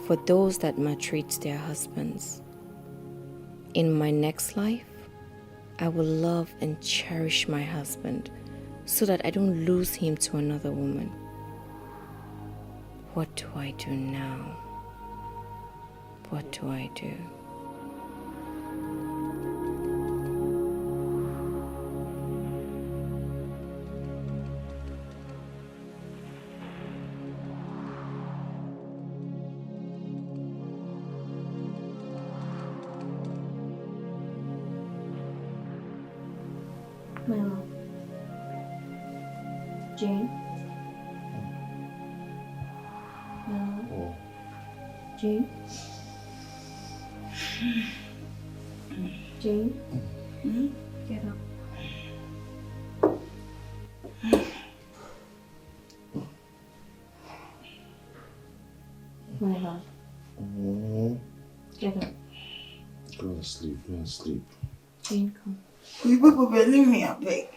for those that maltreat their husbands. In my next life, I will love and cherish my husband so that I don't lose him to another woman. What do I do now? What do I do? My love. Jane? My love? Jane? Jane? Get up. My love. Get up. Go to sleep, go to sleep. Jane, come. You people believe me, I beg.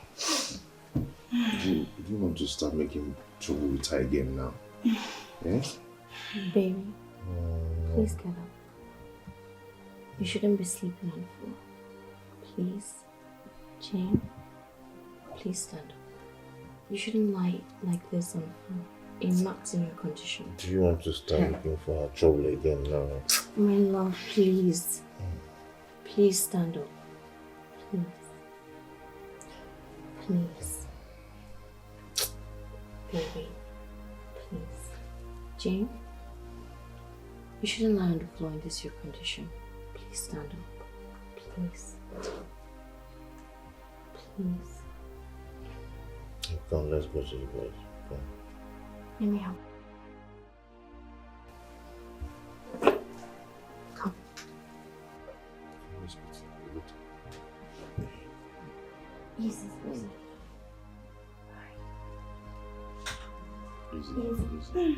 Do you want to start making trouble with her again now? Yeah? Baby, please get up. You shouldn't be sleeping on the floor. Please. Jane, please stand up. You shouldn't lie like this on the floor. It's not in your condition. Do you want to start looking for her trouble again now? My love, please. Please stand up. Please. Please. Baby. Please. Jane, you shouldn't lie on the floor in this your condition. Please stand up. Please. Please. Come, let's go to the bed. Come. Let me help. Come. Let's go to the bed. Easy, easy. Easy.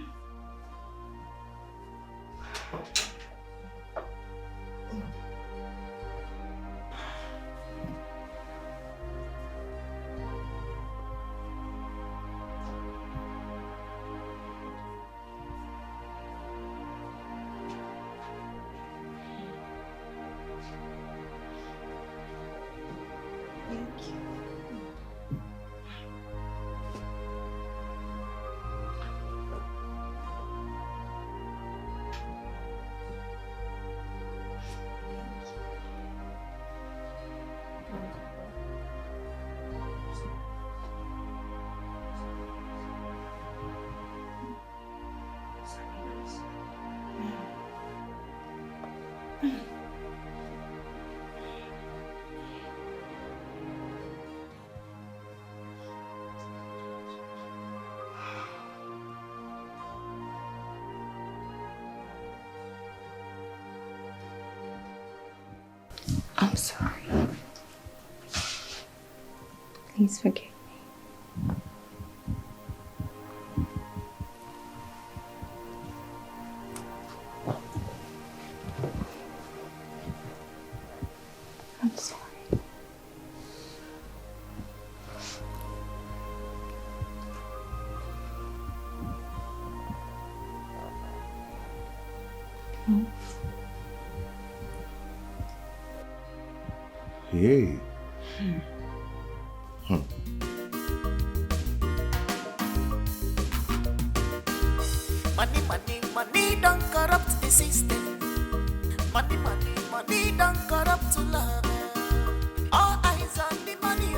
I'm sorry. Please forgive me. I'm sorry. Hey. Money, money, money don't corrupt the system. Money, money, money don't corrupt love. All eyes on the money.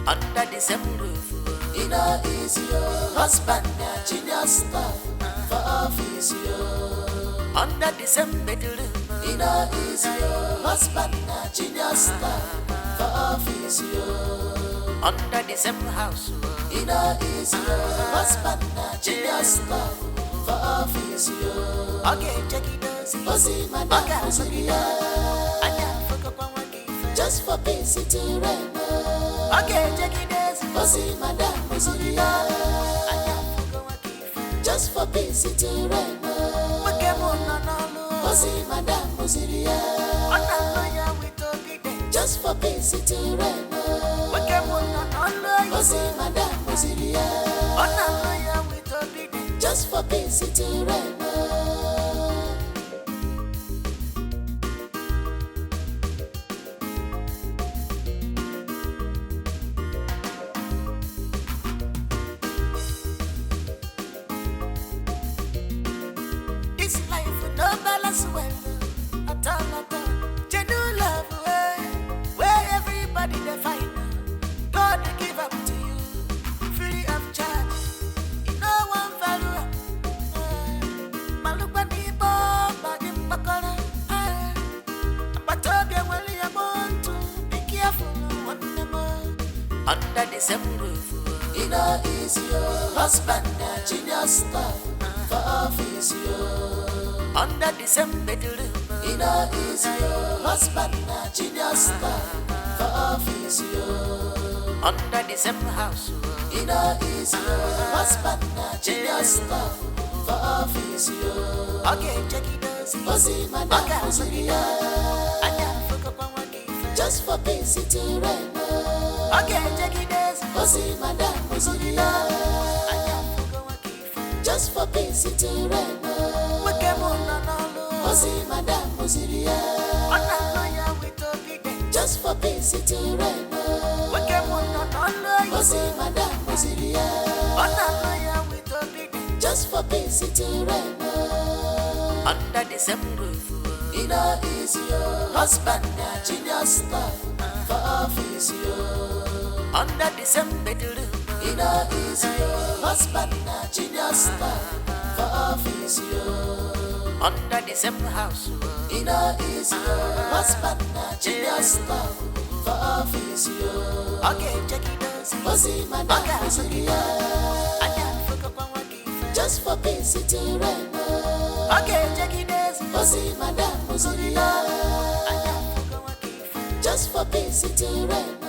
Under the same roof, in a easy husband, genius stuff for office. Under the same bedroom, in a easy husband, genius stuff for office. Under the same house, in a easy husband, genius stuff for office. Okay, check it out. Just for peace to reign. Okay, check it out. Just for peace to reign. Just for peace to reign. Just for peace to reign. This life no balance well at all. Genuine love where everybody they find. God they give up to you free of charge. You know one value. Malupa ni bomba di pakora. But obia wali ya montu. Be careful one more. Under the same roof, in a easy husband, genius stuff for office. Under the same bedroom, in a easy husband, genius stuff for office. Under the same house, in a easy husband, genius stuff for office. Okay, check it out. Just for peace to reign. Okay, check it out. Just for peace to reign. Just for peace to reign. Just for peace to reign. Under the same roof, in a easy husband, genius stuff for office. Under the same bedroom, in a easy husband, genius stuff for office. Under the same house, in a easy husband, genius stuff for office. Okay, check it out. Just for peace to reign. Okay, check it out. Just for peace to reign.